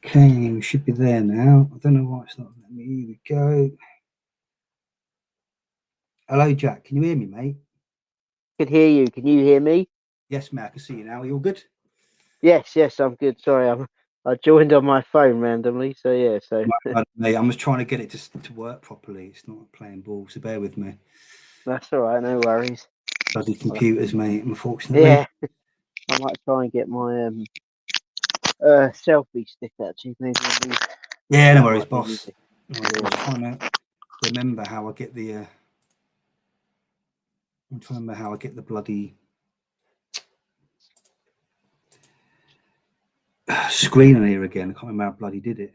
Okay, we should be there now. I don't know why it's not letting me. Here we go. Hello, Jack. Can you hear me, mate? I can hear you. Can you hear me? Yes, mate. I can see you now. Are you all good? Yes, I'm good. Sorry, I joined on my phone randomly. So yeah, so Mate, I'm just trying to get it to work properly. It's not playing ball, so bear with me. that's all right. No worries. Bloody computers, mate. Unfortunately. Yeah, I might try and get my selfie stick actually. Maybe Yeah, no worries, might be boss. easy. I'm just trying to remember how I get the. I'm trying to remember how I get the bloody screen on here again. I can't remember how I bloody did it.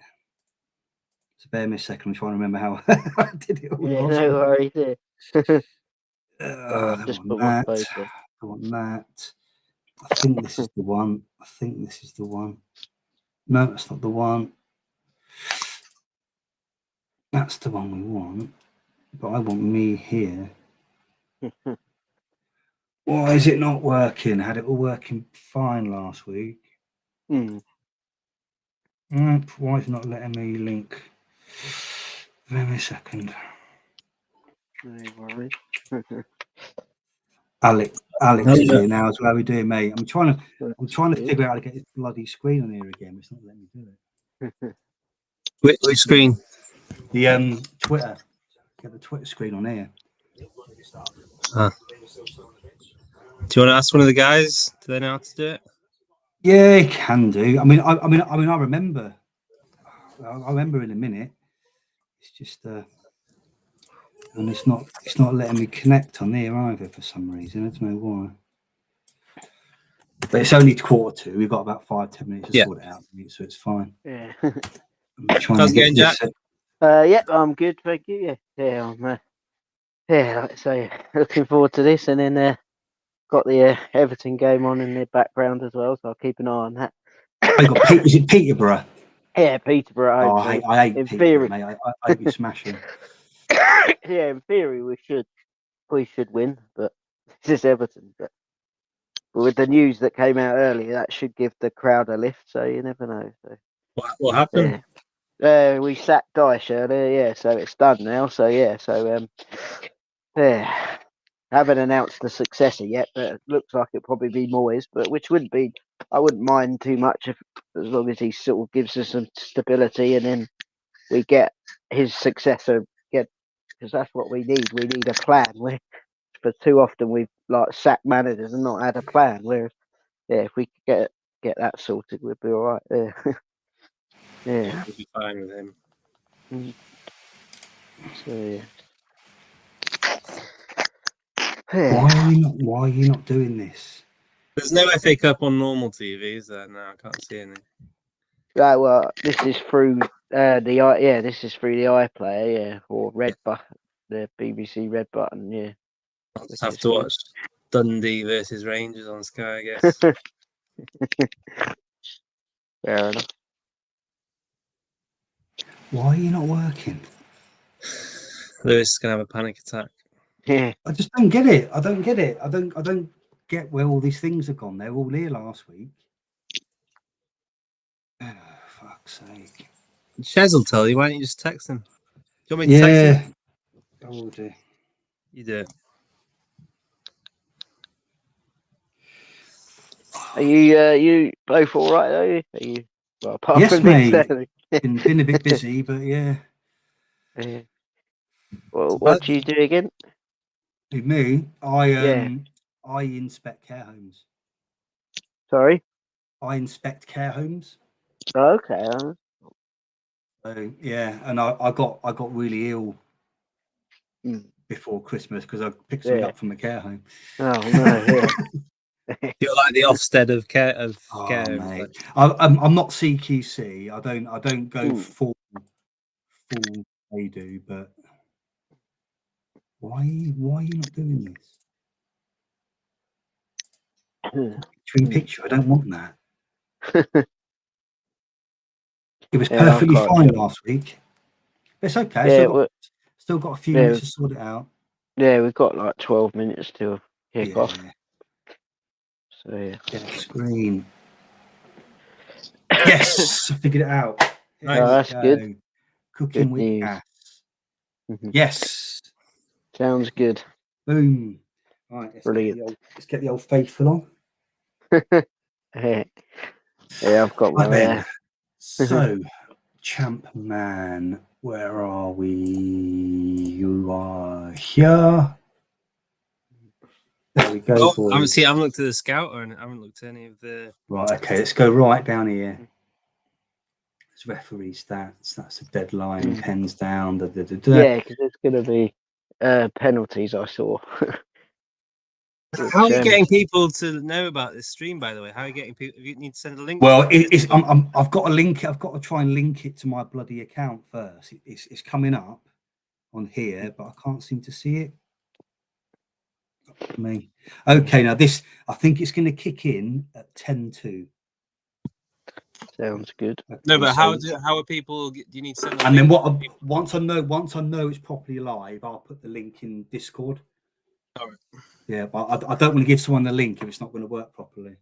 So bear me a second. I'm trying to remember how I did it all. Yeah, no worries. Yeah. I Just put my photo. I want that. I think this is the one. I think this is the one. No, that's not the one. That's the one we want. But I want me here. Why is it not working? I had it all working fine last week. Why is it not letting me link? Give me a second. No worries. Alex is here now. That's how we doing, mate. I'm trying to figure out how to get this bloody screen on here again. It's not letting me do it. Which screen? The Twitter. Get the Twitter screen on here. Do you want to ask one of the guys? Do they know how to do it? Yeah, it can do. I remember. I remember in a minute. It's just and it's not letting me connect on there either for some reason. I don't know why. But it's only 1:45. We've got about 5-10 minutes to sort it out, so it's fine. Yeah. I'm trying How's to get it going, this. Yep, I'm good, thank you. Yeah, I'm like I say, looking forward to this, and then got the Everton game on in the background as well, so I'll keep an eye on that. I got is it Peterborough? Yeah, Peterborough. Oh, I hate Peterborough, mate. I hope you smash him. Yeah, in theory we should win, but this is Everton. But with the news that came out earlier, that should give the crowd a lift. So you never know. So what happened? We sacked Dyche earlier, yeah. So it's done now. So yeah, haven't announced the successor yet, but it looks like it'll probably be Moyes. But which wouldn't be, I wouldn't mind too much as long as he sort of gives us some stability, and then we get his successor. Because that's what we need. We need a plan. For too often we've like sacked managers and not had a plan. Whereas, if we could get that sorted, we'd be all right. Yeah, We'll be fine with him. So Why are you not doing this? There's no FA Cup on normal TV, is there? No, I can't see any. Right, well, this is through this is through the iPlayer, or Red Button, the BBC Red Button, yeah. I'll just have to watch Dundee versus Rangers on Sky, I guess. Fair enough. Why are you not working? Lewis is gonna have a panic attack. Yeah. I just don't get it. I don't get where all these things have gone. They were all here last week. Oh, fuck's sake. Shez will tell you. Why don't you just text him? Do you want me to text him? I will do. You do it. Are you both all right? Are you? Well, apart Yes, from mate. this, Been a bit busy, but yeah. Well, what do you do again? With me, I inspect care homes. Sorry? I inspect care homes. Okay. So yeah, and I got really ill before Christmas because I picked something up from a care home. Oh no! Yeah. You're like the Ofsted of care homes. Mate. I'm not CQC. I don't go full they do, but why are you not doing this? Picture. I don't want that. It was perfectly fine last week. It's okay. Still got a few minutes to sort it out. Yeah, we've got like 12 minutes to kick off. So Get a screen. Yes, I figured it out. Here Nice. we that's go. good. Cooking Good with news. gas. Mhm. Yes. Sounds good. Boom. Right, Brilliant. let's get the old faithful on. Yeah, I've got Right one then. there. So, Champ Man, where are we? You are here. There we go, Oh, boys. I haven't looked at the scout or I haven't looked at any of the. Right, okay, let's go right down here. It's referee stats. That's a deadline. Pens down. Da, da, da, da. Yeah, because there's going to be penalties. I saw. How are you getting people to know about this stream? By the way, how are you getting people? You need to send a link. Well, I've got to link it. I've got to try and link it to my bloody account first. It's coming up on here, but I can't seem to see it. Me. Okay, now this, I think it's going to kick in at 10:02. Sounds good. Okay, No, but so, how are people? Do you need to send? And then once I know it's properly live, I'll put the link in Discord. All right. Yeah, but I don't want to give someone the link if it's not going to work properly.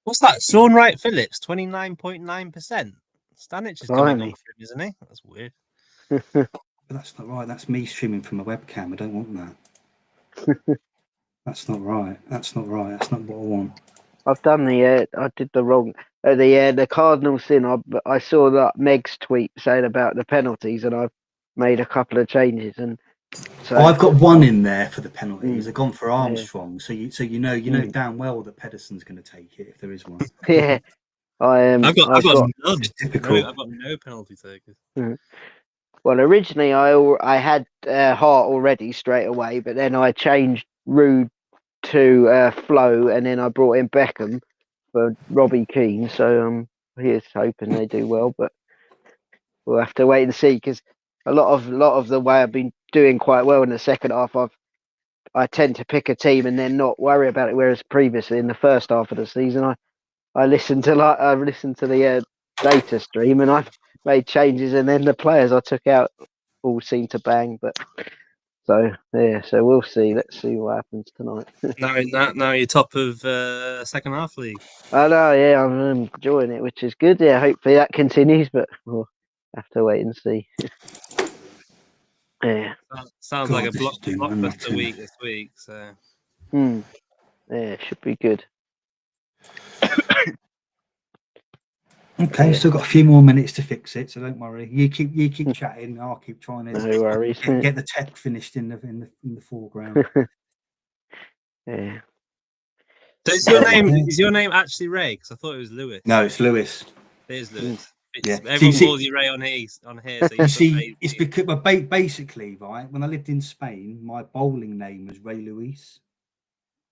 What's that? Sean Wright Phillips, 29.9%. Stanich is coming on for him, isn't he? That's weird. But that's not right. That's me streaming from a webcam. I don't want that. That's not right. That's not right. That's not what I want. I've done I did the wrong. The Cardinals thing. I saw that Meg's tweet saying about the penalties, and I've made a couple of changes. And so I've got one in there for the penalties. I've gone for Armstrong, so you know damn well that Pedersen's going to take it if there is one. Yeah, I've got none. Typical. I've got no penalty takers. Well, originally I had Hart already straight away, but then I changed Rude to Flo, and then I brought in Beckham for Robbie Keane. So here's hoping they do well, but we'll have to wait and see, because a lot of the way I've been doing quite well in the second half, I tend to pick a team and then not worry about it. Whereas previously in the first half of the season, I listened to the data stream, and I've made changes, and then the players I took out all seem to bang. But so we'll see. Let's see what happens tonight. now you're top of second half league. I know, yeah, I'm enjoying it, which is good. Yeah, hopefully that continues, but we'll have to wait and see. Yeah. Sounds like a blockbuster week this week. So. Yeah, should be good. Okay, still got a few more minutes to fix it, so don't worry. You keep chatting. I'll keep trying to No worries. get the tech finished in the foreground. Yeah. So is your name actually Ray? Because I thought it was Lewis. No, it's Lewis. It is Lewis. Yeah. Everyone calls you Ray on here. So you see, it's because basically, right, when I lived in Spain, my bowling name was Ray Luis,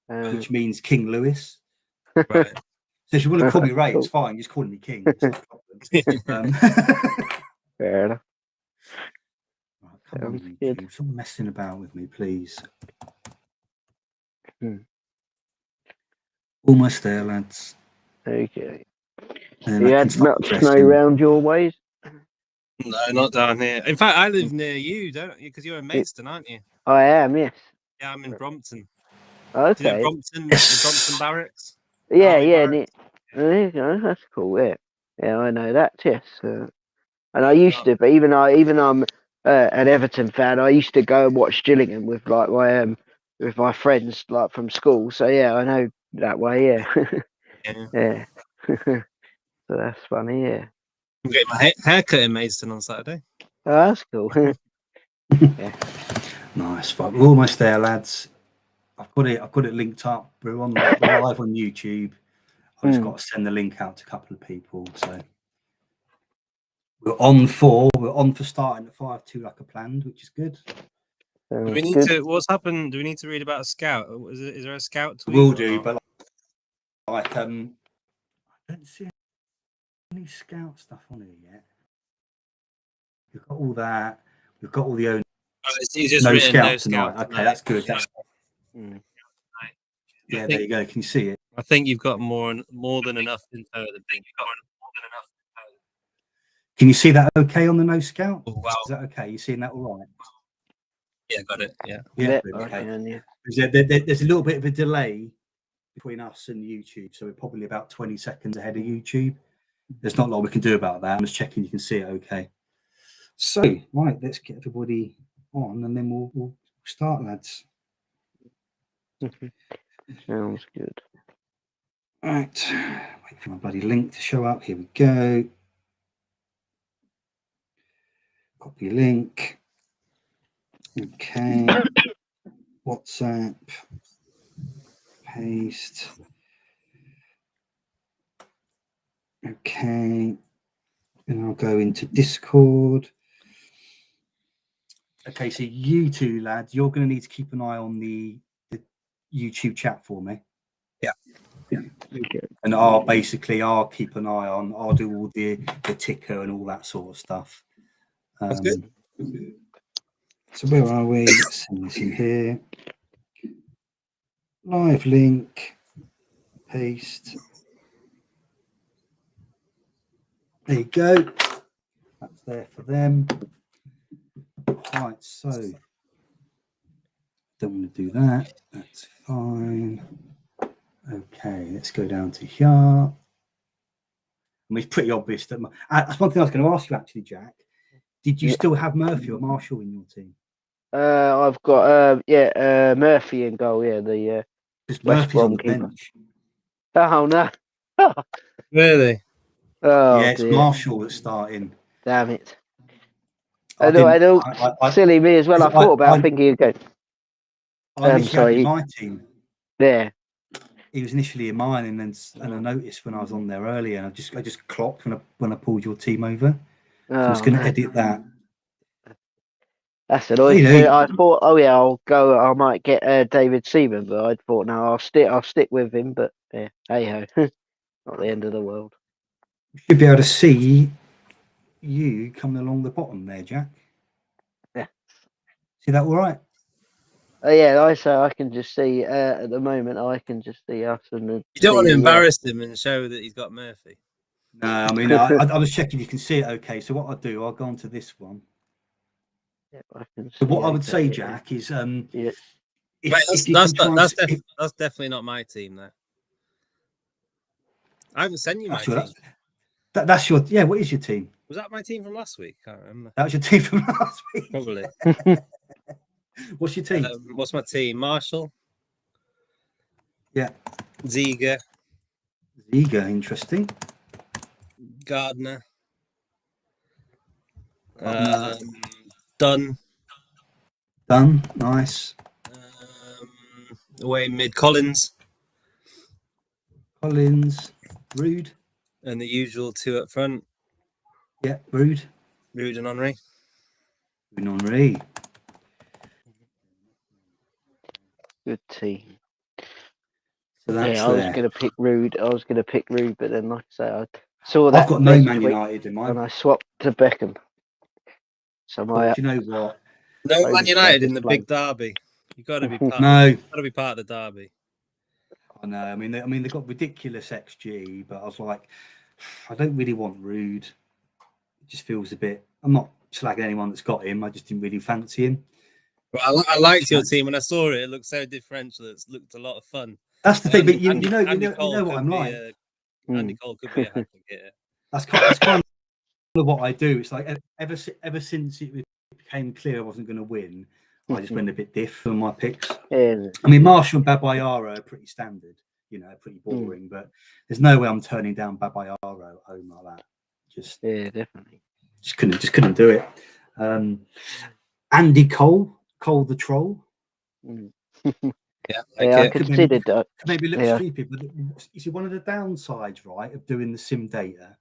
which means King Louis. Right. So if you want to call me Ray, it's fine. Just call me King. It's no problem. Fair enough. Right, come on, YouTube. Stop messing about with me, please. Almost there, lads. Okay. And you had much snow round your ways? No, not down here. In fact, I live near you, don't you? Because you're in Maidstone, aren't you? I am, yes. Yeah, I'm in Brompton. Okay. Do you know Brompton? The Brompton Barracks? Yeah. There you go. That's cool. Yeah, I know that. Yes. And I used to, but even I'm an Everton fan, I used to go and watch Gillingham with my friends like from school. So yeah, I know that way. Yeah. Yeah. So that's funny. Yeah. I'm getting my haircut in Maidstone on Saturday. Oh, that's cool. Yeah. Nice. We're almost there, lads. I've got it linked up. We're live on YouTube. I've just got to send the link out to a couple of people. So we're on for starting at 5-2 like I planned, which is good. Do we need to? What's happened? Do we need to read about a scout? Is there a scout tweet? We'll do, but I don't see any scout stuff on here yet. We've got all that. We've got all the own. He's just written no scout tonight. Okay, that's good. Yeah, there you go. Can you see it? I think you've got more than enough info. Can you see that okay on the no scout? Oh, wow. Is that okay? You seeing that all right? Yeah, got it. Yeah. Okay. There's a little bit of a delay between us and YouTube, so we're probably about 20 seconds ahead of YouTube. there's not a lot we can do about that. I'm just checking you can see it okay. So, right, let's get everybody on and then we'll start, lads. Sounds good. Right, wait for my bloody link to show up. Here we go. Copy link. Okay. WhatsApp. Paste. Okay. And I'll go into Discord. Okay, so you two lads, you're going to need to keep an eye on the YouTube chat for me. Yeah. Okay. And I'll keep an eye on, I'll do all the ticker and all that sort of stuff. That's good. So where are we? Let's send this in here. Live link. Paste. There you go. That's there for them. Right, so don't want to do that. That's fine. Okay, let's go down to here. I mean, it's pretty obvious that that's one thing I was going to ask you actually, Jack. Did you still have Murphy or Marshall in your team? I've got Murphy in goal. Yeah, the Because West Murphy's on Brom the keeper. bench. Oh no! Really? Oh Yeah, it's dear. Marshall that's starting. Damn it! I know. I- Silly me as well. I thought about thinking again. I initially had sorry. him in my team. There. He was initially in mine, and I noticed when I was on there earlier, and I just clocked when I pulled your team over. So I'm just going to edit that. That's annoying. I thought, oh yeah, I'll go. I might get David Seaman, but I thought, no, I'll stick with him. But yeah, hey ho, not the end of the world. You should be able to see you coming along the bottom there, Jack. Yeah. See that all right? Yeah, I can just see at the moment. I can just see us and you don't want to embarrass him and show that he's got Murphy. No, I mean I was checking you can see it okay. So what I'll do, I'll go on to this one. Yeah, I can So what see I would say, okay. Jack, is Yeah. That's definitely not my team there. I haven't sent you my team. That's your what is your team? Was that my team from last week? I can't remember. That was your team from last week. Probably. What's your team? What's my team? Marshall. Yeah. Ziga. Interesting. Gardner. Dunn. Nice. Away mid Collins. Rude. And the usual two up front. Yeah, Rude and Henry. Good team. So that's I was going to pick Rude. But then, like I say, I saw that. I've got no Man United in mine, and I swapped to Beckham. So do you know what? No Man United in the big derby. You got to be part. Got to be part of the derby. I know. I mean, they've got ridiculous XG, but I was like, I don't really want Rude. It just feels a bit. I'm not slagging anyone that's got him. I just didn't really fancy him. But I liked your team when I saw it. It looked so differential. It looked a lot of fun. That's the thing. But you know what I'm like. Andy Cole could be a hat to get it. That's kind of what I do. It's like ever since it became clear I wasn't going to win, I just went a bit diff on my picks. Yeah. I mean, Marshall and Babayaro are pretty standard, pretty boring. But there's no way I'm turning down Babayaro at home like that. Just definitely. Just couldn't do it. Andy Cole the troll. I considered that. Maybe look stupid, but you see, one of the downsides, right, of doing the sim data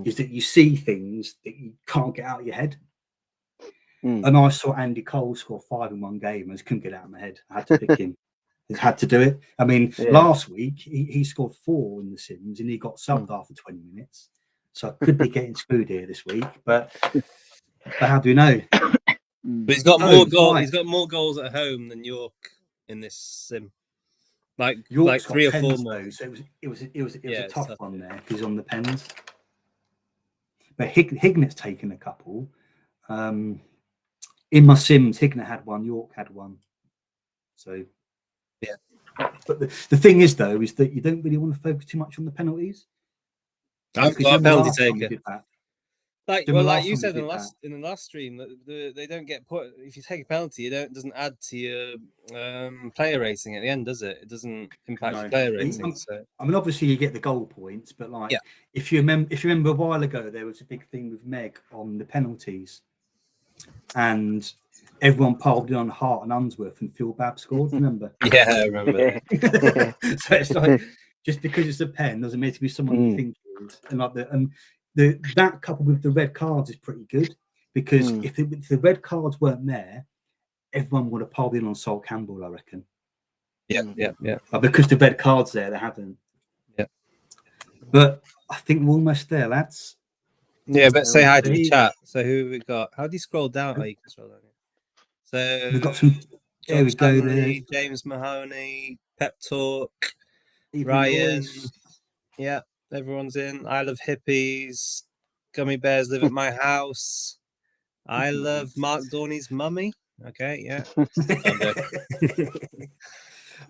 is that you see things that you can't get out of your head. And I saw Andy Cole score 5 in one game. I just couldn't get it out of my head. I had to pick him. I had to do it. I mean, last week he scored 4 in the sims and he got subbed after 20 minutes. So I could be getting screwed here this week, but how do we know? But he's got more goals. Right. He's got more goals at home than York in this sim. York's 3 or 4 pens, more. though, so it was a tough one there because he's on the pens. But Hignet's taken a couple. In my sims, Hignet had 1, York had 1. So but the thing is, though, is that you don't really want to focus too much on the penalties. I've Because got a remember penalty last time we taker. did that? Like, Remember well, like last you time we said in did the last stream, that they don't get put. If you take a penalty, it doesn't add to your player rating at the end, does it? It doesn't impact your No. player rating. So I mean, obviously you get the goal points, but like yeah, if you remember a while ago, there was a big thing with Meg on the penalties, and everyone piled in on Hart and Unsworth, and Phil Babb scored. Remember? yeah, I remember that. So it's like just because it's a pen doesn't mean to be someone you think it is, and like that coupled with the red cards is pretty good, because if the red cards weren't there, everyone would have piled in on Sol Campbell, I reckon. Yeah. But because the red cards there, they haven't. Yeah. But I think we're almost there, lads. Yeah, but say hi to the chat. So who have we got? How do you scroll down? Oh, you can scroll down. So we've got some. There we go. Stanley, James Mahoney, Pep Talk, Evening Ryan. boys. Yeah, everyone's in. I love hippies. Gummy bears live at my house. I love Mark Dorney's mummy. Okay, yeah.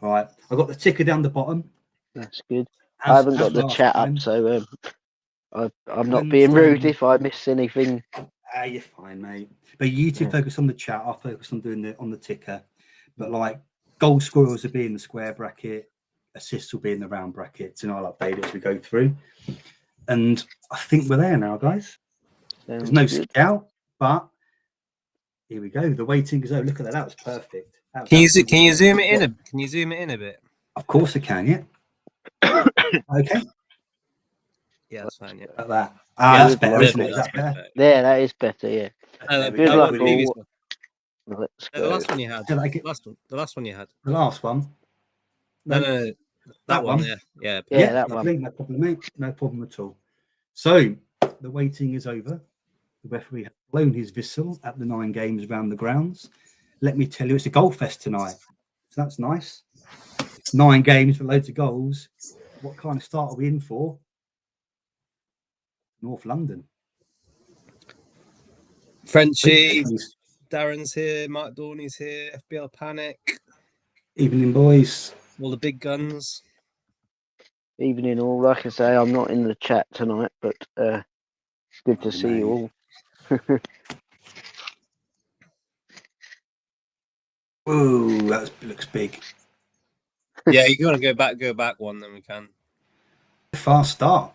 All right, I've got the ticker down the bottom. That's good. I haven't got the chat up, so I'm not being rude if I miss anything. You're fine, mate. But you two focus on the chat. I'll focus on doing on the ticker. But like, goal scorers will be in the square bracket, assists will be in the round brackets, and I'll update it as we go through. And I think we're there now, guys. There's no scout, but here we go. The waiting is over. Look at that. That was perfect. Can you zoom it in? Can you zoom it in a bit? Of course I can. Yeah. Okay. Yeah, that's fine. Yeah. Like that. That's better, isn't it? Is that better? Perfect. Yeah, that is better. Yeah. Good luck with the Let's go. The last one you had. The last one you had. The last one. No. That one. Yeah. Yeah, that one. No problem, mate. No problem at all. So the waiting is over. The referee has blown his whistle at the 9 games around the grounds. Let me tell you, it's a goal fest tonight. So that's nice. 9 games for loads of goals. What kind of start are we in for? North London. Frenchie, Darren's here, Mark Dorney's here, FBL Panic. Evening, boys. All the big guns. Evening, all. Like I say, I'm not in the chat tonight, but good to see you all. Whoa, that looks big. Yeah, you're gonna go back one, then we can. Fast start.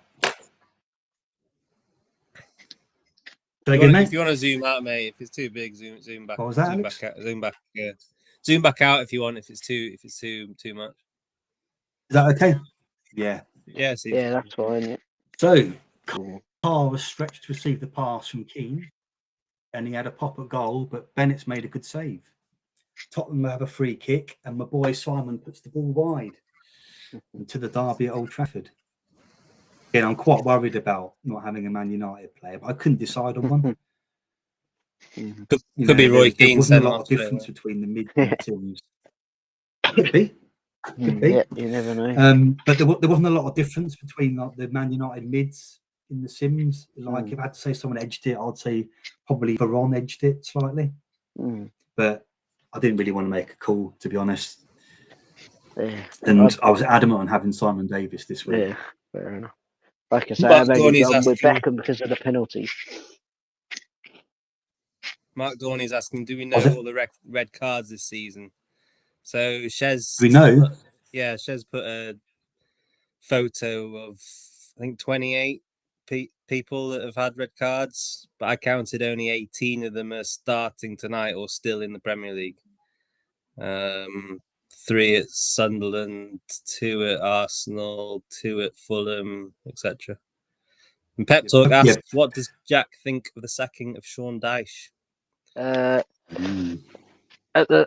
If you want to zoom out, mate, if it's too big, zoom back. What was that, zoom Alex? back out, zoom back. Yeah, zoom back out if you want. If it's too much. Is that okay? Yeah. Yeah. That's fine. Yeah. So, Carr was stretched to receive the pass from Keane, and he had a pop at goal, but Bennett's made a good save. Tottenham have a free kick, and my boy Simon puts the ball wide into the derby at Old Trafford. Again, I'm quite worried about not having a Man United player, but I couldn't decide on one. Could be Roy Keane. There wasn't a lot of difference between the mid teams. Could be. Yeah, you never know. But there wasn't a lot of difference between the Man United mids in the Sims. Like if I had to say someone edged it, I'd say probably Varane edged it slightly. But I didn't really want to make a call, to be honest. Yeah. And I was adamant on having Simon Davis this week. Yeah, fair enough. Like I say, I know you've gone with Beckham because of the penalties. Mark Dorney's asking, do we know all the red cards this season? So Shez, we know. Shez put a photo of I think 28 people that have had red cards, but I counted only 18 of them are starting tonight or still in the Premier League. 3 at Sunderland, 2 at Arsenal, 2 at Fulham, etc. And Pep Talk asks, what does Jack think of the sacking of Sean Dyche?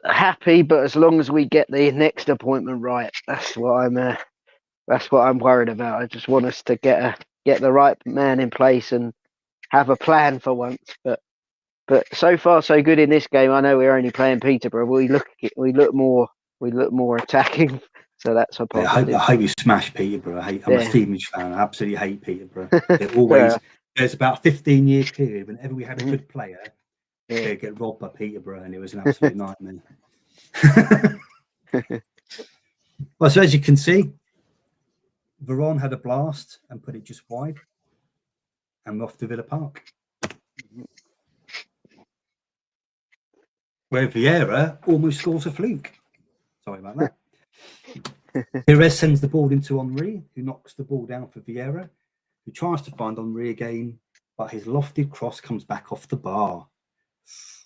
Happy, but as long as we get the next appointment right, that's what I'm worried about. I just want us to get the right man in place and have a plan for once. But so far so good in this game. I know we're only playing Peterborough. We look more attacking. So that's a positive. I hope you smash Peterborough. I'm a Stevenage fan. I absolutely hate Peterborough. They're always there's about a 15-year period whenever we had a good player, they get robbed by Peterborough, and it was an absolute nightmare. Well, so as you can see, Varane had a blast and put it just wide. and we're off to Villa Park. Where Vieira almost scores a fluke. Sorry about that. Perez sends the ball into Henry, who knocks the ball down for Vieira, who tries to find Henry again, but his lofted cross comes back off the bar.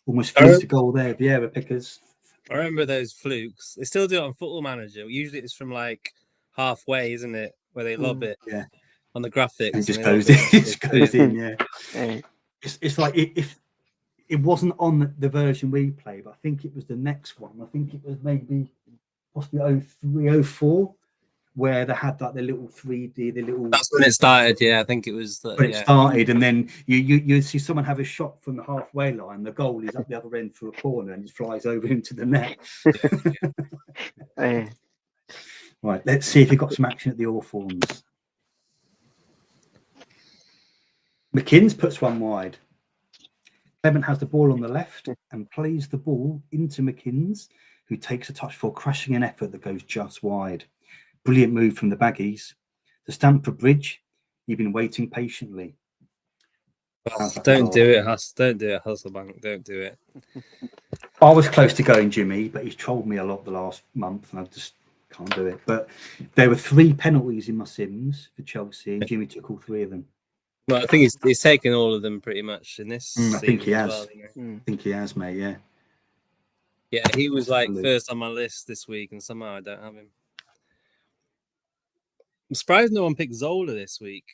Almost fluked a goal there, Vieira pickers. I remember those flukes. They still do it on Football Manager. Usually it's from like halfway, isn't it? Where they lob it on the graphics. And just they goes lob in, it just goes in, yeah. It's like if it wasn't on the version we play, but I think it was the next one. I think it was maybe possibly 03, 04, where they had like the little 3D, the little. That's when it started. Yeah, I think it was. When it started, and then you see someone have a shot from the halfway line. The goal is up the other end through a corner, and it flies over into the net. Right, let's see if he got some action at the Hawthorns. McKinns puts one wide. Clement has the ball on the left and plays the ball into McKinns, who takes a touch for crushing an effort that goes just wide. Brilliant move from the Baggies. The Stamford Bridge, you've been waiting patiently. Don't do it, Hasselbank. Don't do it. I was close to going Jimmy, but he's trolled me a lot the last month, and I just can't do it. But there were 3 penalties in my Sims for Chelsea, and Jimmy took all 3 of them. Well, I think he's taken all of them pretty much in this. I think he has. Well, I think he has, mate. Yeah. Yeah, he was like first on my list this week, and somehow I don't have him. I'm surprised no one picked Zola this week,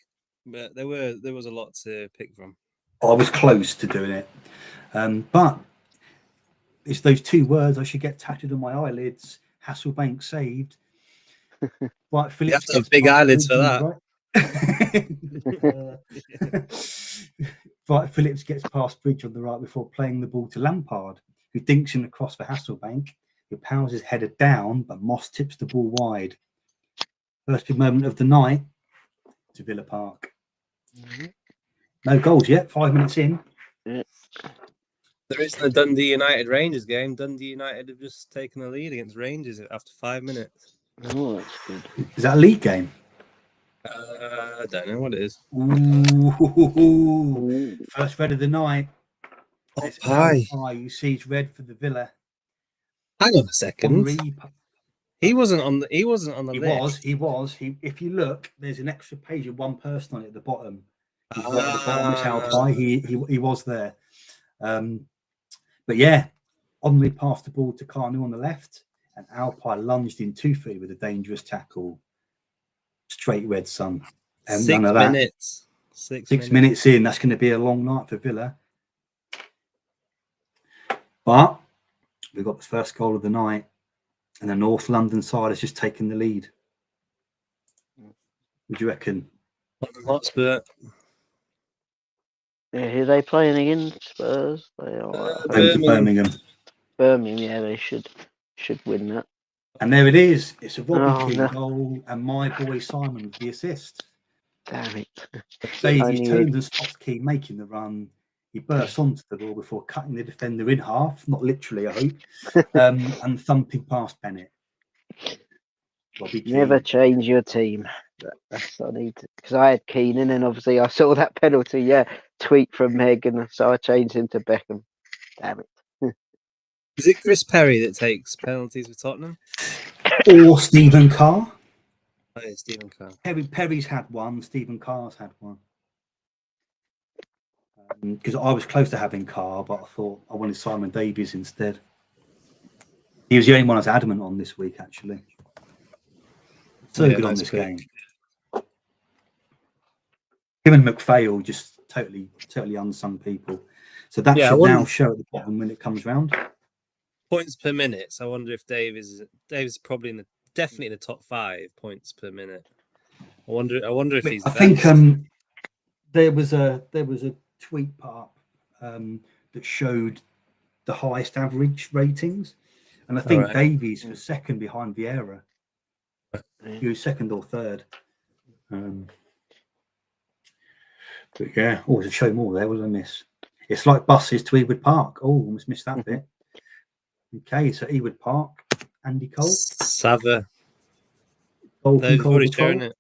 but there was a lot to pick from. I was close to doing it, but it's those 2 words I should get tattooed on my eyelids. Hasselbank saved. Right, Phillips you have to have big eyelids for that. Right. Right, Phillips gets past Bridge on the right before playing the ball to Lampard, who dinks in across for Hasselbank, who powers his header down, but Moss tips the ball wide. First big moment of the night to Villa Park. No goals yet, 5 minutes in. There isn't a Dundee United Rangers game. Dundee United have just taken the lead against Rangers after 5 minutes. Oh, that's good. Is that a league game? I don't know what it is. Ooh. First red of the night. Pie. You see it's red for the Villa. Hang on a second. Henry, he wasn't on the list. He was. If you look, there's an extra page with one person on it at the bottom. He's right at the bottom. It's Alpine. He was there. But yeah, Henry passed the ball to Carnu on the left, and Alpine lunged in 2-3 with a dangerous tackle. Straight red, son. And 6 minutes. 6 minutes in. That's going to be a long night for Villa. But we've got the first goal of the night, and the North London side has just taken the lead. What do you reckon? Hotspur. Yeah, who are they playing against? Spurs. They are Birmingham. Birmingham. Yeah, they should win that. And there it is. It's a Robbie Keane goal, and my boy Simon with the assist. Damn it! Davies turned and stopped Keane making the run. He burst onto the ball before cutting the defender in half, not literally, I hope, and thumping past Bennett. Robbie Keane. Never change your team. That's what I need to, because I had Keane, and then obviously I saw that penalty. Tweet from Meg, and so I changed him to Beckham. Damn it! Is it Chris Perry that takes penalties with Tottenham? Or Stephen Carr? Oh, yeah, Stephen Carr. Perry's had one. Stephen Carr's had one. Because I was close to having Carr, but I thought I wanted Simon Davies instead. He was the only one I was adamant on this week, actually. So good on this game. Him and McPhail, just totally unsung people. So that should now show at the bottom when it comes round. Points per minute. So I wonder if Davies probably definitely in the top 5 points per minute. I wonder if he's. I think there was a tweet part that showed the highest average ratings, and I think Davies was second behind Vieira. He was second or third. But yeah, always a show more there, was I miss? It's like buses to Ewood Park. Oh, almost missed that bit. Okay, so Ewood Park, Andy Cole. Sava. They've already shown it.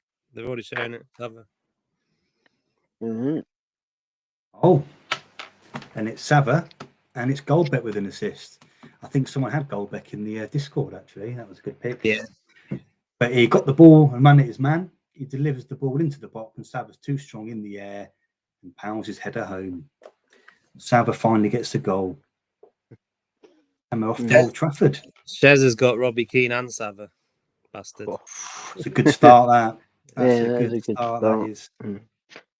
Sava. Oh, and it's Sava, and it's Goldbeck with an assist. I think someone had Goldbeck in the Discord, actually. That was a good pick. Yeah. But he got the ball and ran at his man. He delivers the ball into the box, and Sava's too strong in the air and pounds his header home. Sava finally gets the goal. And we're off to Old Trafford. Shez has got Robbie Keane and Sava. Bastard. Oh, It's a good start, that. That's Yeah, a that good was a good start, start. that is.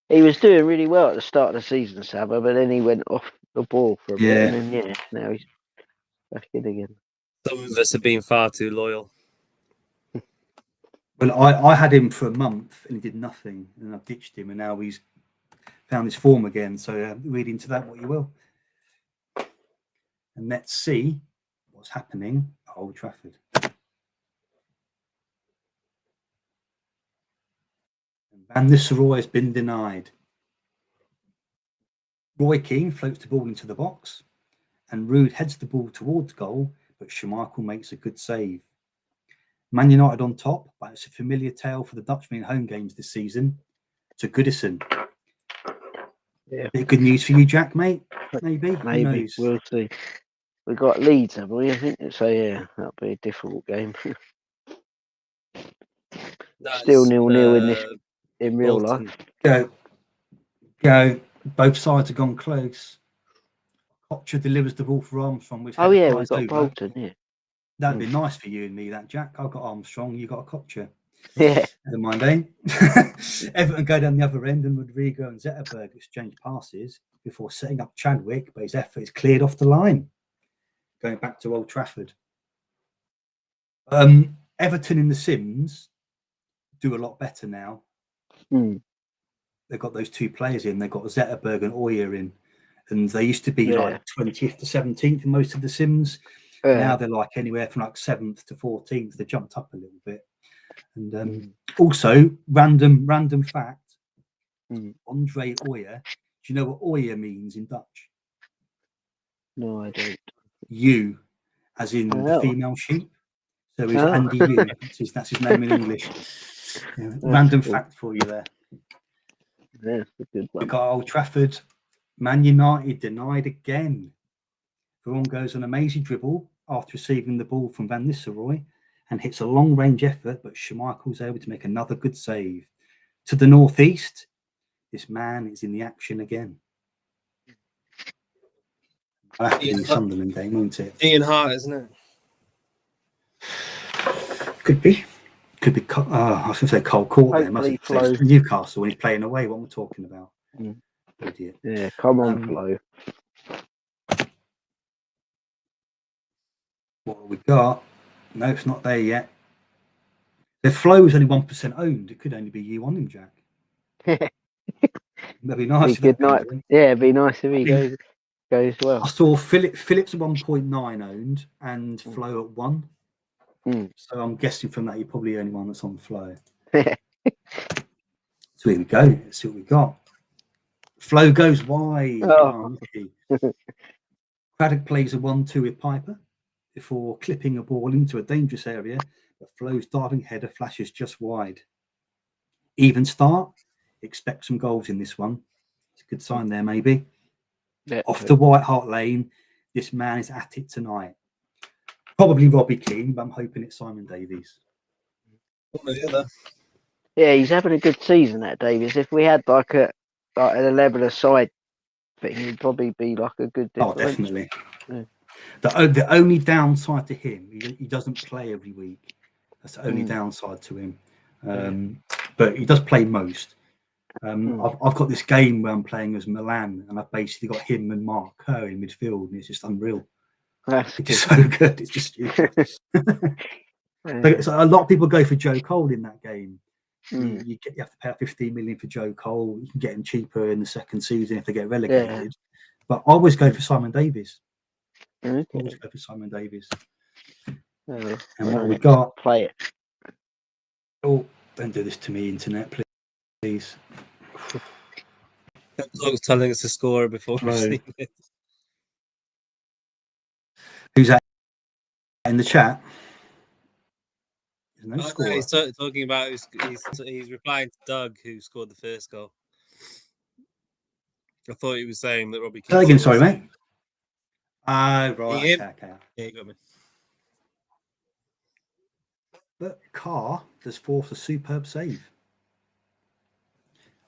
He was doing really well at the start of the season, Saba, but then he went off the ball for a bit, Yeah. and then now he's back in again. Some of us have been far too loyal. Well, I had him for a month and he did nothing, and I've ditched him, and now he's found his form again. So read into that what you will. And let's see what's happening at Old Trafford. Van Nistelrooy has been denied. Roy Keane floats the ball into the box, and Rude heads the ball towards goal, but Schmeichel makes a good save. Man United on top, but it's a familiar tale for the Dutchmen in home games this season. To Goodison. Yeah. Bit of good news for you, Jack, mate. Maybe. Who Maybe knows? we'll see. We got Leeds, haven't we? I think so. Yeah, that'll be a difficult game. Still 0-0 in real Bolton. life. Go. Both sides have gone close. Kocher delivers the ball for Armstrong with Oh header yeah, flies we've got over. Bolton. Yeah. That'd be nice for you and me, that, Jack. I've got Armstrong, you got a Kocher. Yeah. Never mind, eh? Everton go down the other end, and Rodrigo and Zetterberg exchange passes before setting up Chadwick, but his effort is cleared off the line. Going back to Old Trafford. Everton in the Sims do a lot better now. They've got those two players in. They've got Zetterberg and Oyer in. And they used to be like 20th to 17th in most of the Sims. Now they're like anywhere from like 7th to 14th. They jumped up a little bit. And also, random fact, Andre Oyer. Do you know what Oyer means in Dutch? No, I don't. You, as in the female sheep. So he's Andy Yu. That's his name in English. Random fact for you there. Yeah, it's a good one. We got Old Trafford. Man United denied again. Veron goes on a mazy dribble after receiving the ball from Van Nistelrooy and hits a long-range effort, but Schmeichel's able to make another good save. To the northeast, this man is in the action again. I'll have to do the Sunderland game, won't it? Ian Hart, isn't it? Could be. I was going to say Cole Court there. Must say Newcastle when he's playing away. What am I talking about? Idiot. Yeah, come on, Flo. What have we got? No, it's not there yet. The Flow is only 1% owned. It could only be you on him, Jack. That'd be nice. Good night. Yeah, it'd be nice if he goes well. I saw Phillips at 1.9 owned and Flow at 1. So I'm guessing from that you're probably the only one that's on Flow. So here we go. Let's see what we got. Flow goes wide. Craddock plays a 1-2 with Piper before clipping a ball into a dangerous area, but Flow's diving header flashes just wide. Even start. Expect some goals in this one. It's a good sign there, maybe. Off the White Hart Lane, this man is at it tonight. Probably Robbie Keane, but I'm hoping it's Simon Davies. Yeah, he's having a good season, that Davies. If we had like an 11-a-side thing, he'd probably be like a good differential. Oh, definitely. Yeah. The only downside to him, he doesn't play every week. That's the only downside to him. But he does play most. I've got this game where I'm playing as Milan, and I've basically got him and Mark Kerr in midfield, and it's just unreal. It's just so good. It's just stupid. So a lot of people go for Joe Cole in that game. You have to pay 15 million for Joe Cole. You can get him cheaper in the second season if they get relegated. But I always go for Simon Davies. Always go for Simon Davies. And what we got? Play it. Oh, don't do this to me, internet, please. Looks telling us to score before we see it. Who's that in the chat? There's no score. No, he's talking about he's replying to Doug, who scored the first goal. I thought he was saying that Robbie. Say again, Keane sorry, was- mate. Oh, right. Yeah. Okay. Yeah, you got me. But Carr does force a superb save.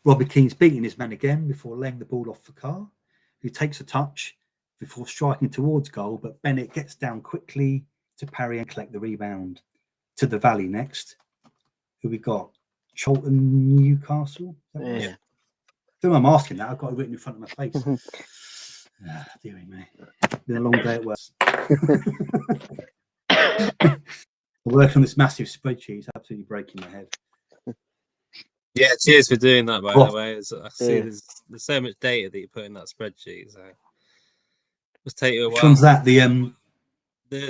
Robbie Keane's beating his man again before laying the ball off for Carr, who takes a touch before striking towards goal, but Bennett gets down quickly to parry and collect the rebound. To the Valley next. Who we got? Charlton, Newcastle? Yeah. So I'm asking that. I've got it written in front of my face. Dear me. Been a long day at work. Working on this massive spreadsheet is absolutely breaking my head. Yeah, cheers for doing that, by Oh. the way. I see Yeah. there's so much data that you put in that spreadsheet, so must take you a Which while. one's that? The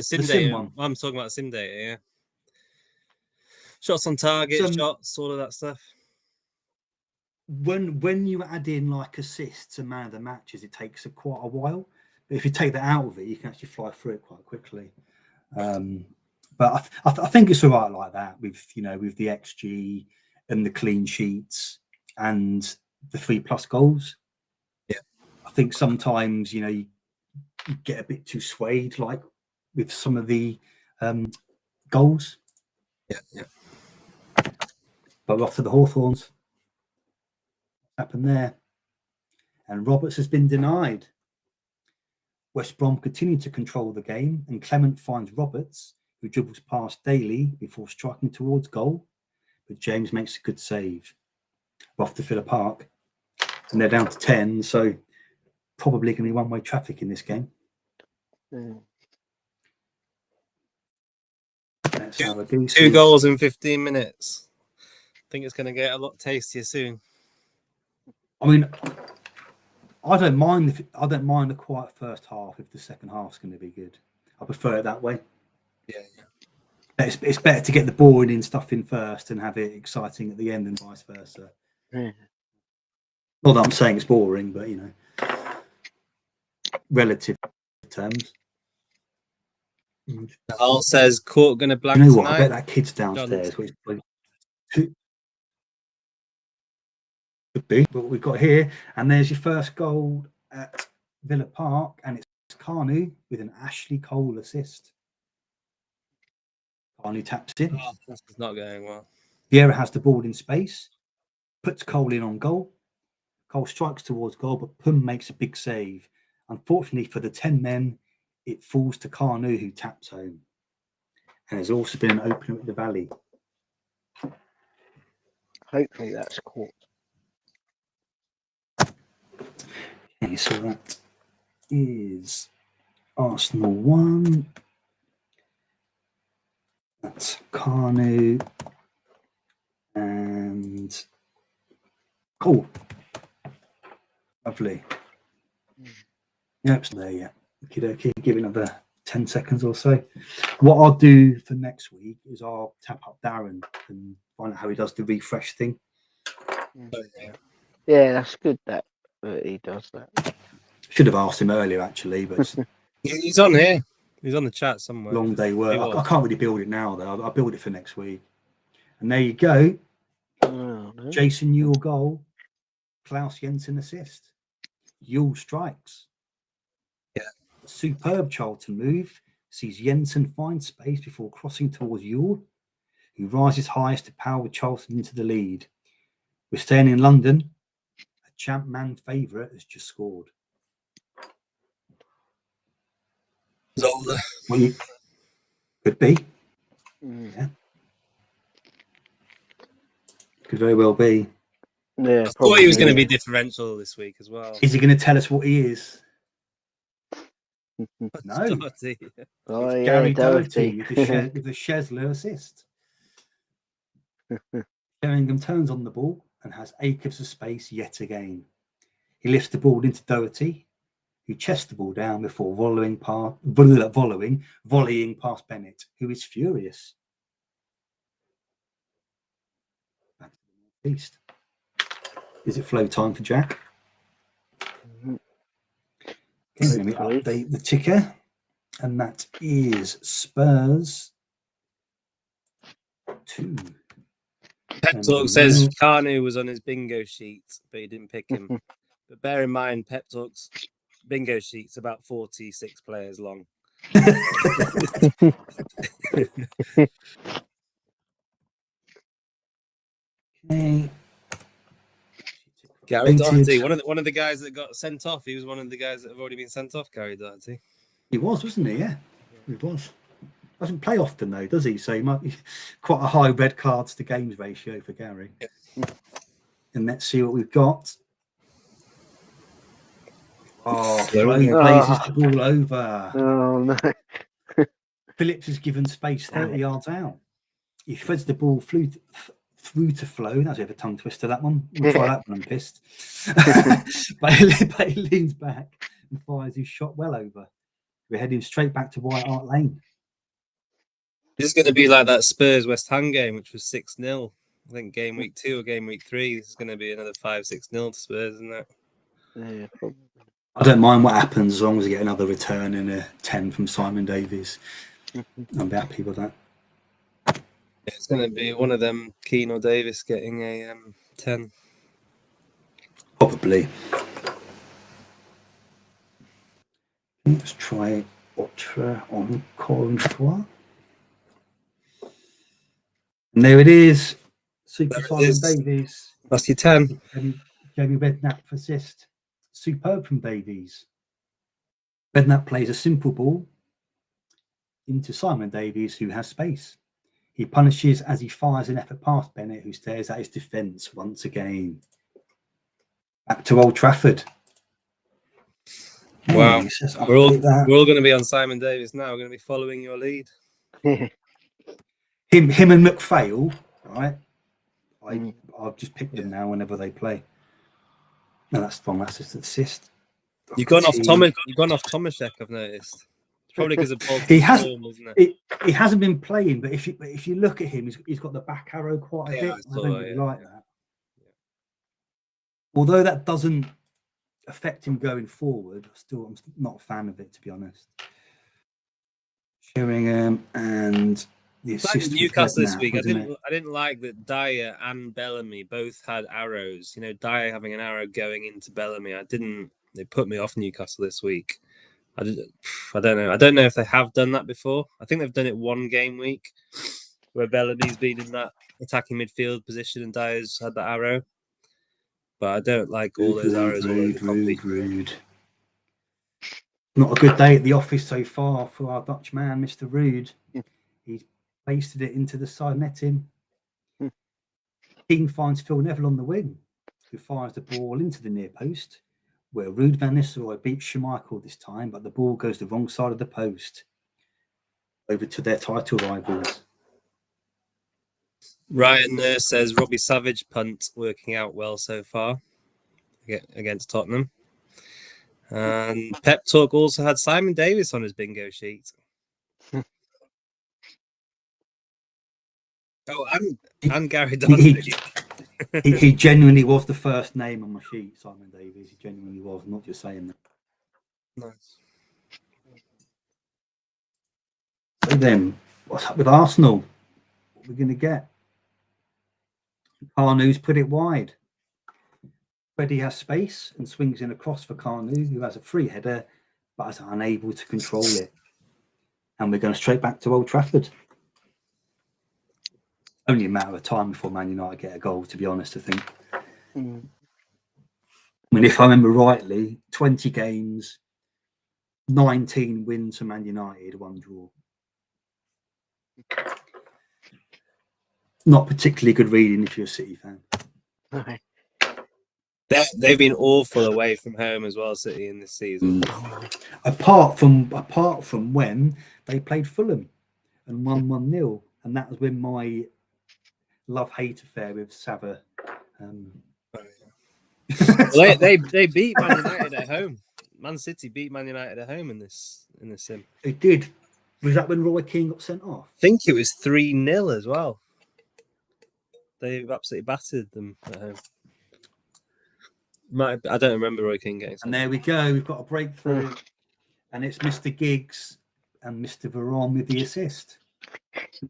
sim sim data. one. I'm talking about sim data, yeah. Shots on target, shots, all of that stuff. When you add in like assists and man of the matches, it takes quite a while. But if you take that out of it, you can actually fly through it quite quickly. But I think it's all right like that with with the XG and the clean sheets and the 3+ goals. Yeah, I think sometimes you get a bit too swayed, like with some of the goals. Yeah. But we're off to the Hawthorns. What's happened there? And Roberts has been denied. West Brom continue to control the game, and Clement finds Roberts, who dribbles past Daly before striking towards goal. But James makes a good save. We're off to Villa Park, and they're down to 10, so probably going to be one-way traffic in this game. Let's have a goose. 2 goals in 15 minutes. I think it's going to get a lot tastier soon. I mean, I don't mind a quiet first half if the second half's going to be good. I prefer it that way. Yeah. But it's better to get the boring stuff in first and have it exciting at the end and vice versa. Yeah. Not that I'm saying it's boring, but relative terms. Al says Court going to blank You know what? tonight. I bet that kid's downstairs. Could be, but we've got here, and there's your first goal at Villa Park, and it's Carnu with an Ashley Cole assist. Carnu taps in. Oh, this is not going well. Vieira has the ball in space, puts Cole in on goal. Cole strikes towards goal, but Pum makes a big save. Unfortunately for the 10 men, it falls to Carnu, who taps home. And there's also been an opener at the Valley. Hopefully that's caught. Okay, so that is Arsenal 1. That's Carnu and Cole. Lovely. Yep, it's there, yeah. Okay, give it another 10 seconds or so. What I'll do for next week is I'll tap up Darren and find out how he does the refresh thing. Yeah, that's good that he does that. Should have asked him earlier, actually, but it's He's on here. He's on the chat somewhere. long day work. I can't really build it now, though. I'll build it for next week. And there you go. Oh, no. Jason Newell goal. Klaus Jensen assist. Yule strikes. Yeah. Superb Charlton move. Sees Jensen find space before crossing towards Yule, who rises highest to power Charlton into the lead. We're staying in London. A champ man favourite has just scored. Zola. Well, could be. Yeah. Could very well be. Yeah, I thought he was going to be differential this week as well. Is he going to tell us what he is? No. Doherty. Oh, It's yeah, Gary Doherty. Doherty with the Chesler assist. Sheringham turns on the ball and has acres of space yet again. He lifts the ball into Doherty, who chests the ball down before volleying past Bennett, who is furious. Back to the northeast. Is it flow time for Jack? Okay, let me update the ticker. And that is Spurs 2. Pep Talk says Carnu was on his bingo sheet, but he didn't pick him. But bear in mind, Pep Talk's bingo sheet's about 46 players long. Okay. Gary Doherty, Painted. one of the guys that got sent off. He was one of the guys that have already been sent off. Gary Doherty. He was, wasn't he? Yeah, he was. Doesn't play often though, does he? So he might be quite a high red cards to games ratio for Gary. And let's see what we've got. Oh, Flo blazes the ball over. Oh no! Phillips is given space 30 yards out. He threads the ball through to Flo. That's a bit of a tongue twister, that one. We'll try that one, I'm pissed. but he leans back and fires his shot well over. We're heading straight back to White Hart Lane. This is going to be like that Spurs West Ham game, which was 6-0. I think game week 2 or game week 3. This is going to be another 5-6-0 to Spurs, isn't it? Yeah. I don't mind what happens as long as we get another return and a 10 from Simon Davies. I'll be happy with that. It's going to be one of them, Keane or Davis, getting a 10. Probably. Let's try Ultra on Corentois. And there it is. Super Simon Davies. That's your 10. Jamie Redknapp for assist. Superb from Davies. Redknapp plays a simple ball into Simon Davies, who has space. He punishes as he fires an effort past Bennett, who stares at his defence once again. Back to Old Trafford. Wow. Hey, says, we're all going to be on Simon Davies now. We're going to be following your lead. Him and McPhail, right? I've just picked them now whenever they play. No, that's wrong. That's just an assist. You've gone off Thomas. You've gone off Tomaszek, I've noticed. It's probably because of he has. Form, isn't it? He hasn't been playing, but if you look at him, he's got the back arrow quite a bit. I don't really like that. Yeah. Although that doesn't affect him going forward, I'm not a fan of it, to be honest. Sheringham and the assist Newcastle this week. I didn't like that Dyer and Bellamy both had arrows. You know, Dyer having an arrow going into Bellamy. They put me off Newcastle this week. I don't know. I don't know if they have done that before. I think they've done it one game week where Bellamy's been in that attacking midfield position and Dyer's had that arrow. But I don't like all those arrows. Rude. Not a good day at the office so far for our Dutch man, Mr. Rude. He's pasted it into the side netting. King finds Phil Neville on the wing, who fires the ball into the near post, where Ruud van Nistelrooy beats Schmeichel this time, but the ball goes the wrong side of the post. Over to their title rivals. Ryan Nurse says Robbie Savage punt working out well so far against Tottenham. And Pep Talk also had Simon Davies on his bingo sheet. And Gary Doherty. He genuinely was the first name on my sheet, Simon Davies. He genuinely was. I'm not just saying that. Nice. So then, what's up with Arsenal? What are we going to get? Carnou's put it wide. Freddie has space and swings in across for Carnou, who has a free header, but is unable to control it. And we're going straight back to Old Trafford. Only a matter of time before Man United get a goal, to be honest, I think. I mean, if I remember rightly, 20 games, 19 wins for Man United, 1 draw. Not particularly good reading if you're a City fan. Okay. They've been awful away from home as well, City, in this season. Apart from when they played Fulham and won 1-0, and that was when my love-hate affair with Sava. They beat Man United at home. Man City beat Man United at home in this sim. They did. Was that when Roy Keane got sent off? I think it was 3-0 as well. They absolutely battered them at home. I don't remember Roy Keane getting sent. And there we go. We've got a breakthrough, and it's Mr. Giggs and Mr. Veron with the assist.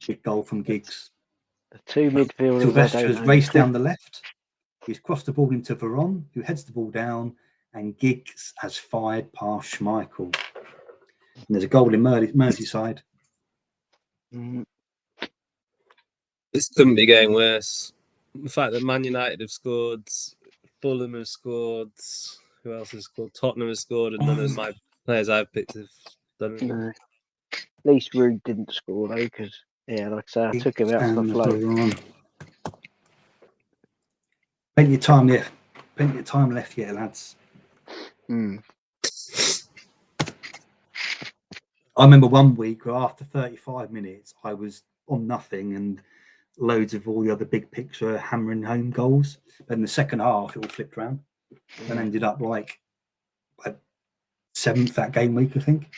Big goal from Giggs. The two midfielders. Sylvester has raced down the left. He's crossed the ball into Veron, who heads the ball down and Giggs has fired past Schmeichel. And there's a goal in Merseyside. This couldn't be going worse. The fact that Man United have scored, Fulham have scored, who else has scored? Tottenham has scored, and none of my players I've picked have done it. No. At least Rude didn't score though, because like I say, I took him out for And flow. Plenty of time left. Plenty of time left yet, lads. I remember one week where after 35 minutes, I was on nothing and loads of all the other big picks were hammering home goals. But in the second half, it all flipped around and ended up like 7th that game week, I think.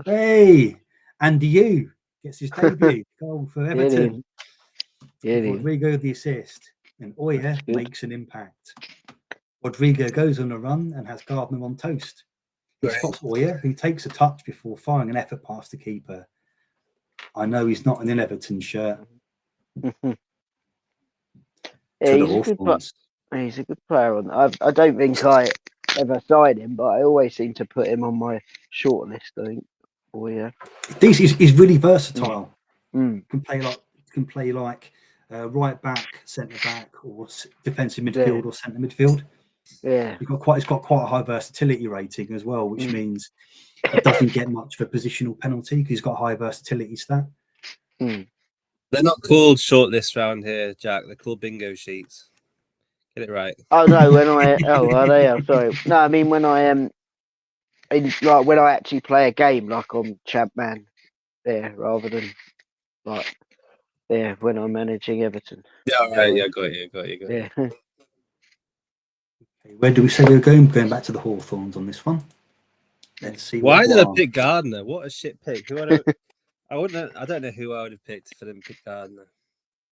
Hey, Andy Yu gets his debut goal for Everton. Rodrigo the assist, and Oyer makes an impact. Rodrigo goes on a run and has Gardner on toast. He spots Oyer, who takes a touch before firing an effort past the keeper. I know he's not in an Everton shirt. He's a good player. I don't think I ever signed him, but I always seem to put him on my short list. I think. He's really versatile. Mm. Can play like right back, centre back, or defensive midfield or centre midfield. Yeah, He's got quite a high versatility rating as well, which means he doesn't get much of a positional penalty because he's got a high versatility stat. Mm. They're not called shortlist round here, Jack. They're called bingo sheets. Get it right. Oh no, are they? I'm sorry. No, I mean when I when I actually play a game like on Champman rather than when I'm managing Everton. Yeah, right. Yeah, got you. Yeah. Okay, where do we say we're going? Going back to the Hawthorns on this one. Let's see. Why did I pick Gardner? What a shit pick. I don't know who I would have picked for them to pick Gardner.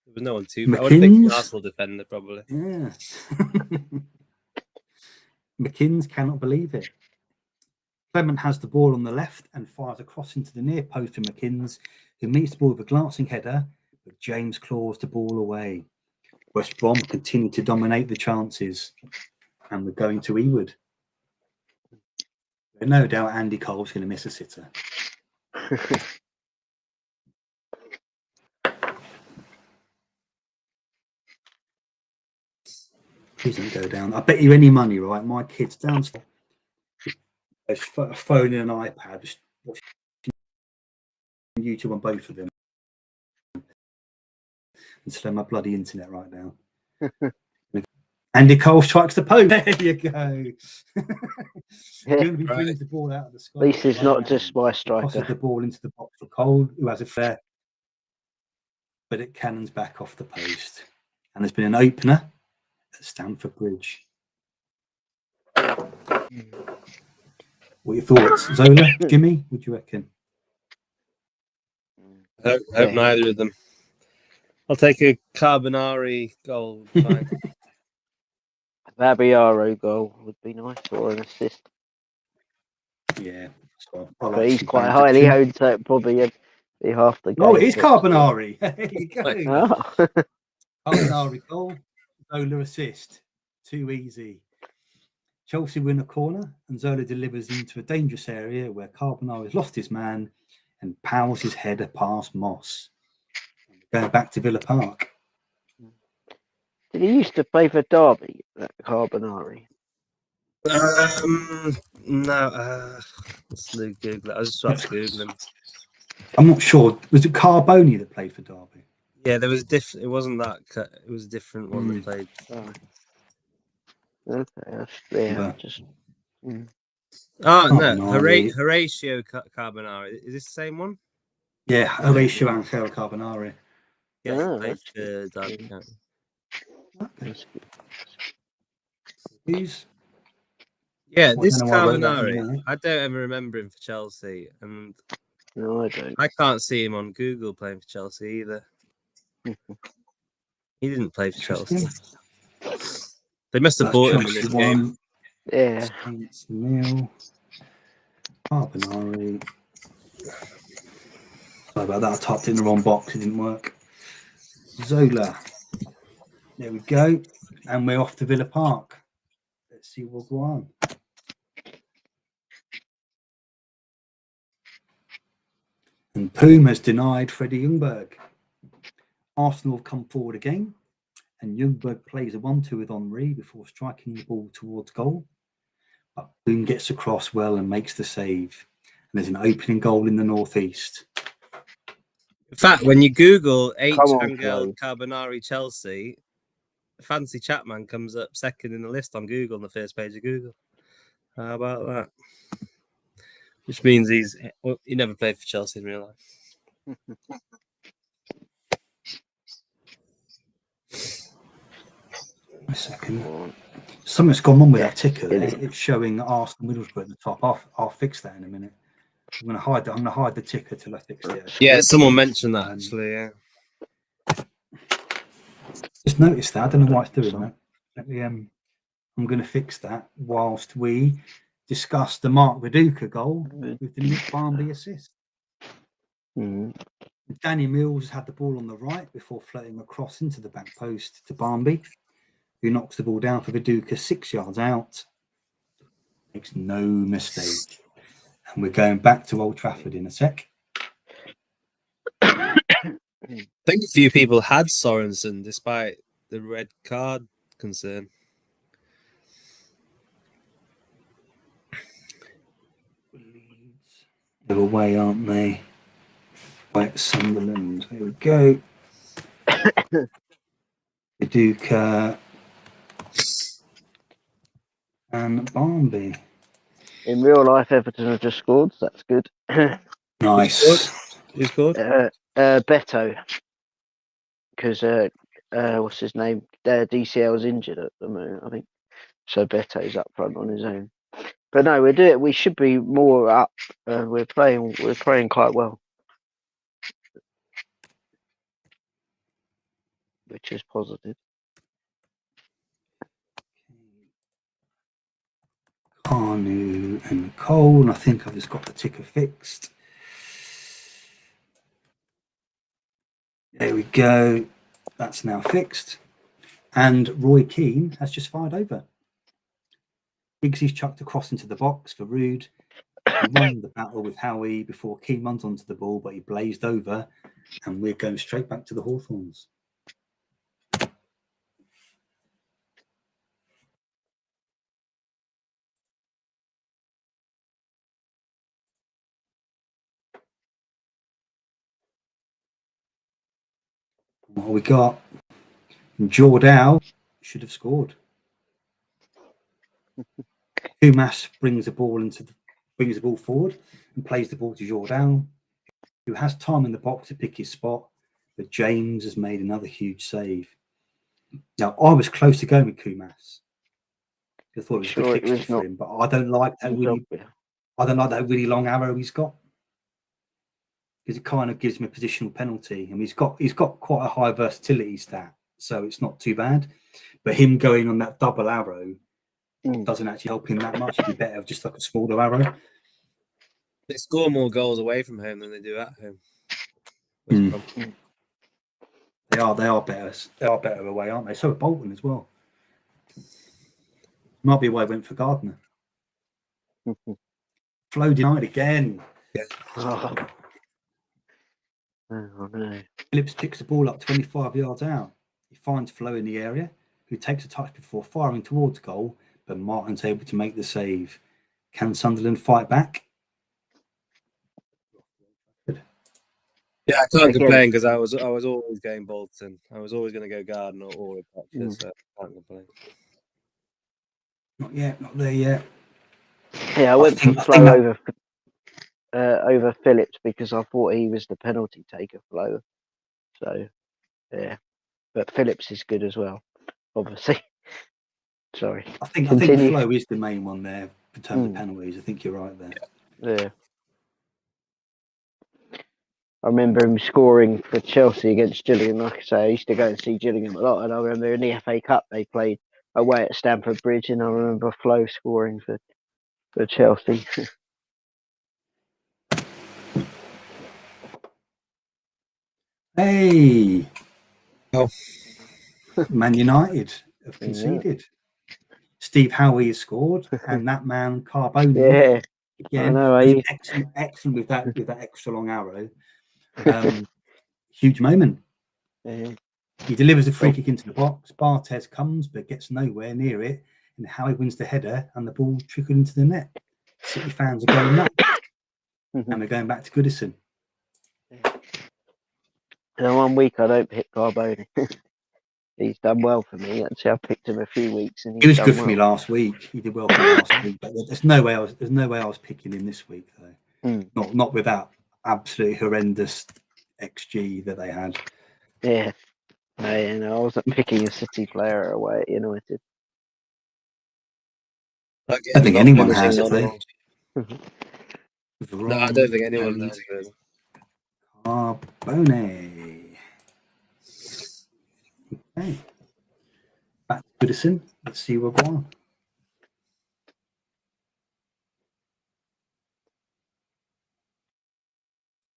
There was no one too. I would have picked an Arsenal defender probably. Yeah. McKinn's cannot believe it. Clement has the ball on the left and fires across into the near post to McKinn's, who meets the ball with a glancing header, but James claws the ball away. West Brom continue to dominate the chances, and we're going to Ewood. No doubt Andy Cole's going to miss a sitter. Please don't go down. I bet you any money, right? My kid's downstairs. A phone and an iPad, just watching YouTube on both of them. And slow my bloody internet right now. Andy Cole strikes the post. There you go. He brings the ball out of the sky. At least it's not just my striker. Crosses the ball into the box for Cole, who has a fair, but it cannons back off the post. And there's been an opener at Stamford Bridge. What are your thoughts, Zola, Jimmy? What do you reckon? Hope neither of them. I'll take a Carbonari goal. Fine. Fabiaro goal would be nice, or an assist. Yeah, but he's quite highly owned, so it probably be half the game. Oh, it is Carbonari. There you go. Oh. Carbonari goal, Zola assist. Too easy. Chelsea win a corner, and Zola delivers into a dangerous area where Carbonari has lost his man and powers his header past Moss. Going back to Villa Park. Did he used to play for Derby, that Carbonari? No. Let's Google it. I was just about to Google him. I'm not sure. Was it Carboni that played for Derby? Yeah, there was different. It wasn't that. It was a different one that played. Oh. Okay, just. Oh no, Horatio Carbonari. Is this the same one? Yeah, Horatio Angel Carbonari. Yeah, played for Derby County. Who's? Yeah, this Carbonari. I don't ever remember him for Chelsea, and no, I don't. I can't see him on Google playing for Chelsea either. He didn't play for Chelsea. They must have bought him in this game. Yeah. Neil Carbonari. Sorry about that. I typed in the wrong box. It didn't work. Zola. There we go. And we're off to Villa Park. Let's see what'll go on. And Puma's denied Freddie Ljungberg. Arsenal have come forward again, and Ljungberg plays a 1-2 with Henry before striking the ball towards goal. But Boone gets across well and makes the save. And there's an opening goal in the northeast. In fact, when you Google H. Come on, Angel Flo. Carbonari Chelsea, Fancy Chapman comes up second in the list on Google on the first page of Google. How about that? Which means he never played for Chelsea in real life. A second. Something's gone on with that ticker there. It's showing Arsenal Middlesbrough at the top. I'll fix that in a minute. I'm gonna hide the ticker till I fix it. Yeah, someone mentioned that actually. Yeah. Just noticed that. I don't know why it's doing that. Let me, I'm going to fix that whilst we discuss the Mark Viduka goal with the Nick Barmby assist. Danny Mills had the ball on the right before floating across into the back post to Barmby, who knocks the ball down for Viduka 6 yards out. Makes no mistake. And we're going back to Old Trafford in a sec. I think a few people had Sorensen despite the red card concern. They're away, aren't they? Right, Sunderland. Here we go. Viduka and Barmby. In real life, Everton have just scored, so that's good. Nice. Who scored? Beto. Because what's his name? DCL is injured at the moment, I think. So Beto's up front on his own. But no, we should be more up. We're playing quite well, which is positive. Carnu and Cole. And I think I've just got the ticker fixed. There we go. That's now fixed. And Roy Keane has just fired over. Giggsy's chucked across into the box for Rude. He won the battle with Howie before Keane runs onto the ball, but he blazed over, and we're going straight back to the Hawthorns. What we got? Jordow should have scored. Kumas brings the ball forward and plays the ball to Jordow, who has time in the box to pick his spot, but James has made another huge save. Now, I was close to going with Kumas. I thought it was a good fixture for him, but I don't like that really long arrow he's got, because it kind of gives him a positional penalty. I mean, he's got quite a high versatility stat, so it's not too bad. But him going on that double arrow doesn't actually help him that much. It'd be better with just like a smaller arrow. They score more goals away from home than they do at home. They are better. They are better away, aren't they? So are Bolton as well. Might be why I went for Gardner. Flo denied again. Yeah. Oh, no. Phillips picks the ball up 25 yards out. He finds Flo in the area, who takes a touch before firing towards goal, but Martin's able to make the save. Can Sunderland fight back? Yeah, I can't complain because I was always going Bolton. I was always going to go Gardner or Thatcher, so I can't complain. Not yet, not there yet. Yeah, I went for Flo over Phillips because I thought he was the penalty taker, Flo. So, yeah. But Phillips is good as well, obviously. Sorry. I think Flo is the main one there in terms of penalties. I think you're right there. Yeah. I remember him scoring for Chelsea against Gillingham. Like I say, I used to go and see Gillingham a lot, and I remember in the FA Cup they played away at Stamford Bridge, and I remember Flo scoring for Chelsea. Hey! Oh. Man United have conceded. Yeah. Steve Howie has scored, and that man Carboni again. know, He's excellent with that extra long arrow. Huge moment. Yeah. He delivers a free kick into the box. Barthez comes but gets nowhere near it, and Howie wins the header, and the ball trickled into the net. City fans are going nuts, and we're going back to Goodison. And 1 week I don't pick Carbone. He's done well for me. Actually, I picked him a few weeks, and He was done good well. for me last week. He did well for me last week, but there's no way I was picking him this week though. Not with that absolutely horrendous XG that they had. Yeah. No, I wasn't picking a City player away at United. I don't think anyone has, have they? No, I don't think anyone has. Carbone. Okay. Back to Goodison. Let's see what we're on.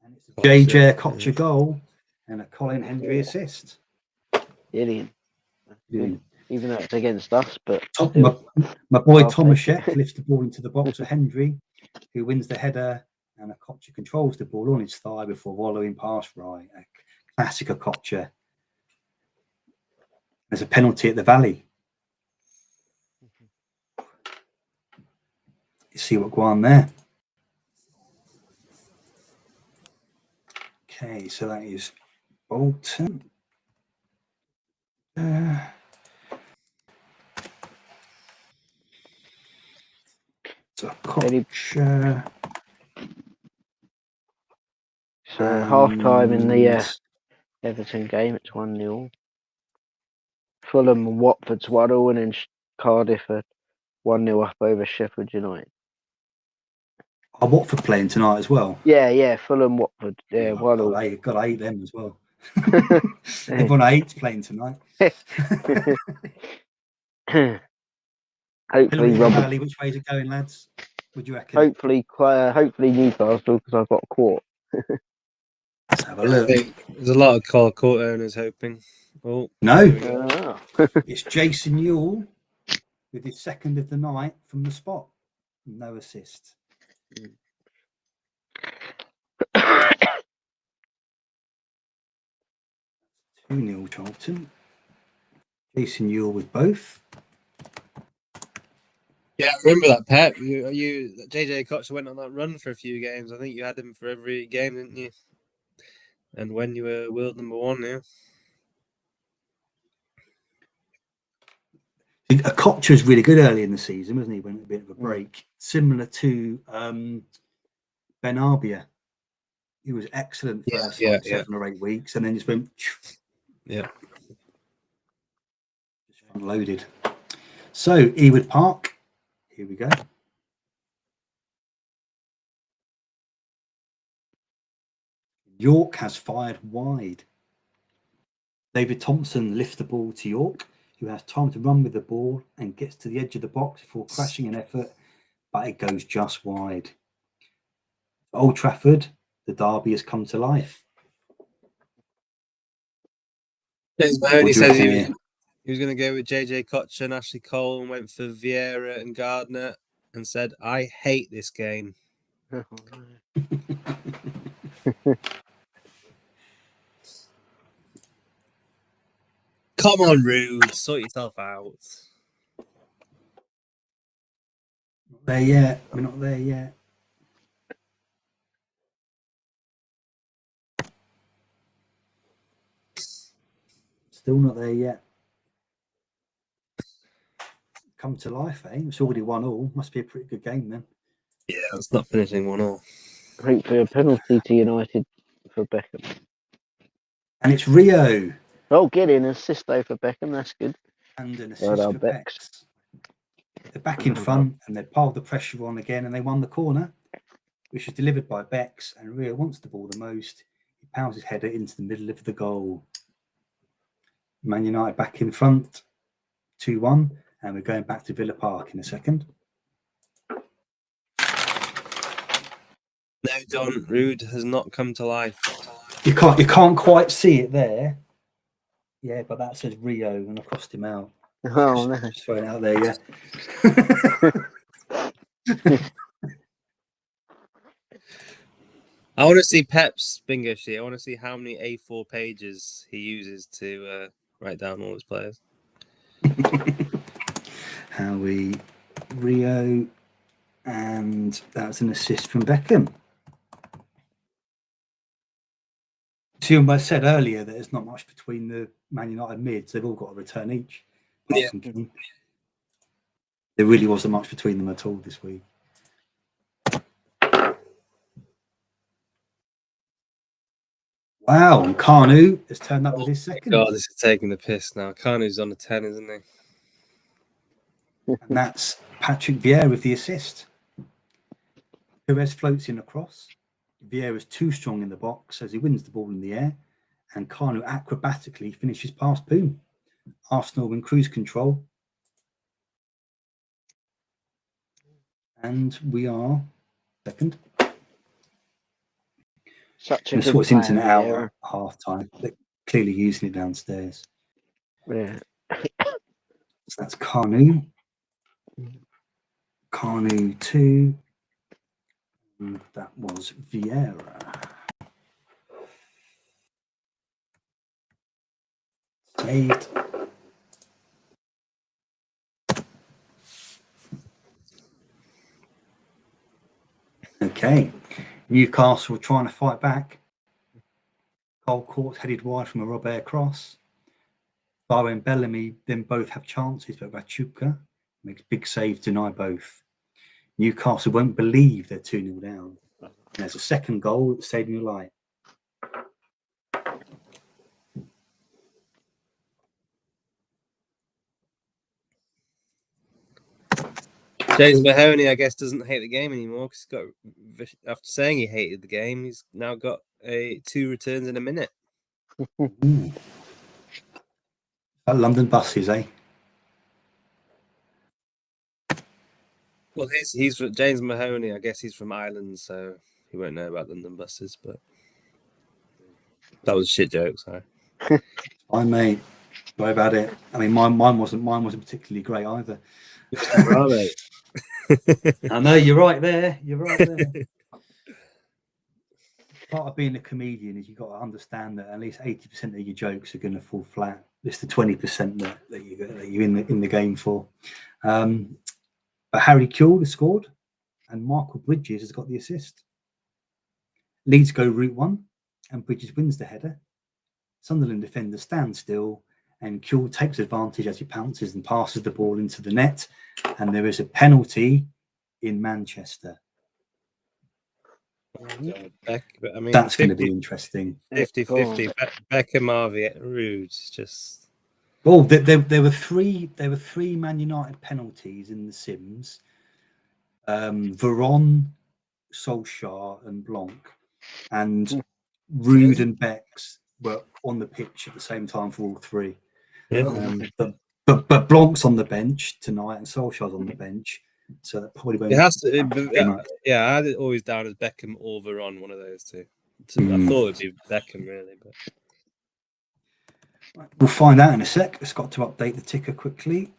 And it's a JJ Kocher goal and a Colin Hendry assist. Brilliant. Even though it's against us, but my boy Tomaszek lifts the ball into the box for Hendry, who wins the header, and a Kocher controls the ball on his thigh before wallowing past right. A classic of Kocher. There's a penalty at the Valley. You see what go on there. Okay, so that is Bolton. So Kocher. So half time in the Everton game, it's 1-0. Fulham and Watford's 1-0, and then Cardiff are 1-0 up over Sheffield United. Are Watford playing tonight as well? Yeah, Fulham, Watford. Yeah, 1-0. Got to hate them as well. Everyone hates playing tonight. Hopefully, Valley, which way is it going, lads? Would you reckon? Hopefully Newcastle, because I've got a quart. Let's have a look. There's a lot of court owners hoping. Oh no, it's Jason Ewell with his second of the night from the spot. No assist. 2-0 Charlton. Jason Ewell with both. Yeah, I remember that, Pep. JJ Kocher went on that run for a few games. I think you had him for every game, didn't you? And when you were world number one, yeah. Kocher was really good early in the season, wasn't he? Went a bit of a break, similar to Ben Arbia. He was excellent for 7 or 8 weeks, and then just went. Yeah. Just unloaded. So Ewood Park. Here we go. York has fired wide. David Thompson lifts the ball to York, who has time to run with the ball and gets to the edge of the box before crashing an effort, but it goes just wide. Old Trafford, the derby has come to life. James Mahoney says he was going to go with JJ Kocher and Ashley Cole, and went for Vieira and Gardner, and said, "I hate this game." Come on, Rude, sort yourself out. Not there yet. We're not there yet. Still not there yet. Come to life, eh? It's already 1-1. Must be a pretty good game then. Yeah, it's not finishing 1-1. Hopefully a penalty to United for Beckham. And it's Rio. Oh, get in, assist though for Beckham. That's good. And an assist for Bex. They're back in front, and they piled the pressure on again, and they won the corner, which was delivered by Bex. And Rio wants the ball the most. He pounds his header into the middle of the goal. Man United back in front, 2-1, and we're going back to Villa Park in a second. No, Don, Rude has not come to life. You can't quite see it there. Yeah, but that says Rio, and I crossed him out. Oh, just throwing it out there, yeah. I want to see Pep's bingo sheet. I want to see how many A4 pages he uses to write down all his players. Howie, Rio, and that was an assist from Beckham. See, I said earlier that there's not much between the Man United mids. They've all got a return each. Yeah. There really wasn't much between them at all this week. Wow, and Carnu has turned up with his second. God, this is taking the piss now. Carnu's on a 10, isn't he? And that's Patrick Vieira with the assist. Perez floats in across. Vieira's too strong in the box as he wins the ball in the air. And Carnu acrobatically finishes past Poom. Arsenal in cruise control. And we are second. Such a This good was internet player, out Vieira. at half time. They're clearly using it downstairs. Yeah. So that's Carnu. Carnu 2. And that was Vieira. Saved. Okay. Newcastle trying to fight back. Cole Courts headed wide from a Robert cross. Barrow and Bellamy then both have chances, but Rachuka makes big save, deny both. Newcastle won't believe they're 2-0 down. And there's a second goal at Stadium Light. James Mahoney, I guess, doesn't hate the game anymore because after saying he hated the game, he's now got 2 returns in a minute. London buses, eh? Well, he's James Mahoney. I guess he's from Ireland, so he won't know about London buses. But that was a shit joke. Sorry. Fine, mate. Worry about it. I mean, mine wasn't particularly great either. I know you're right there. You're right there. Part of being a comedian is you've got to understand that at least 80% of your jokes are going to fall flat. It's the 20% that you're in the game for. But Harry Kewell has scored, and Michael Bridges has got the assist. Leeds go route 1, and Bridges wins the header. Sunderland defender stands still, and Kewell takes advantage as he pounces and passes the ball into the net. And there is a penalty in Manchester. I mean, that's going to be interesting. 50-50. Beckham, Harvey, Rude. Just well, there were three Man United penalties in the Sims. Veron, Solskjaer, and Blanc, and Rude and Bex were on the pitch at the same time for all three. But Blanc's on the bench tonight, and Solskjaer's on the bench. So that probably won't. It has to. Yeah, I had it always down as Beckham or Veron, one of those two. I thought it'd be Beckham really, but we'll find out in a sec. It's got to update the ticker quickly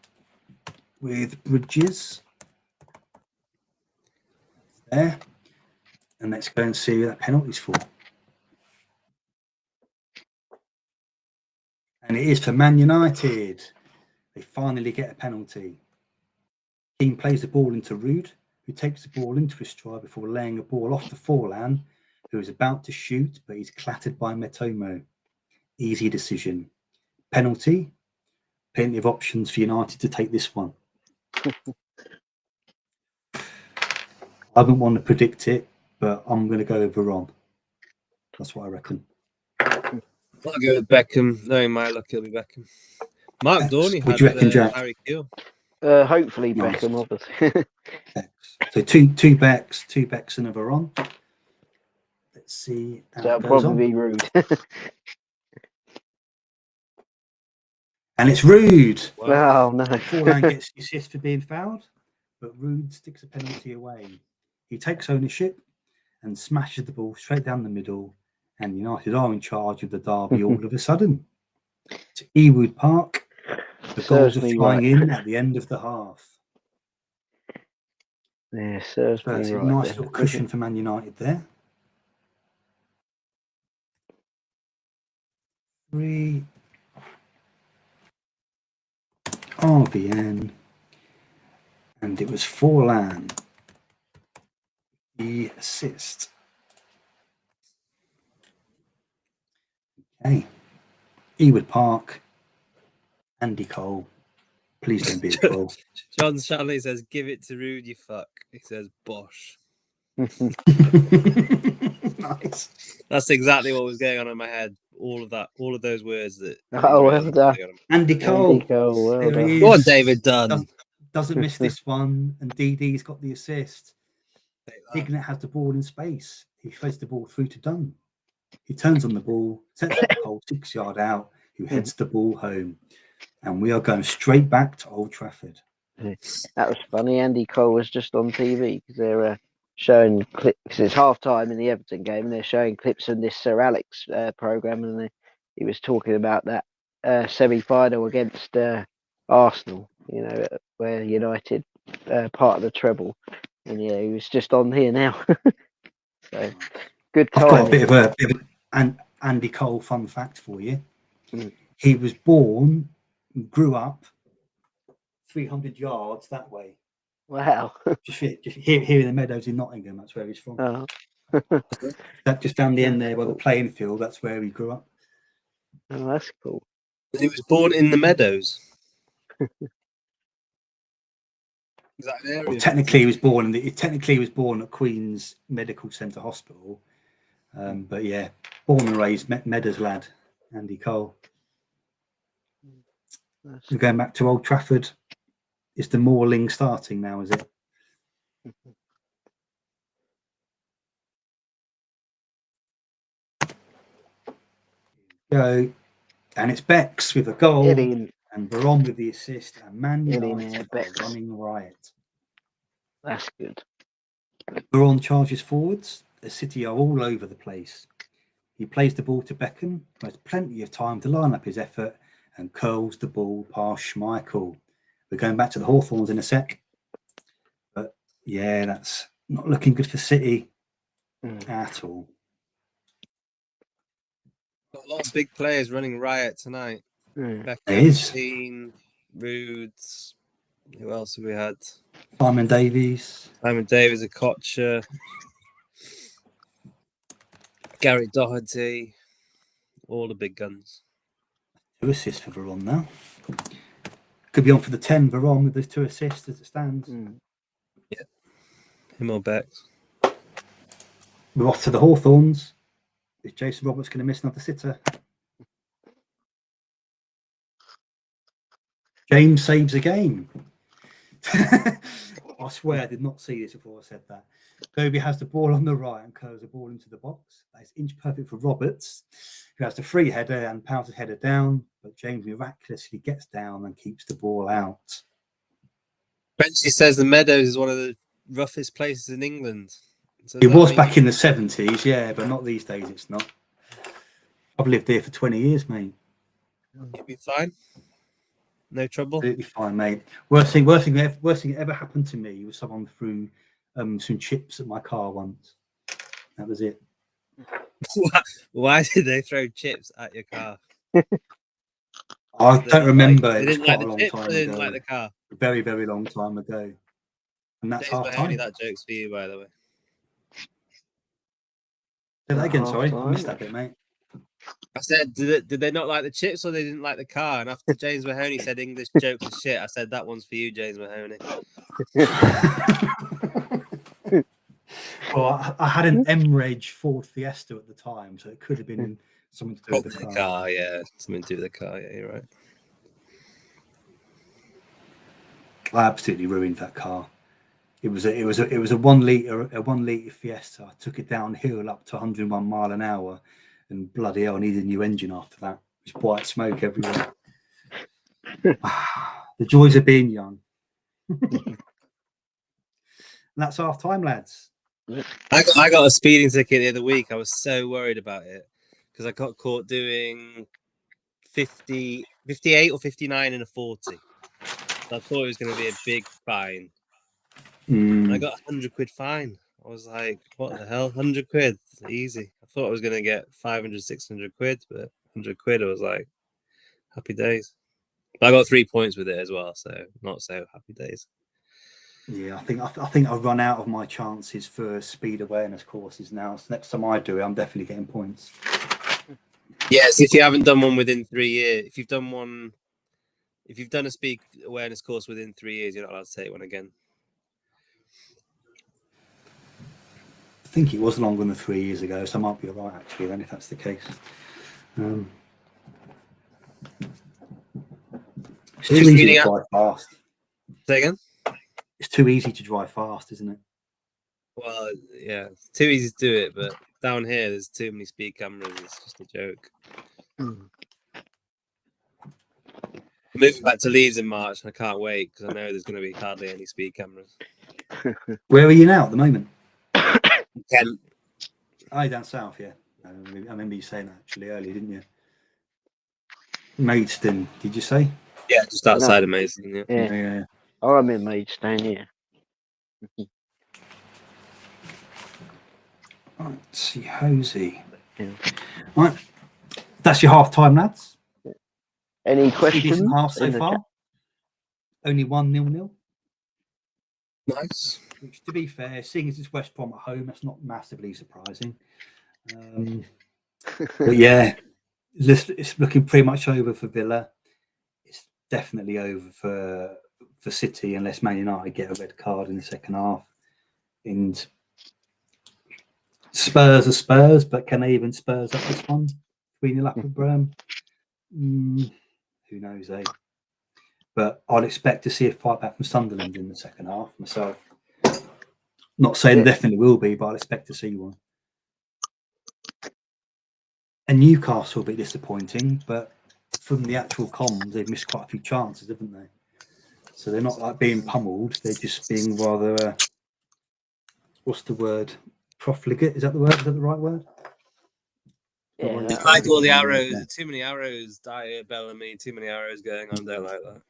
with Bridges there, and let's go and see who that penalty's for. And it is for Man United. They finally get a penalty. Keane plays the ball into Rude, who takes the ball into his stride before laying a ball off to Forlan, who is about to shoot, but he's clattered by Metomo. Easy decision. Penalty. Plenty of options for United to take this one. I wouldn't want to predict it, but I'm going to go with Veron. That's what I reckon. I'll go with Beckham. Knowing my luck, it'll be Beckham. Mark Dorney had Harry Kewell. Hopefully nice. Beckham, obviously. So two Becks and a Veron. Let's see. That'll probably be Rude. And it's Rude. Wow. Oh, no. Forlan gets the assist for being fouled, but Rude sticks a penalty away. He takes ownership and smashes the ball straight down the middle, and United are in charge of the derby all of a sudden. To Ewood Park, the goals are flying in at the end of the half. Yeah, serves me right. Nice little cushion for Man United there. 3 RVN, and it was Forlan. The assist. Okay. Ewood Park, Andy Cole. Please don't be a troll. John Shanley says, "Give it to Rude, you fuck." He says, "Bosh." Nice. That's exactly what was going on in my head. All of those words that. Oh, well done. Andy Cole. Andy Cole, well There done. he Go on, is. David Dunn. Doesn't miss this one, and DD's got the assist. Ignat has the ball in space. He throws the ball through to Dunn. He turns on the ball, sets up Cole 6 yard out, who heads the ball home. And we are going straight back to Old Trafford. That was funny. Andy Cole was just on TV because they're showing clips. It's half time in the Everton game, and they're showing clips in this Sir Alex program, and he was talking about that semi-final against Arsenal. You know, where United part of the treble, and yeah, he was just on here now. So good I've got a timing. bit of an Andy Cole fun fact for you. He was born, grew up 300 yards that way. Wow. Just here in the meadows in Nottingham. That's where he's from. Oh. That just down the end there by the Cool. playing field. That's where he grew up. Oh, that's cool. He was born in the Meadows. Is that an area? Well, technically, he was born at Queen's Medical Centre Hospital. But yeah, born and raised Meadows lad, Andy Cole. We're going back to Old Trafford. Is the Moorling starting now? Is it? Go, and it's Bex with a goal, and Veron with the assist, and Man United are running riot. That's good. Veron charges forwards. The City are all over the place. He plays the ball to Beckham, who has plenty of time to line up his effort, and curls the ball past Schmeichel. We're going back to the Hawthorns in a sec. But yeah, that's not looking good for City at all. Got a lot of big players running riot tonight. There is. Beckham, Roods. Who else have we had? Simon Davies. Okocha. Garrett Doherty. All the big guns. 2 assists for Veron now. Could be on for the 10 Veron with those 2 assists as it stands. Yeah. Him or Bex. We're off to the Hawthorns. Is Jason Roberts going to miss another sitter? James saves a game. I swear I did not see this before I said that. Kobe has the ball on the right and curves the ball into the box. That is inch perfect for Roberts, who has the free header and pounds his header down, but James miraculously gets down and keeps the ball out. Benchy says the Meadows is one of the roughest places in England. So it was back in the 70s, yeah, but not these days, it's not. I've lived there for 20 years, mate. You'll be fine. No trouble. Absolutely fine, mate. Worst thing that ever happened to me was someone threw some chips at my car once. That was it. Why did they throw chips at your car? I don't remember. They it was didn't quite like a long the chips, time or they didn't ago. like the car. A very, very long time ago. And that's James half Mahoney, time. that joke's for you, by the way. Say that again, sorry. I missed that bit, mate. I said, did they not like the chips or they didn't like the car? And after James Mahoney said English jokes are shit, I said that one's for you, James Mahoney. Well, I had an M-Reg Ford Fiesta at the time, so it could have been something to do with the car. Yeah, something to do with the car. Yeah, you're right. I absolutely ruined that car. It was a 1 litre Fiesta. I took it downhill up to 101 mile an hour, and bloody hell, I needed a new engine after that. It was white smoke everywhere. The joys of being young. And that's half time, lads. I got a speeding ticket the other week. I was so worried about it because I got caught doing 50, 58 or 59 in a 40. So I thought it was going to be a big fine. I got £100 fine. I was like, what the hell? £100? Easy. I thought I was going to get 500, 600 quid, but 100 quid. I was like, happy days. But I got 3 points with it as well, so not so happy days. Yeah, I think I've run out of my chances for speed awareness courses now. So next time I do it, I'm definitely getting points. Yes, if you haven't done one within 3 years, if you've done a speed awareness course within 3 years, you're not allowed to take one again. I think it was longer than 3 years ago, so I might be all right actually then if that's the case. It's too easy to drive fast. Say again? It's too easy to drive fast, isn't it? Well, yeah, it's too easy to do it, but down here there's too many speed cameras. It's just a joke. I'm moving back to Leeds in March, and I can't wait because I know there's going to be hardly any speed cameras. Where are you now at the moment? Kent. Oh, down south, yeah. I remember you saying that actually earlier, didn't you? Maidstone, did you say? Yeah, just outside of Maidstone. Yeah. Oh, I'm in Maidstone, yeah. Right, let's see, Hosey. Yeah. Right, that's your half time, lads. Any questions? Half so far. Only 1-0. Nice. Which, to be fair, seeing as it's West Brom at home, that's not massively surprising. But yeah, it's looking pretty much over for Villa. It's definitely over for City unless Man United get a red card in the second half. And Spurs are Spurs, but can they even Spurs up this one? 3-0 up at Brum? Who knows, eh? But I'd expect to see a fight back from Sunderland in the second half myself. Not saying definitely will be, but I'd expect to see one. And Newcastle will be disappointing, but from the actual comms, they've missed quite a few chances, haven't they? So they're not like being pummeled; they're just being rather. What's the word? Profligate? Is that the word? Is that the right word? Yeah, I like all the arrows. Yeah. Too many arrows. Dyer, Bellamy. Too many arrows going on. Don't like that.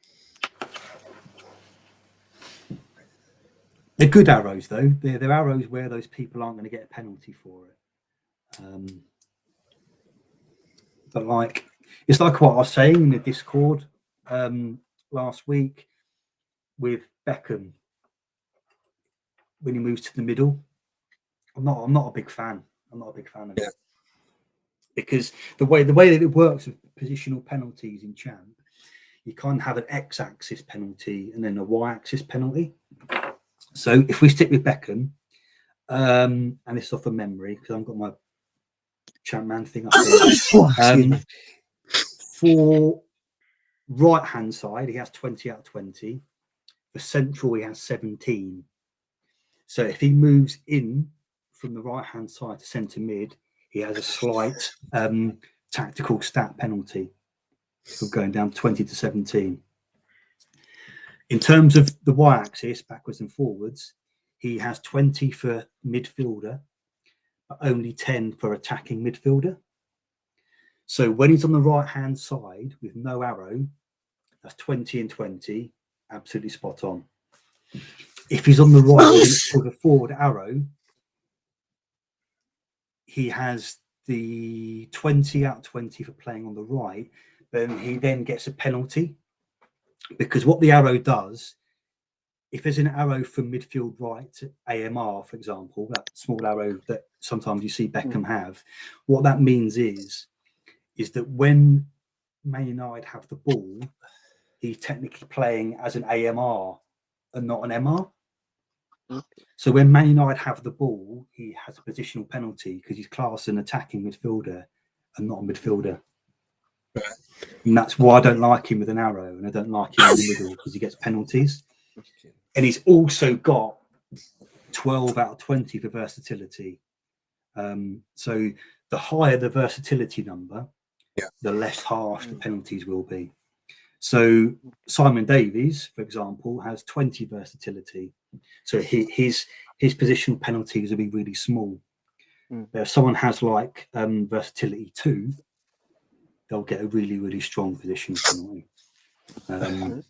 They're good arrows, though. They're arrows where those people aren't going to get a penalty for it. But like, it's like what I was saying in the Discord last week with Beckham when he moves to the middle. I'm not a big fan. I'm not a big fan of it because the way that it works with positional penalties in Champ, you can't have an X-axis penalty and then a Y-axis penalty. So if we stick with Beckham, and it's off of memory because I've got my Champ Man thing up here. For right-hand side, he has 20 out of 20. For central, he has 17. So if he moves in from the right-hand side to centre mid, he has a slight tactical stat penalty for going down 20 to 17. In terms of the y-axis, backwards and forwards, he has 20 for midfielder, but only 10 for attacking midfielder. So when he's on the right-hand side with no arrow, that's 20 and 20, absolutely spot on. If he's on the right with a forward arrow, he has the 20 out of 20 for playing on the right, then he then gets a penalty because what the arrow does, if there's an arrow from midfield right to AMR, for example, that small arrow that sometimes you see Beckham have, what that means is that when Man United have the ball, he's technically playing as an AMR and not an MR. So when Man United have the ball, he has a positional penalty because he's classed an attacking midfielder and not a midfielder. Right. And that's why I don't like him with an arrow and I don't like him in the middle because he gets penalties. And he's also got 12 out of 20 for versatility. So the higher the versatility number, the less harsh the penalties will be. So Simon Davies, for example, has 20 versatility. So his positional penalties will be really small. But if someone has like versatility 2, they'll get a really, really strong positional penalty.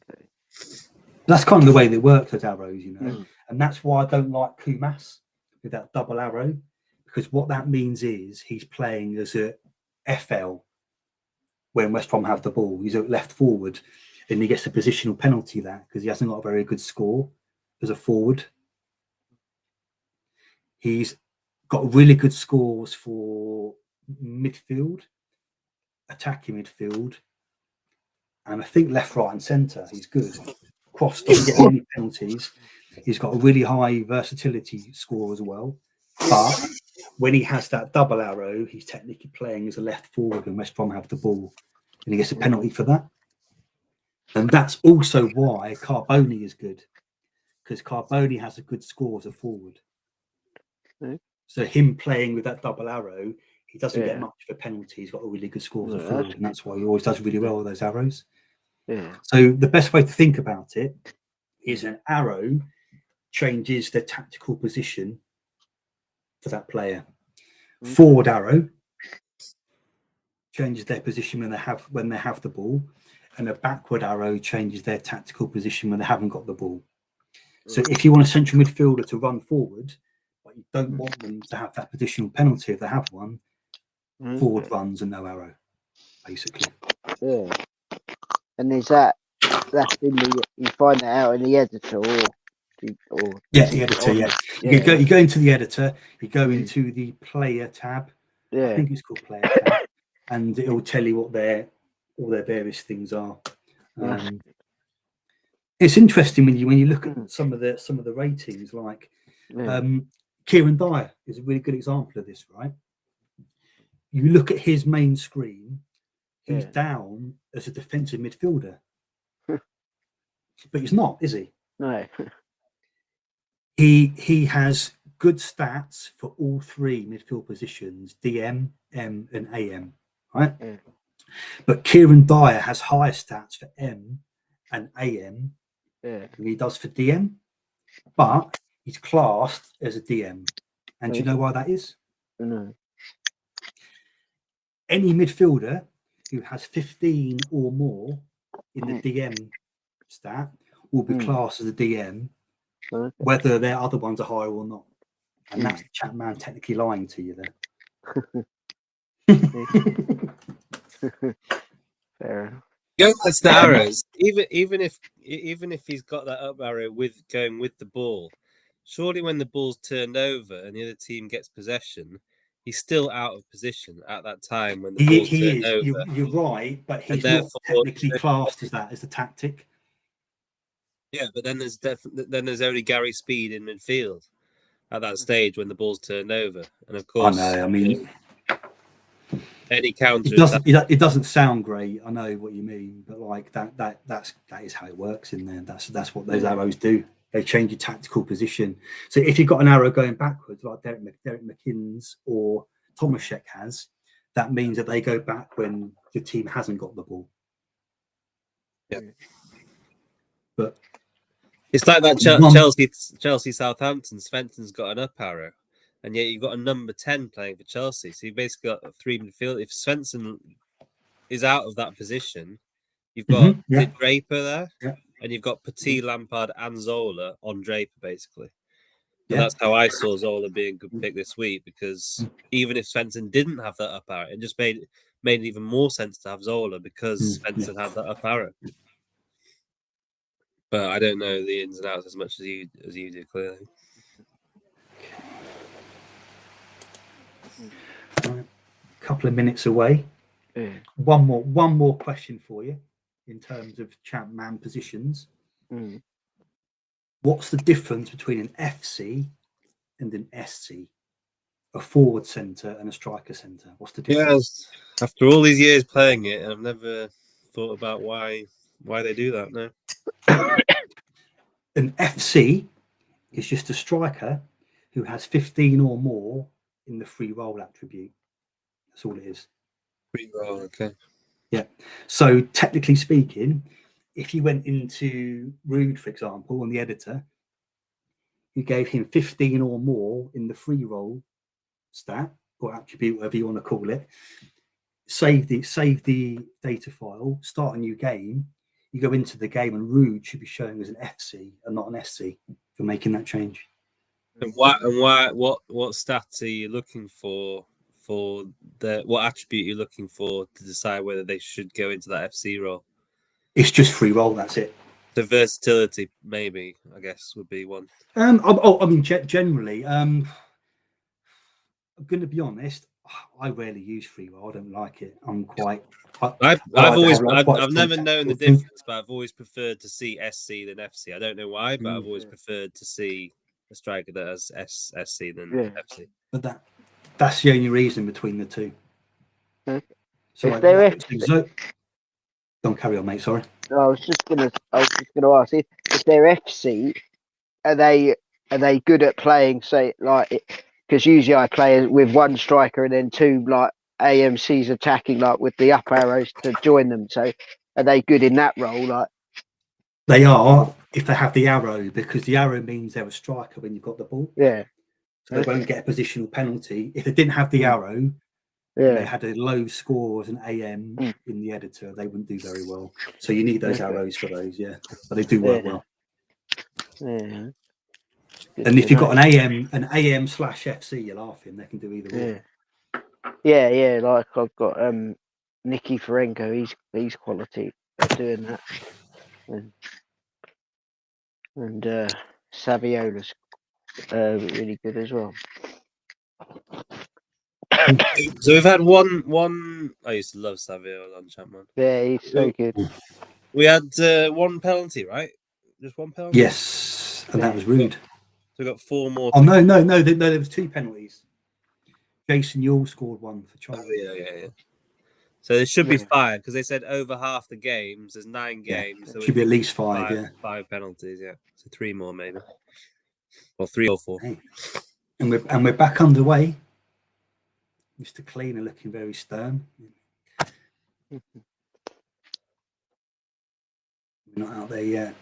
That's kind of the way they work, those arrows, you know. And that's why I don't like Kumas with that double arrow, because what that means is he's playing as a FL when West Brom have the ball. He's a left forward, and he gets a positional penalty there because he hasn't got a very good score as a forward. He's got really good scores for midfield, attacking midfield, and I think left, right, and centre. He's good. Cross doesn't get many penalties. He's got a really high versatility score as well. But when he has that double arrow, he's technically playing as a left forward when West Brom have the ball, and he gets a penalty for that. And that's also why Carboni is good, because Carboni has a good score as a forward. So him playing with that double arrow, he doesn't get much of a penalty. He's got a really good score as a forward, and that's why he always does really well with those arrows. So the best way to think about it is an arrow changes the tactical position for that player. Forward arrow changes their position when they have the ball, and a backward arrow changes their tactical position when they haven't got the ball. So if you want a central midfielder to run forward, but you don't want them to have that positional penalty if they have one, forward runs and no arrow, basically. Yeah. And is that's in you find that out in the editor or the editor, You go into the editor, you go into the player tab. I think it's called player tab, and it will tell you what all their various things are. It's interesting when you look at some of the ratings, like Kieran Dyer is a really good example of this, right? You look at his main screen, he's down as a defensive midfielder. But he's not, is he? No. He has good stats for all three midfield positions, DM, M, and AM, right? But Kieran Dyer has higher stats for M and AM than he does for DM, but he's classed as a DM. And do you know why that is? No. Any midfielder who has 15 or more in the DM stat will be classed as a DM, whether their other ones are higher or not. And that's Chapman technically lying to you there. Fair enough. Yeah, that's the arrows. Even if he's got that up arrow with going with the ball, surely when the ball's turned over and the other team gets possession, he's still out of position at that time when the ball's turned over. You're right, but he's not technically classed as that as the tactic. Yeah, but then there's only Gary Speed in midfield at that stage when the ball's turned over, and of course, I know. I mean, any counter. It doesn't sound great. I know what you mean, but like that is how it works in there. That's what those arrows do. They change your tactical position. So if you've got an arrow going backwards, like Derek McInnes or Tomaszek has, that means that they go back when the team hasn't got the ball. Yeah. But it's like that Chelsea Southampton. Svensson's got an up arrow, and yet you've got a number 10 playing for Chelsea. So you've basically got three midfield. If Svensson is out of that position, you've got Draper there, and you've got Petit, Lampard, and Zola on Draper, basically. And that's how I saw Zola being a good pick this week, because even if Svensson didn't have that up arrow, it just made even more sense to have Zola because Svensson had that up arrow. But I don't know the ins and outs as much as you do, clearly. A couple of minutes away. One more question for you in terms of Chapman positions. What's the difference between an FC and an SC? A forward centre and a striker centre. What's the difference? Yes. After all these years playing it, I've never thought about why they do that. No. An FC is just a striker who has 15 or more in the free roll attribute. That's all it is. Free roll, okay. Yeah. So technically speaking, if you went into Rude, for example, on the editor, you gave him 15 or more in the free roll stat or attribute, whatever you want to call it, save the data file, start a new game, you go into the game, and Rude should be showing as an FC and not an SC for making that change. And what stats are you looking for for what attribute you're looking for to decide whether they should go into that FC role. It's just free roll. That's it. The versatility, maybe, I guess, would be one. I mean, generally, I'm going to be honest. I rarely use free roll. I don't like it. I'm quite. I've never known the difference, but I've always preferred to see SC than FC. I don't know why, but I've always preferred to see a striker that has SC than FC. But that's the only reason between the two. So if they're don't carry on, mate. Sorry. I was just gonna ask if they're FC, are they good at playing? Say like, because usually I play with one striker and then two like AMCs attacking like with the up arrows to join them. So are they good in that role? Like they are if they have the arrow, because the arrow means they're a striker when you've got the ball. Yeah. So they won't get a positional penalty if they didn't have the arrow. Yeah. They had a low score as an AM in the editor, they wouldn't do very well. So you need those arrows for those, but they do work well. Yeah. And if you've got an AM/FC, you're laughing. They can do either or. Yeah. Like I've got Nicky Ferenko. He's quality at doing that, and Saviola's really good as well. So we've had one. I used to love Saviola on Chapman. Yeah, he's so good. We had one penalty, right? Just one penalty. Yes, and that was rude. So we got 4 more. Oh no! There was 2 penalties. Jason Yule scored one for Charlie. Oh, yeah. So there should be 5 because they said over half the games. There's 9 games. So should be at least 5. 5 penalties. Yeah, so 3 more maybe, or 3 or 4. Hey. And we're back underway. Mr. Cleaner looking very stern. We're not out there yet.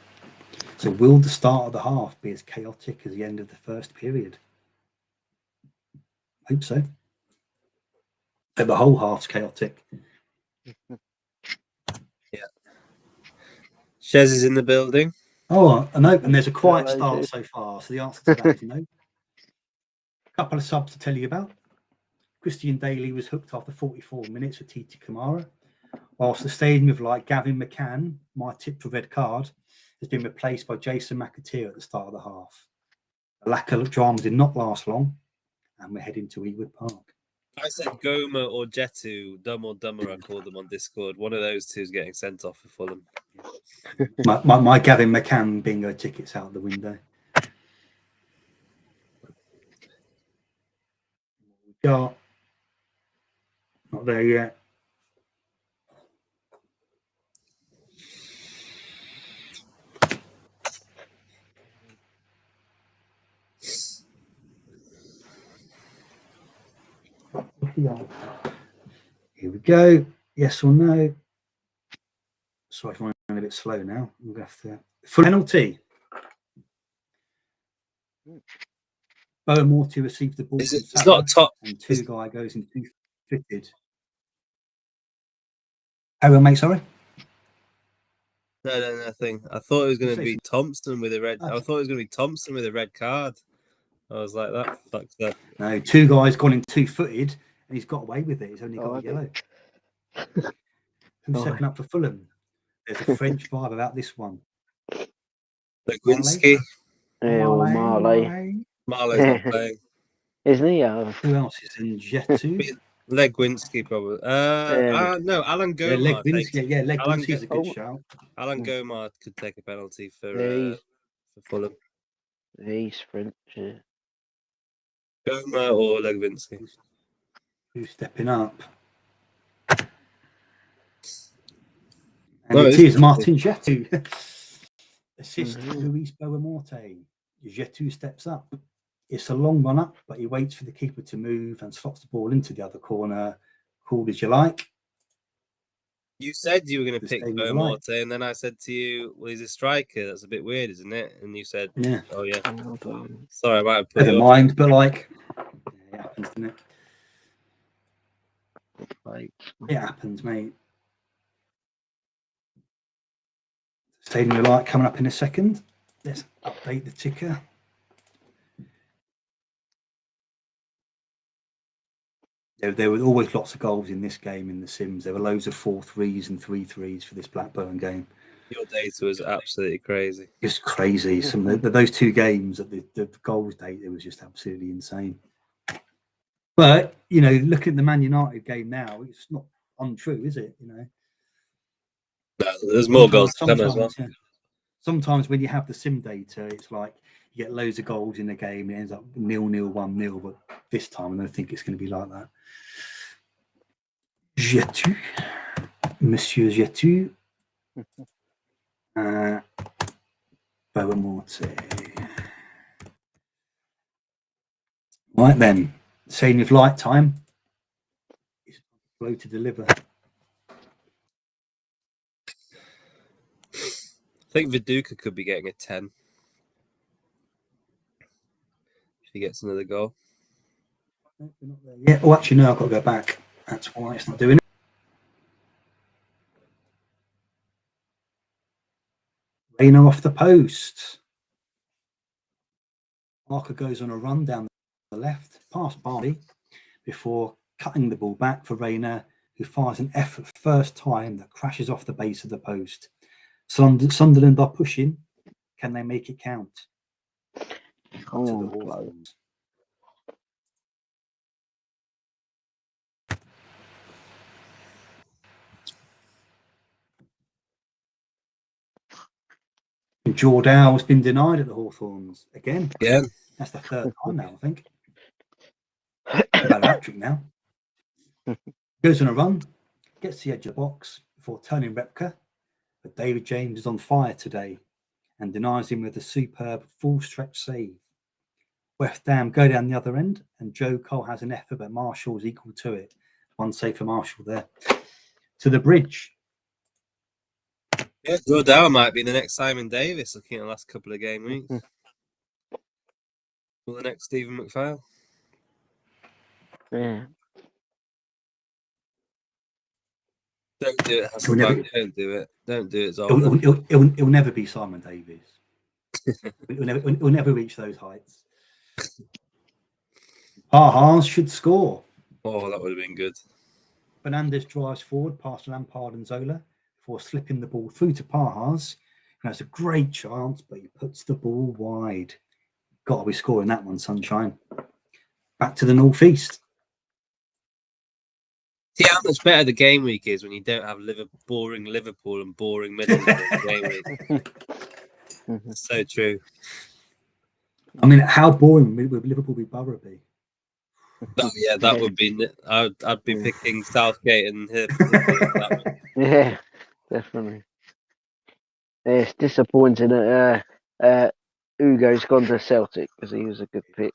So will the start of the half be as chaotic as the end of the first period? Hope so. But the whole half's chaotic. Yeah. Shez is in the building. Oh, and there's a quiet start so far. So the answer to that is no. A couple of subs to tell you about. Christian Daly was hooked after 44 minutes for Titi Kamara, whilst the stadium of like Gavin McCann, my tip for red card, has been replaced by Jason McAteer at the start of the half. The lack of drama did not last long, and we're heading to Ewood Park. I said Goma or Jetu, Dumb or Dumber, I called them on Discord. One of those two is getting sent off for Fulham. my Gavin McCann bingo tickets out the window. We got not there yet. Here we go. Yes or no? Sorry, I'm running a bit slow now. We'll have to full penalty. Boa Morty received the ball. It's not a top. And guy goes in 2 fitted. Oh, mate, sorry. No, nothing. I thought it was going to be Thompson with a red. I thought it was going to be Thompson with a red card. I was like, that fucks that. No, 2 guys gone in 2-footed, and he's got away with it. He's only got a yellow. Who's stepping up for Fulham? There's a French vibe about this one. Leguinski. Marley. Marley's not playing. Isn't he? Who else is in Jetu? Leguinski, probably. No, Alan Gomar. Yeah, Leguinski's a good shout. Alan Gomar could take a penalty for Fulham. He's French. Gomar or Leguinski? Who's stepping up? And it is Martin Jetu. Assist Luis Boamorte. Jetu steps up. It's a long run up, but he waits for the keeper to move and slots the ball into the other corner. Called as you like. You said you were going to pick Boamorte, and then I said to you, well, he's a striker. That's a bit weird, isn't it? And you said, oh, yeah. Sorry, I might have put it up. Mind, but like, it happens, doesn't it? It happens, mate. Stadium light coming up in a second. Let's update the ticker. There were always lots of goals in this game in The Sims. There were loads of 4-3s and 3-3s for this Blackburn game. Your data was absolutely crazy. It's crazy. Those two games at the goals date, it was just absolutely insane. But looking at the Man United game now, it's not untrue, is it? There's more goals to come as well. Yeah. Sometimes when you have the sim data, it's like you get loads of goals in the game. It ends up 0-0, 1-0. But this time, I don't think it's going to be like that. Jetu, Monsieur Jetu, Boamorte. Right then, same with light time. It's slow to deliver. I think Viduka could be getting a 10 if he gets another goal. No, we're not there yet. Oh, actually, no, I've got to go back. That's why it's not doing it. Reina off the post. Marker goes on a run down the left, past Barney, before cutting the ball back for Reina, who fires an effort first time that crashes off the base of the post. Sunderland are pushing. Can they make it count? Come on, Flo. Jordan has been denied at the Hawthorns again. Yeah. That's the third time now, I think. About a hat-trick now. Goes on a run, gets to the edge of the box before turning Repka, but David James is on fire today and denies him with a superb full stretch save. West Ham go down the other end, and Joe Cole has an effort, but Marshall's equal to it. One save for Marshall there. To the bridge. Yeah, Jordan might be the next Simon Davis looking at the last couple of game weeks. Or the next Stephen McPhail. Yeah. Don't do it, Hasselbank. Don't do it. Don't do it, Zoltan. It'll never be Simon Davis. It'll never reach those heights. Parhans should score. Oh, that would have been good. Fernandes drives forward past Lampard and Zola before slipping the ball through to Parhas. He has a great chance, but he puts the ball wide. Got to be scoring that one, sunshine. Back to the northeast. See how much better the game week is when you don't have boring Liverpool and boring Middlesbrough game week. So true. I mean, how boring would Liverpool be Borough be? Yeah, that would be. I'd be picking Southgate and him. Yeah, definitely. Yeah, it's disappointing that Ugo's gone to Celtic because he was a good pick.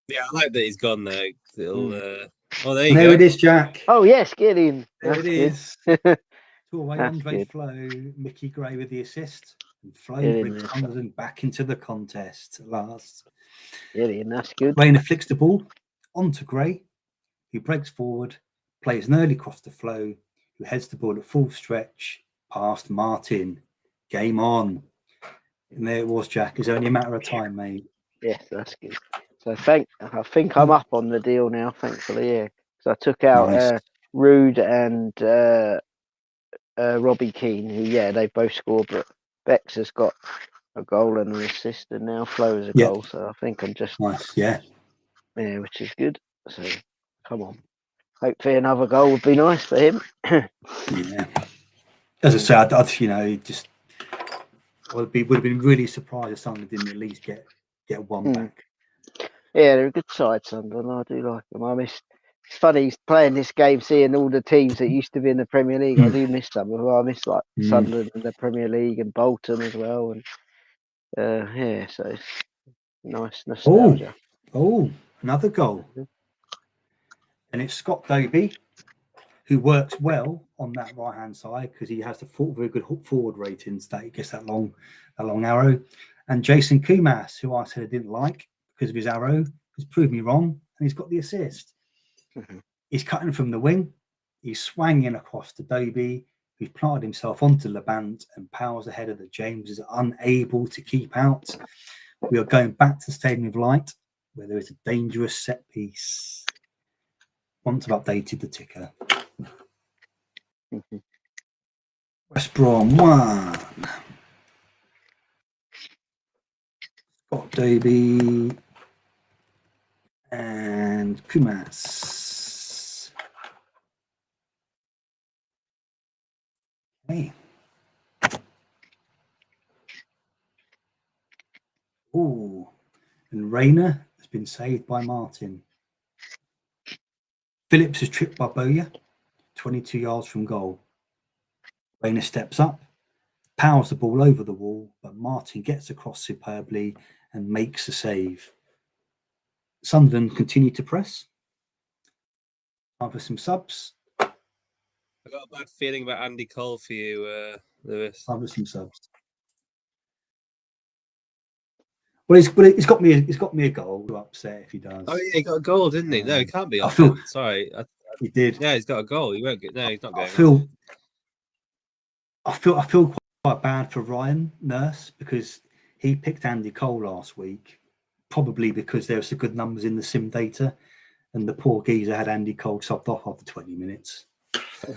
Yeah, I like that he's gone now. Oh, there you There go. it is, Jack. Oh yes, get in. There That's it is. Away, Andre good. Flo, Mickey Gray with the assist. And Flo Get in brings there. Sunderland back into the contest at last. Get in. That's good. Rayner flicks the ball onto Gray, who breaks forward, plays an early cross to Flo, who heads the ball at full stretch past Martin. Game on. And there it was, Jack. It's only a matter of time, mate. Yes, that's good. So I think I'm up on the deal now, thankfully, yeah. So I took out Nice. Rude and Robbie Keane, who they both scored, but Bex has got a goal and an assist, and now Flo has a goal. So I think I'm just nice, yeah, which is good. So come on, hopefully another goal would be nice for him. Yeah. As I said, would have been really surprised if someone didn't at least get one back. Yeah, they're a good side, Sunderland. I do like them. It's funny playing this game, seeing all the teams that used to be in the Premier League. I do miss some of them. I miss like Sunderland in the Premier League and Bolton as well. And so it's nice nostalgia. Oh, another goal. And it's Scott Doby, who works well on that right-hand side because he has the very good hook forward ratings that he gets that long arrow. And Jason Kumas, who I said I didn't like because of his arrow, has proved me wrong, and he's got the assist. He's cutting from the wing. He's swanging across to Doby, who's planted himself onto Labant and powers ahead of the James is unable to keep out. We are going back to the Stadium of Light, where there is a dangerous set piece. once I've updated the ticker. West Brom 1. Scott Doby and Kumas. Okay. Oh, and Rayner has been saved by Martin. Phillips is tripped by Bowyer, 22 yards from goal. Rayner steps up, powers the ball over the wall, but Martin gets across superbly and makes the save. Sunderland continue to press. Time for some subs. I got a bad feeling about Andy Cole for you, Lewis. Time for some subs. Well, it's got me a goal. I'm upset if he does. Oh yeah, he got a goal, didn't he? No, he can't be I off. feel- Sorry, He did. yeah, he's got a goal. He won't get. No, he's not going. I feel quite bad for Ryan Nurse because he picked Andy Cole last week, probably because there were some good numbers in the sim data, and the poor geezer had Andy Cole subbed off after 20 minutes.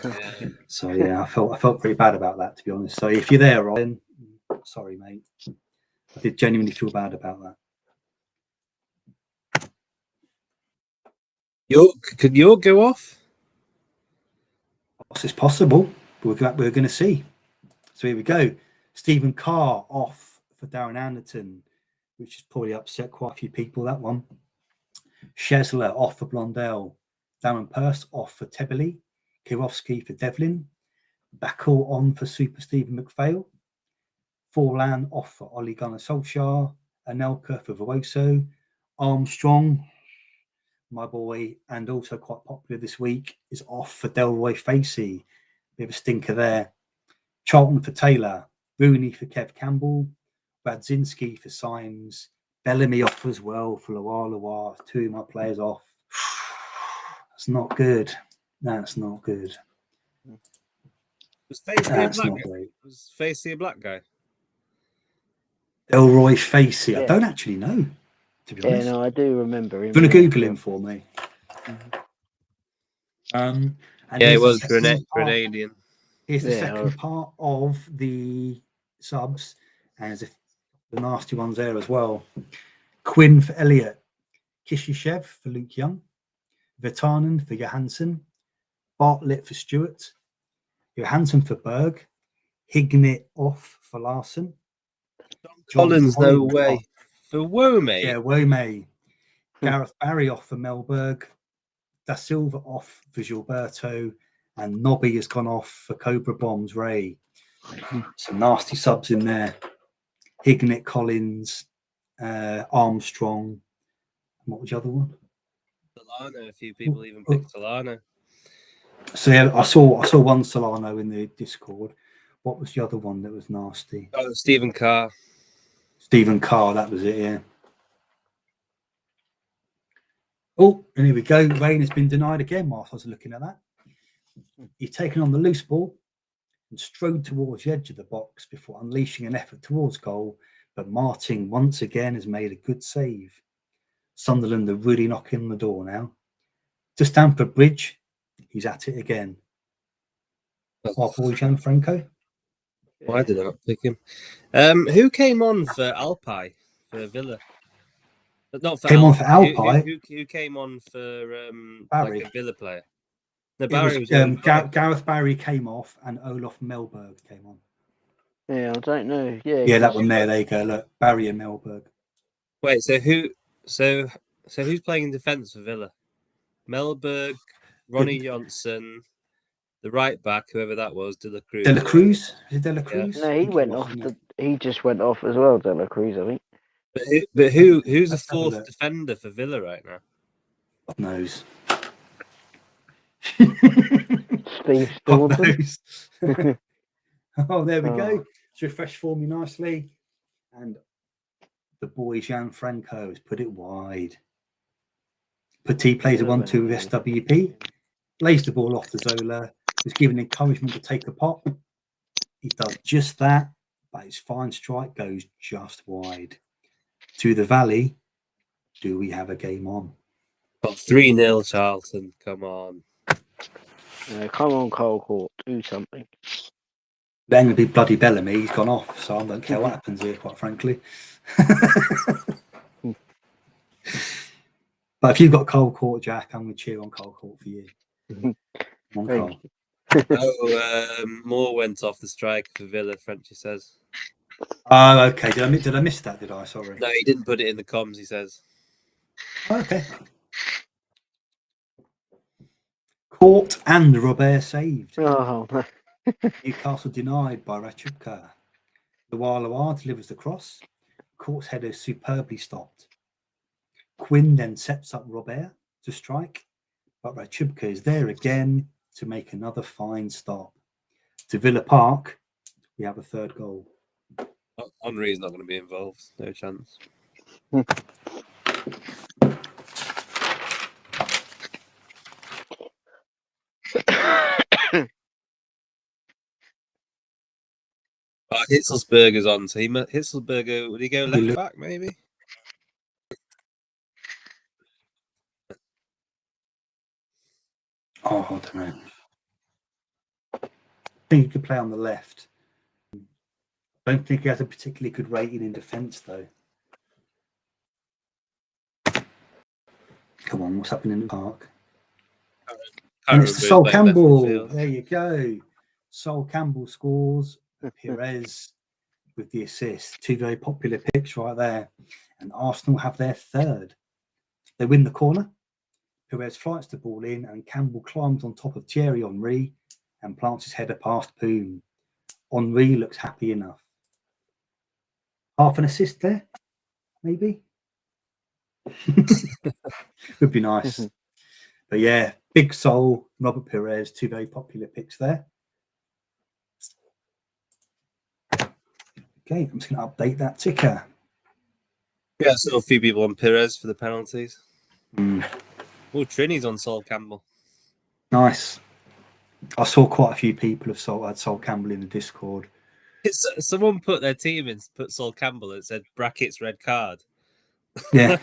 Yeah. So yeah, I felt pretty bad about that, to be honest. So if you're there, Ryan, sorry, mate. I did genuinely feel bad about that. Could York go off? It's possible. We're going to see. So here we go. Stephen Carr off for Darren Anderton, which has probably upset quite a few people, that one. Shesler off for Blondell. Darren Purse off for Tebele. Kirovsky for Devlin. Backall on for Super Stephen McPhail. Forlan off for Ole Gunnar Solskjaer. Anelka for Vuoso. Armstrong, my boy, and also quite popular this week, is off for Delroy Facey. Bit of a stinker there. Charlton for Taylor. Rooney for Kev Campbell. Radzinski for Symes. Bellamy off as well for Loire. Two of my players off. That's not good. That's not good. Was Facey a That's black not guy? great. Was Facey a black guy? Delroy Facey. I Yeah. don't actually know, to be Yeah, honest. no, I do remember him. Do you want to yeah. Google him for me? And Yeah, it here's the was second part- Grenadian. Here's the Yeah, second part of the subs, and there's the nasty ones there as well. Quinn for Elliot, Kishishev for Luke Young, Vitanen for Johansson, Bartlett for Stewart, Johansson for Berg, Hignett off for Larson. Collins, no Collins way. off. For Wome. Yeah, Wome. Gareth Barry off for Melberg, Da Silva off for Gilberto, and Nobby has gone off for Cobra Bombs Ray. Some nasty subs in there. Hignett, Collins, Armstrong. What was the other one? Solano. A few people even picked Solano. So yeah, I saw one Solano in the Discord. What was the other one that was nasty? Oh, Stephen Carr. Stephen Carr, that was it, yeah. Oh, and here we go. Rain has been denied again whilst I was looking at that. He's taken on the loose ball and strode towards the edge of the box before unleashing an effort towards goal, but Martin once again has made a good save. Sunderland are really knocking on the door now. To Stamford Bridge, he's at it again. Our boy Gianfranco. Why did I not pick him? Who came on for Alpi for Villa? Not for Came on for Alpi. Alpi? Who came on for Barry. like a Villa player? No, It Barry was, was Gareth Barry came off and Olaf Melberg came on. Yeah, I don't know. Yeah, Yeah, that one there. There you go. Look, Barry and Melberg. Wait, so who's playing in defence for Villa? Melberg, Ronnie Johnson, the right back, whoever that was, De La Cruz. De La Cruz? Is it De La Cruz? No, he went off. He just went off as well, De La Cruz, I think. But who's the Let's have a fourth look. defender for Villa right now? God knows. Steve God Staunton. knows. Oh, there we Oh. go. It's refreshed for me nicely. And the boy Gianfranco has put it wide. Petit plays a 1-2 with SWP. Lays the ball off to Zola. Was given encouragement to take a pop. He does just that, but his fine strike goes just wide. To the Valley, do we have a game on? Oh, 3-0 Charlton. Come on. Come on, Cole Court, do something. Then it'll be bloody Bellamy. He's gone off, so I don't care what happens here, quite frankly. But if you've got Cole Court, Jack, I'm going to cheer on Cole Court for you. Come on, Thank Cole. Moore went off the strike for Villa, Frenchy says. Oh, okay. Did I miss that? Did I? Sorry. No, he didn't put it in the comms, he says. Oh, okay. Court and Robert saved. Oh, Newcastle denied by Rachubka. The Walawa delivers the cross. Court's header superbly stopped. Quinn then sets up Robert to strike, but Rachubka is there again to make another fine stop. To Villa Park, we have a third goal. Henry's not going to be involved. No chance. Hitzelsberger's on, so Hitzelsberger, would he go left back, maybe? Oh, I don't know. I think he could play on the left. I don't think he has a particularly good rating in defence, though. Come on, what's happening in the park? And it's Sol Campbell. There you go. Sol Campbell scores. Perez with the assist. Two very popular picks right there. And Arsenal have their third. They win the corner. Perez flights the ball in and Campbell climbs on top of Thierry Henry and plants his header past Poom. Henry looks happy enough. Half an assist there, maybe? Would be nice. But yeah, Big Sol, Robert Perez, two very popular picks there. Okay, I'm just going to update that ticker. Yeah, so a few people on Perez for the penalties. Mm. Oh, Trini's on Sol Campbell. Nice. I saw quite a few people have had Sol Campbell in the Discord. Someone put their team in, put Sol Campbell, and said brackets red card. Yeah.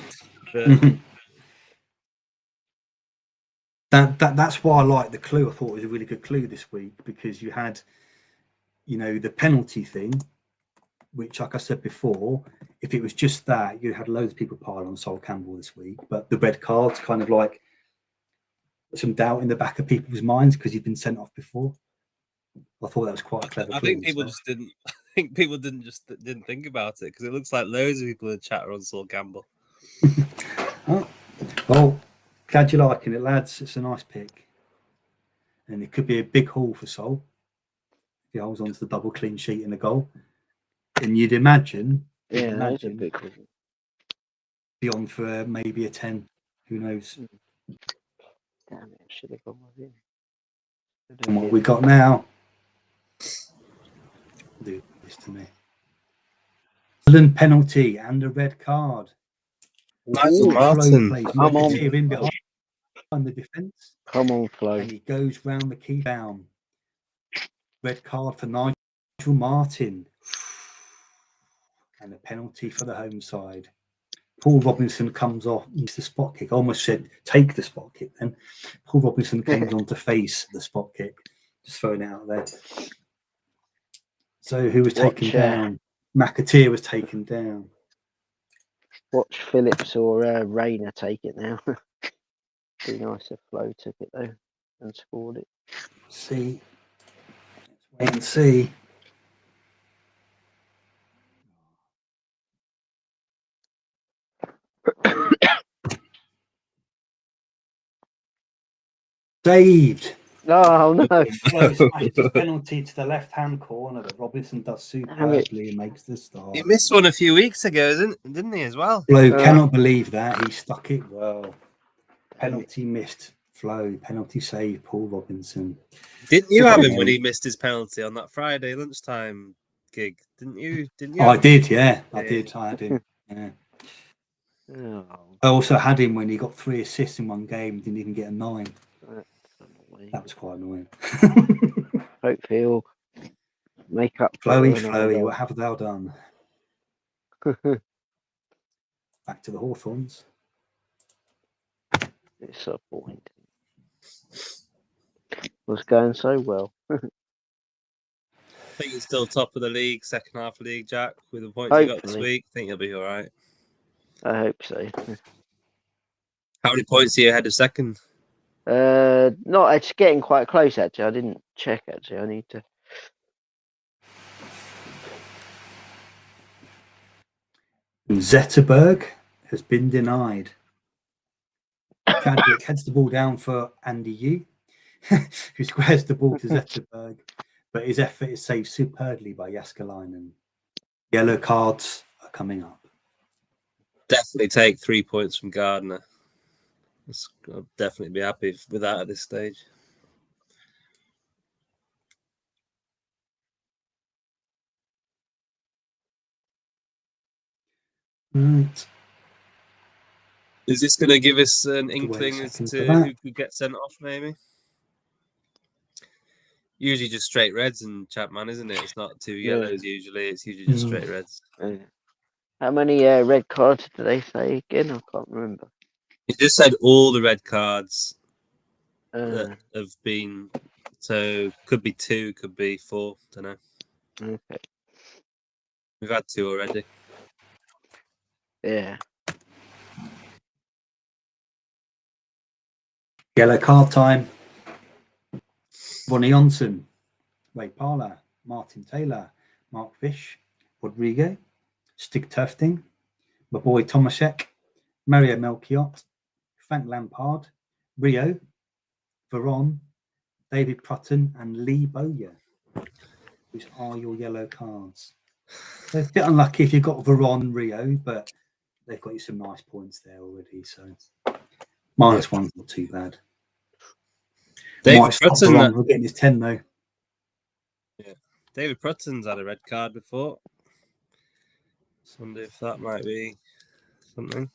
That's why I like the clue. I thought it was a really good clue this week because you had, the penalty thing, which, like I said before, if it was just that, you had loads of people pile on Sol Campbell this week. But the red card's kind of like some doubt in the back of people's minds because he'd been sent off before. I thought that was quite a clever. I think people just didn't. I think people didn't think about it because it looks like loads of people in the chat are on Sol Campbell. Well, glad you're liking it, lads. It's a nice pick, and it could be a big haul for Sol if he holds on to the double clean sheet in the goal. And you'd imagine, that's a big haul. Be on for maybe a 10. Who knows? Damn it! I should have gone with him. And what we got now? Do this to me. Penalty and a red card. Michael Martin. Come on. In behind the defence. Come on, Flo. And he goes round the key down. Red card for Nigel Martin. And a penalty for the home side. Paul Robinson comes off, he's the spot kick. I almost said take the spot kick then. Paul Robinson comes on to face the spot kick. Just throwing it out there. So who was taken down? McAteer was taken down. Watch Phillips or Rayner take it now. Be nice if Flo took it though and scored it. See. Let's wait and see. Saved. Oh no! Penalty to the left-hand corner that Robinson does superbly and makes the start. He missed one a few weeks ago, didn't he, as well? Flo cannot believe that. He stuck it well. Penalty missed. Flo. Penalty save. Paul Robinson. Didn't you have him when he missed his penalty on that Friday lunchtime gig? Didn't you? I did. Yeah, I did. I had him. Yeah. Oh. I also had him when he got 3 assists in one game. Didn't even get a 9. That was quite annoying. Hopefully he'll make up. Flowy, what have thou done? Back to the Hawthorns. Disappointing. Was going so well. I think he's still top of the league, second half of the league, Jack, with the points he got this Hopefully. week. I think he'll be all right. I hope so. How many points are you ahead of second? Not. It's getting quite close actually. I didn't check actually. I need to. Zetterberg has been denied. Chadwick heads the ball down for Andy Yu, who squares the ball to Zetterberg, but his effort is saved superbly by Jaskalainen. Yellow cards are coming up. Definitely take 3 points from Gardner. I'll definitely be happy with that at this stage. Right. Is this going to give us an Wait a inkling as second to for that. who could get sent off, maybe? Usually just straight reds and Chapman, isn't it? It's not two Yeah. yellows usually. It's usually just straight reds. How many red cards do they say again? I can't remember. It just said all the red cards that Uh, have been. So could be 2, could be 4. Don't know. okay. We've had 2 already. Yeah. Yellow card time. Ronnie Johnson, Ray Parler, Martin Taylor, Mark Fish, Rodrigo, Stig Tufting, my boy Tomaszek, Mario Melchiot, Frank Lampard, Rio, Veron, David Prutton, and Lee Bowyer. These are your yellow cards. They're a bit unlucky if you've got Veron, Rio, but they've got you some nice points there already. So -1's not too bad. David Prutton, we're getting his 10 though. Yeah, David Prutton's had a red card before. I wonder if that might be something.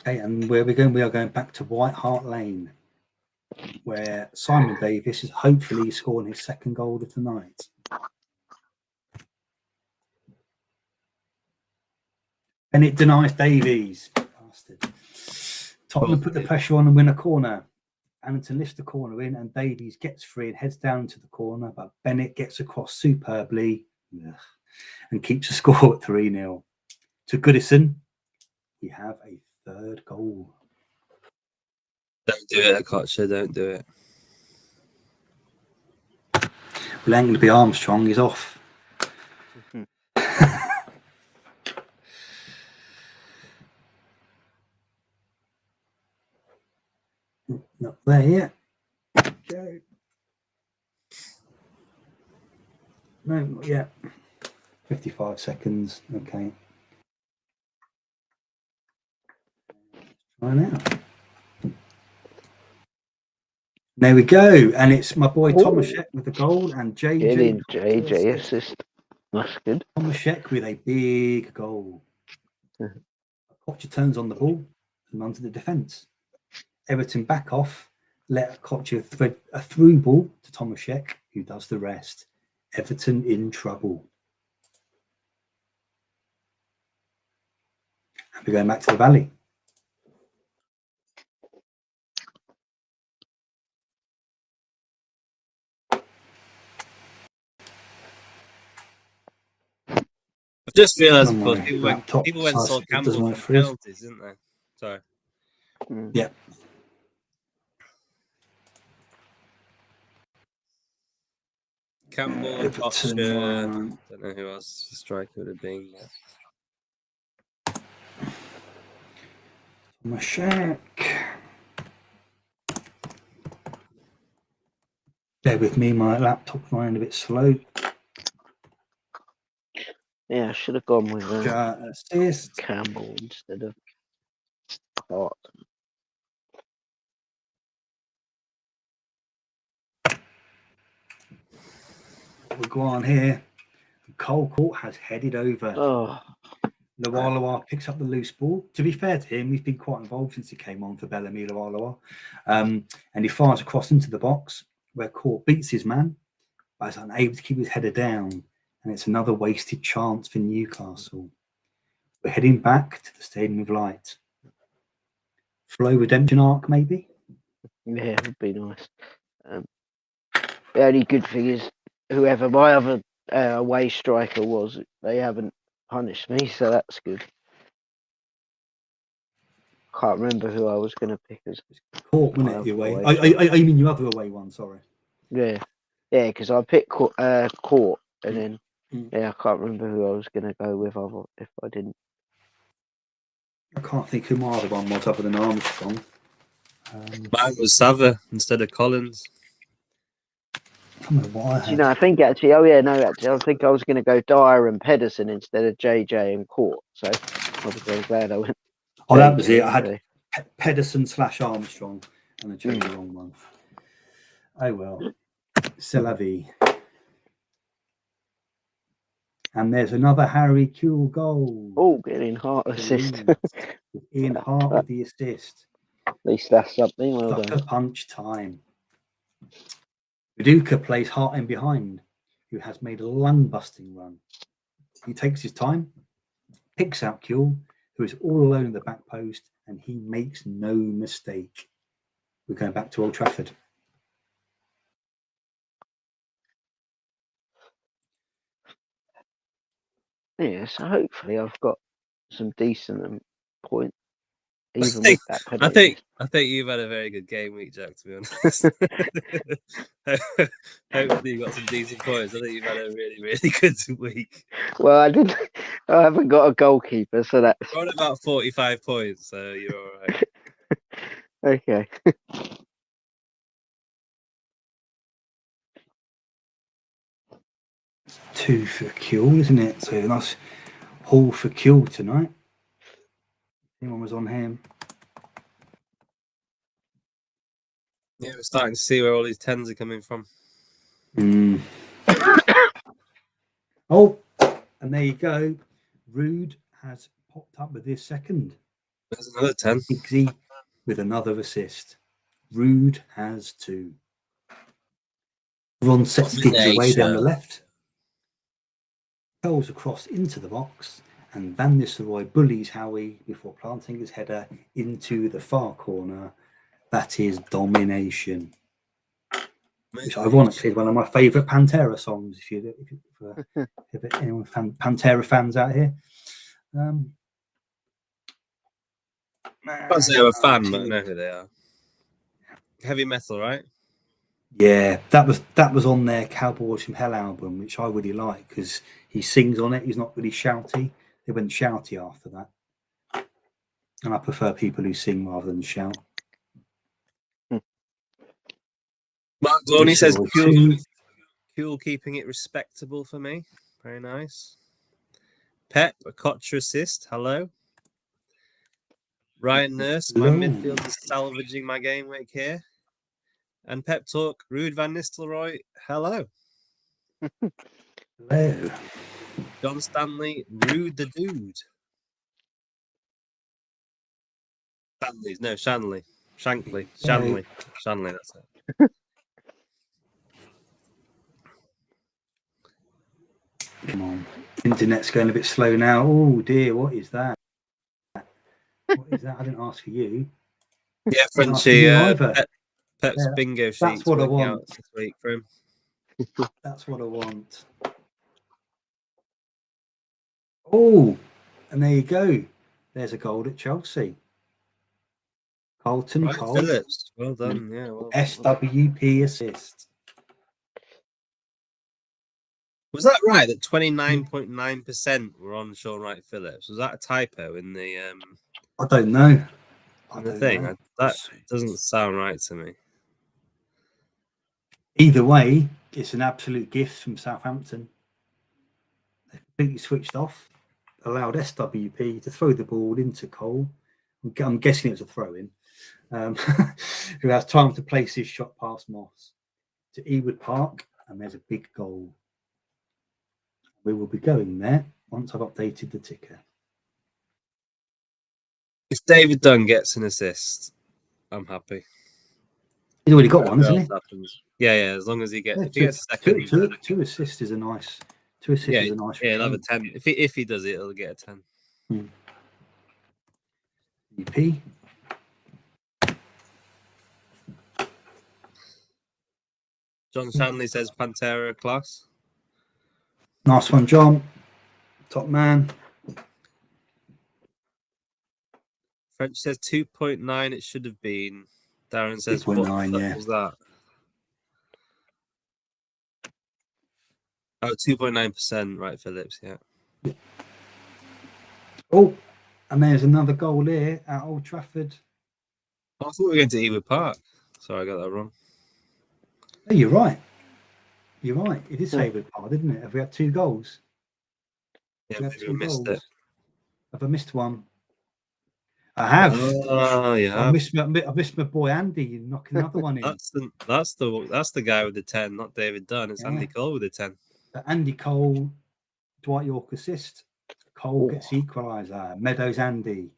Okay, and where are we going? We are going back to White Hart Lane, where Simon Davis is hopefully scoring his second goal of the night. And it denies Davies. Bastard. Tottenham put the pressure on and win a corner. Anderton lifts the corner in and Davies gets free and heads down to the corner, but Bennett gets across superbly and keeps the score at 3-0. To Goodison, we have a third goal. Don't do it, Kocha, don't do it. Well, ain't going to be Armstrong, he's off. Not there yet. Go. No, not yet. 55 seconds. Okay. Try now. There we go. And it's my boy Tomaszek with the goal and JJ assist. That's good. Tomaszek with a big goal. Kocher turns on the ball and runs to the defence. Everton back off, let Kocher thread a through ball to Tomaszek, who does the rest. Everton in trouble. And we're going back to the Valley. I've just realised, of course, people went Sol Campbell for penalties, didn't they? Sorry. Yeah. Campbell, Kocher, don't know who else the striker would have been. Tomaszek. Bear with me, my laptop's running a bit slow. Yeah, I should have gone with assist. Campbell instead of Hart. We'll go on here. Cole Court has headed over. Lualawa picks up the loose ball. To be fair to him, he's been quite involved since he came on for Bellamy Lualawa. And he fires across into the box where Court beats his man, but is unable to keep his header down. And it's another wasted chance for Newcastle. We're heading back to the Stadium of Light. Flow Redemption arc, maybe. Yeah, it would be nice. The only good thing is whoever my other away striker was, they haven't punished me, so that's good. Can't remember who I was going to pick as Court, my wasn't it? other Your away. away I mean your other away one. Sorry. Yeah, because I picked Court, and then I can't remember who I was going to go with if I didn't. I can't think who my other one was other than Armstrong. Mine was Sava instead of Collins. I don't know what I had. I think actually, I think I was going to go Dyer and Pedersen instead of JJ and Court. So obviously, I'm glad I went. Oh, that was it. I JJ. had Pedersen / Armstrong, and I chose the wrong one. Oh well, c'est la vie. And there's another Harry Kewell goal. Oh, getting Hart assist. Ian Hart with the assist. At least that's something. Well Sucker done. punch time. Viduka plays Hart in behind, who has made a lung-busting run. He takes his time, picks out Kewell, who is all alone in the back post, and he makes no mistake. We're going back to Old Trafford. Yeah, so hopefully I've got some decent points, even with that penalty. I think you've had a very good game week, Jack, to be honest. Hopefully you got some decent points. I think you've had a really, really good week. Well, I haven't got a goalkeeper, so that's You're on about 45 points, so you're all right. okay. 2 for Kewell, isn't it? So a nice haul for Kewell tonight. Anyone was on him? Yeah, we're starting to see where all these 10s are coming from. Oh, and there you go. Rude has popped up with his second. There's another 10. Iggsy with another assist. Rude has 2. Ron sets Giggs away down the left. Curls across into the box, and Van Nistelrooy bullies Howie before planting his header into the far corner. That is domination. Which ironically is one of my favourite Pantera songs. If anyone Pantera fans out here, I can't say I'm a fan, but I know who they are. Heavy metal, right? Yeah, that was on their Cowboys from Hell album, which I really like because he sings on it. He's not really shouty. They went shouty after that, and I prefer people who sing rather than shout. Mark Dorney says cool, keeping it respectable for me. Very nice. Pep, a Kocher assist. Hello. Ryan Nurse, my midfield is salvaging my game week here. And Pep Talk, Ruud van Nistelrooy. Hello. Hello. John Stanley, Ruud the Dude. Shanley. Shanley, that's it. Come on. Internet's going a bit slow now. Oh dear, what is that? What is that? I didn't ask for you. Yeah, Frenchie. Pep's bingo sheet. That's what I want out this week for him. That's what I want. Oh, and there you go. There's a goal at Chelsea. Carlton Cole. Phillips. Well done. Yeah. Well, SWP assist. Was that right? That 29.9% were on Sean Wright Phillips. Was that a typo in the? I don't know. That doesn't sound right to me. Either way, it's an absolute gift from Southampton. They completely switched off, allowed SWP to throw the ball into Cole. I'm guessing it was a throw-in. Who has time to place his shot past Moss to Ewood Park, and there's a big goal. We will be going there once I've updated the ticker. If David Dunn gets an assist, I'm happy. He's already got one, hasn't he? Happens. Yeah. As long as he gets, if he gets a second, two assists is a nice. 2 assists is a nice. Yeah, he'll have a 10. If he does it, he'll get a 10. EP. John Shanley says Pantera class. Nice one, John. Top man. French says 2.9. It should have been. Darren says 2.9, what the fuck yeah. was that? Oh, 2.9%. Right, Phillips. Yeah. Oh, and there's another goal here at Old Trafford. Oh, I thought we were going to Ewood Park. Sorry, I got that wrong. Oh, you're right. You're right. It is Hayward Park, didn't it? Have we had 2 goals? Yeah, We had maybe 2 I missed goals. it. Have I missed one? I have. Oh, yeah. I missed my boy Andy knocking another one in. That's the guy with the 10, not David Dunn. It's Andy Cole with the 10. Andy Cole, Dwight York assist. Cole gets equaliser. Meadows Andy.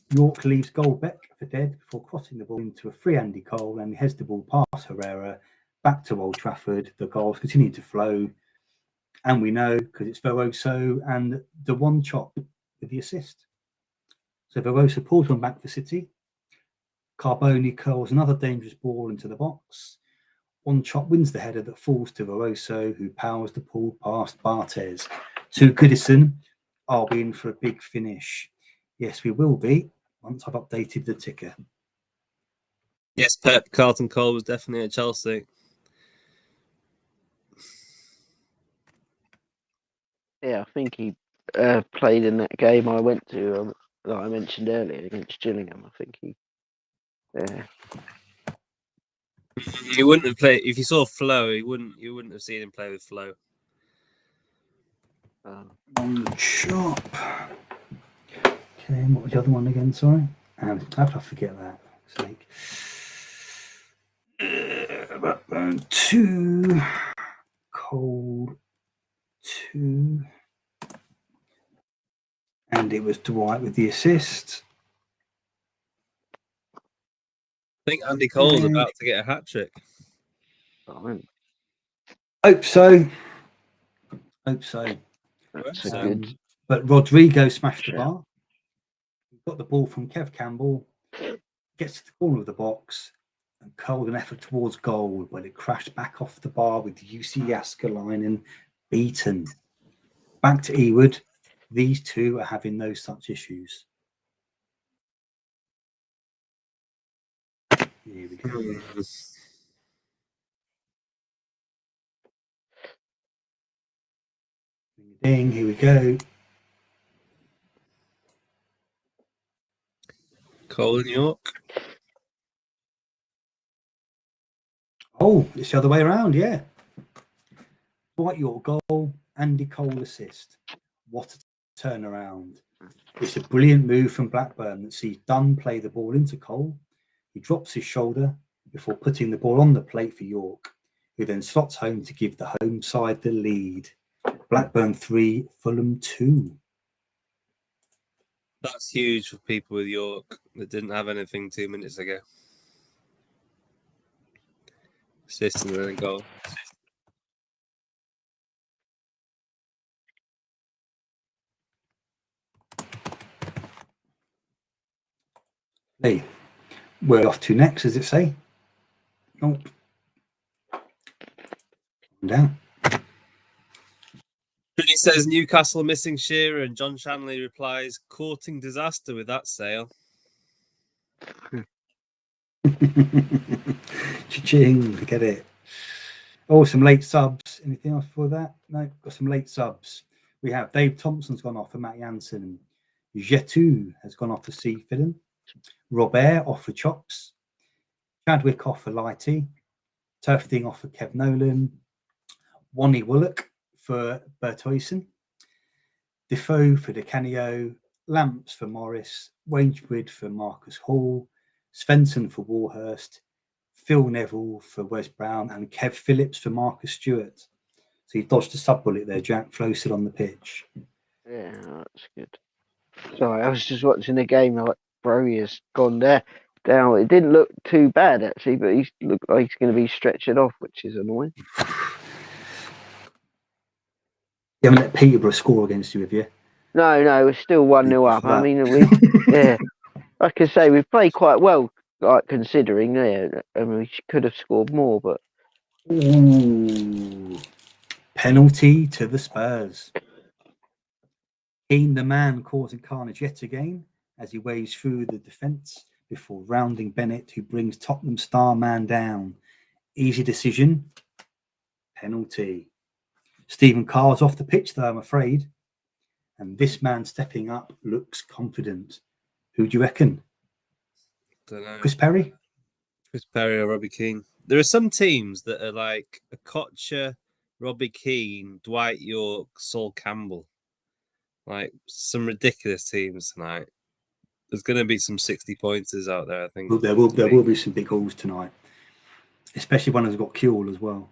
York leaves goal back for dead before crossing the ball into a free Andy Cole and heads the ball past Herrera back to Old Trafford. The goals continue to flow, and we know because it's Veroso and the one chop with the assist. So Veroso pulls one back for City. Carboni curls another dangerous ball into the box. One chop wins the header that falls to Veroso, who powers the ball past Barthez. To Goodison, I'll be in for a big finish. Yes, we will be once I've updated the ticker. Yes, Pep. Carlton Cole was definitely at Chelsea. Yeah, I think he played in that game I went to that I mentioned earlier against Gillingham. I think he. He wouldn't have played if you saw Flo. You wouldn't have seen him play with Flo. One chop. Okay, what was the other one again? Sorry, how did I forget that? Sake. 2 Cold 2, and it was Dwight with the assist. I think Andy Cole's about to get a hat trick. Hope so. That's a good. But Rodrigo smashed the bar. Got the ball from Kev Campbell, gets to the corner of the box, and curled an effort towards goal, but it crashed back off the bar with UC Jaskalainen beaten. Back to Ewood. These two are having no such issues. Here we go. Ding, here we go. Cole in York. Oh, it's the other way around, yeah. Dwight York goal, Andy Cole assist. What a turnaround. It's a brilliant move from Blackburn that sees Dunn play the ball into Cole. He drops his shoulder before putting the ball on the plate for York, who then slots home to give the home side the lead. Blackburn 3, Fulham 2. That's huge for people with York that didn't have anything 2 minutes ago. Assist and then a goal. Hey, we're off to next, does it say? Nope. Down. He says Newcastle missing Shearer, and John Shanley replies, courting disaster with that sale. Cha-ching, forget it. Oh, some late subs. Anything else for that? No, got some late subs. We have Dave Thompson's gone off for Matt Jansen. Jetu has gone off for C. Fidden. Robert off for Chops. Chadwick off for Lighty. Turfting off for Kev Nolan. Wonnie Willock for Bertoyson. Defoe for DeCanio. Lamps for Morris. Wangebrid for Marcus Hall. Svensson for Warhurst. Phil Neville for Wes Brown. And Kev Phillips for Marcus Stewart. So you dodged a sub bullet there, Jack. Flo still on the pitch. Yeah, that's good. Sorry, I was just watching the game. Like Broly has gone there. Down. It didn't look too bad actually, but he looked like he's going to be stretching off, which is annoying. You haven't let Peterborough score against you, have you? No, we're still 1-0 up. I mean, yeah, like I say, we've played quite well, like considering. Yeah, I mean, we could have scored more, but Ooh. Penalty to the Spurs. Keane, the man causing carnage yet again as he waves through the defence before rounding Bennett, who brings Tottenham star man down. Easy decision. Penalty. Stephen Carr's off the pitch, though, I'm afraid. And this man stepping up looks confident. Who do you reckon? Don't know. Chris Perry? Chris Perry or Robbie Keane. There are some teams that are like a Kocher, Robbie Keane, Dwight York, Sol Campbell. Like some ridiculous teams tonight. There's going to be some 60 pointers out there, I think. Well, there will be some big hauls tonight, especially one who's got Kuehl as well.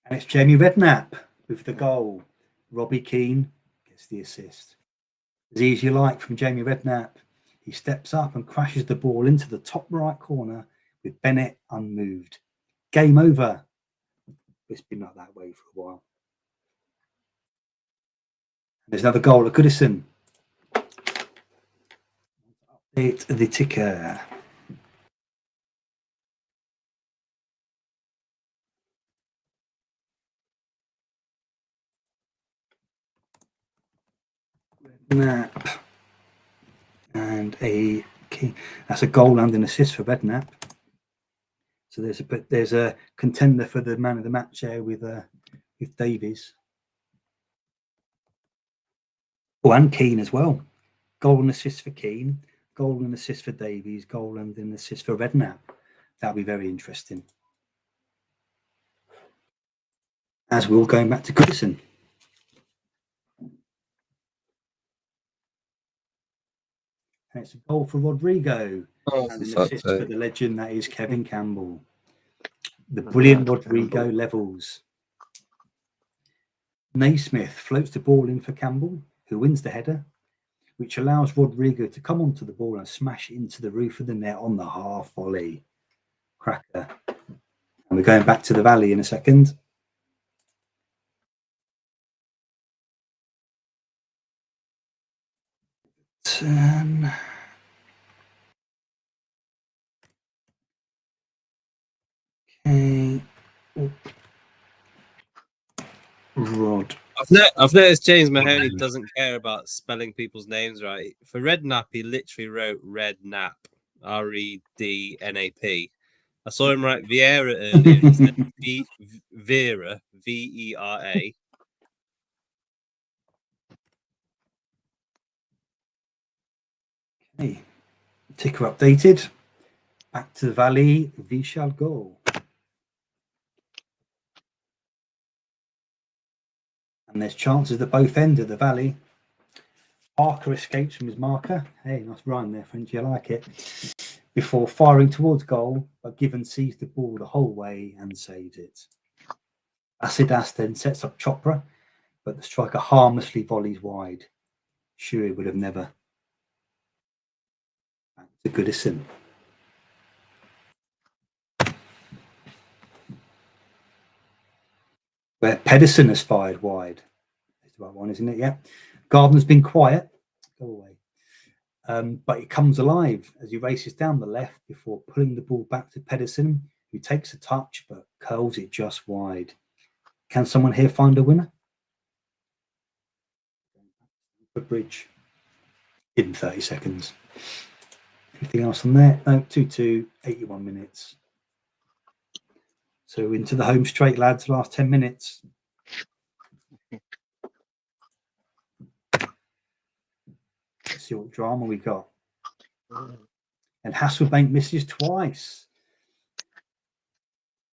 And it's Jamie Redknapp with the goal. Robbie Keane gets the assist. As easy as you like from Jamie Redknapp. He steps up and crashes the ball into the top right corner with Bennett unmoved. Game over. It's been like that way for a while. There's another goal at Goodison. Update the ticker. Redknapp. And a key. That's a goal and an assist for Redknapp. So there's a contender for the man of the match there with Davies. Oh, and Keane as well. Goal and assist for Keane, goal and assist for Davies, goal and an assist for Redknapp. That'll be very interesting. As we're all going back to Goodison. And it's a goal for Rodrigo. And an assist for the legend that is Kevin Campbell. The brilliant Rodrigo levels. Naismith floats the ball in for Campbell, who wins the header, which allows Rodrigo to come onto the ball and smash it into the roof of the net on the half volley. Cracker. And we're going back to the Valley in a second. Okay. Rod. I've noticed James Mahoney doesn't care about spelling people's names right. For Redknapp, he literally wrote Redknapp, Rednap. I saw him write Vieira earlier. He said Vera, Vera. Okay. Ticker updated. Back to the Valley. We shall go. And there's chances at both ends of the Valley. Parker escapes from his marker. Hey, nice rhyme there, Frenchie. I like it. Before firing towards goal, but Given sees the ball the whole way and saves it. Asidas then sets up Chopra, but the striker harmlessly volleys wide. Shuey would have never. Back to Goodison. Where Pedersen has fired wide. That's the right one, isn't it? Yeah. Gardner's been quiet. Go away. But it comes alive as he races down the left before pulling the ball back to Pedersen, who takes a touch but curls it just wide. Can someone here find a winner? For Bridge in 30 seconds. Anything else on there? No, 2-2, 81 minutes. So into the home straight, lads, last 10 minutes. Let's see what drama we got. And Hasselbank misses twice.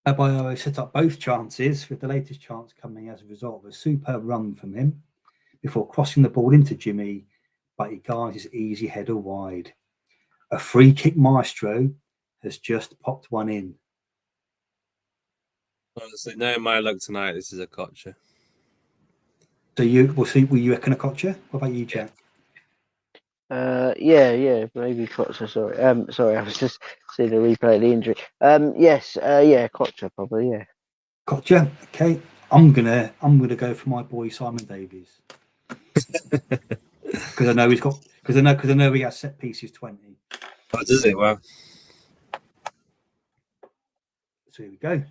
Abayo set up both chances, with the latest chance coming as a result of a superb run from him before crossing the ball into Jimmy, but he guards his easy header wide. A free kick maestro has just popped one in. Honestly, no, my luck tonight. This is a Kocher. So will you reckon a Kocher? What about you, Jack? Yeah, maybe Kocher. Sorry, I was just seeing the replay of the injury. Yes, Kocher probably. Yeah. Kocher. Okay, I'm gonna go for my boy Simon Davies because I know he has set pieces 20. Oh, does it? Wow. So here we go.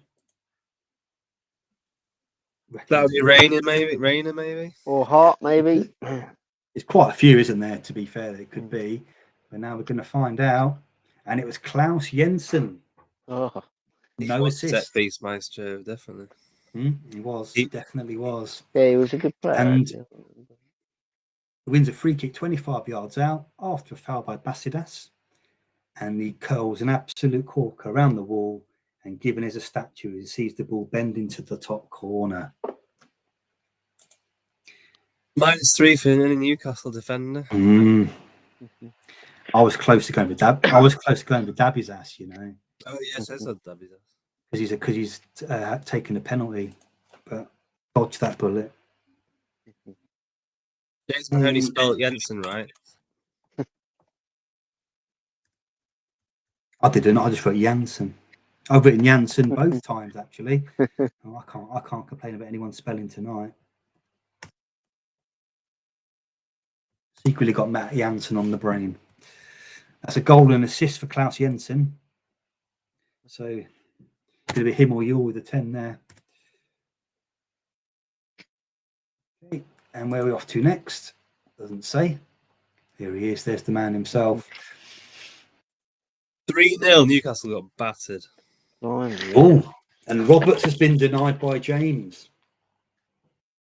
That would be Rainer, maybe. Or Hart, maybe. There's quite a few, isn't there? To be fair, it could be, but now we're going to find out. And it was Klaus Jensen. Oh, No Set assist. piece maestro, definitely. He was. He- Definitely was. yeah, he was a good player. And actually. wins a free kick 25 yards out after a foul by Basidas. And he curls an absolute corker around the wall. And given as a statue, he sees the ball bending to the top corner. -3 for any Newcastle defender. I was close to going with Dab. I was close to going with Dabby's ass, you know. Oh yes, I said Dabby's. Because he's taken a penalty, but dodged that bullet. James Mahoney spelled Jensen right. I didn't. I just wrote Jansen. I've written Jansen both times actually. Oh, I can't complain about anyone spelling tonight. Secretly got Matt Jansen on the brain. That's a goal and assist for Klaus Jensen. So could be him or you with a 10 there. Okay. And where are we off to next? Doesn't say. Here he is. There's the man himself. 3-0. Newcastle got battered. Oh, and Roberts has been denied by James.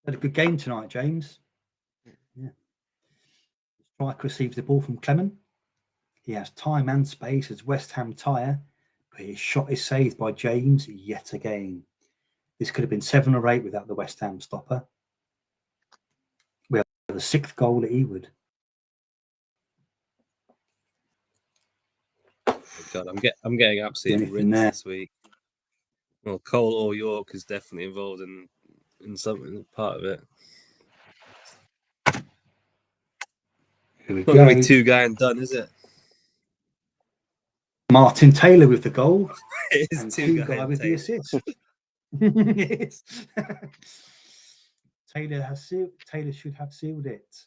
Had a good game tonight, James. Yeah. Strike receives the ball from Clement. He has time and space as West Ham tire, but his shot is saved by James yet again. This could have been 7 or 8 without the West Ham stopper. We have the 6th goal at Ewood. Oh God, I'm getting absolutely rinsed this week. Well, Cole or York is definitely involved in something part of it. Here we Not go. going to be 2 guy and done, is it? Martin Taylor with the goal. It is and 2 guy with the assist. Yes. Taylor should have sealed it.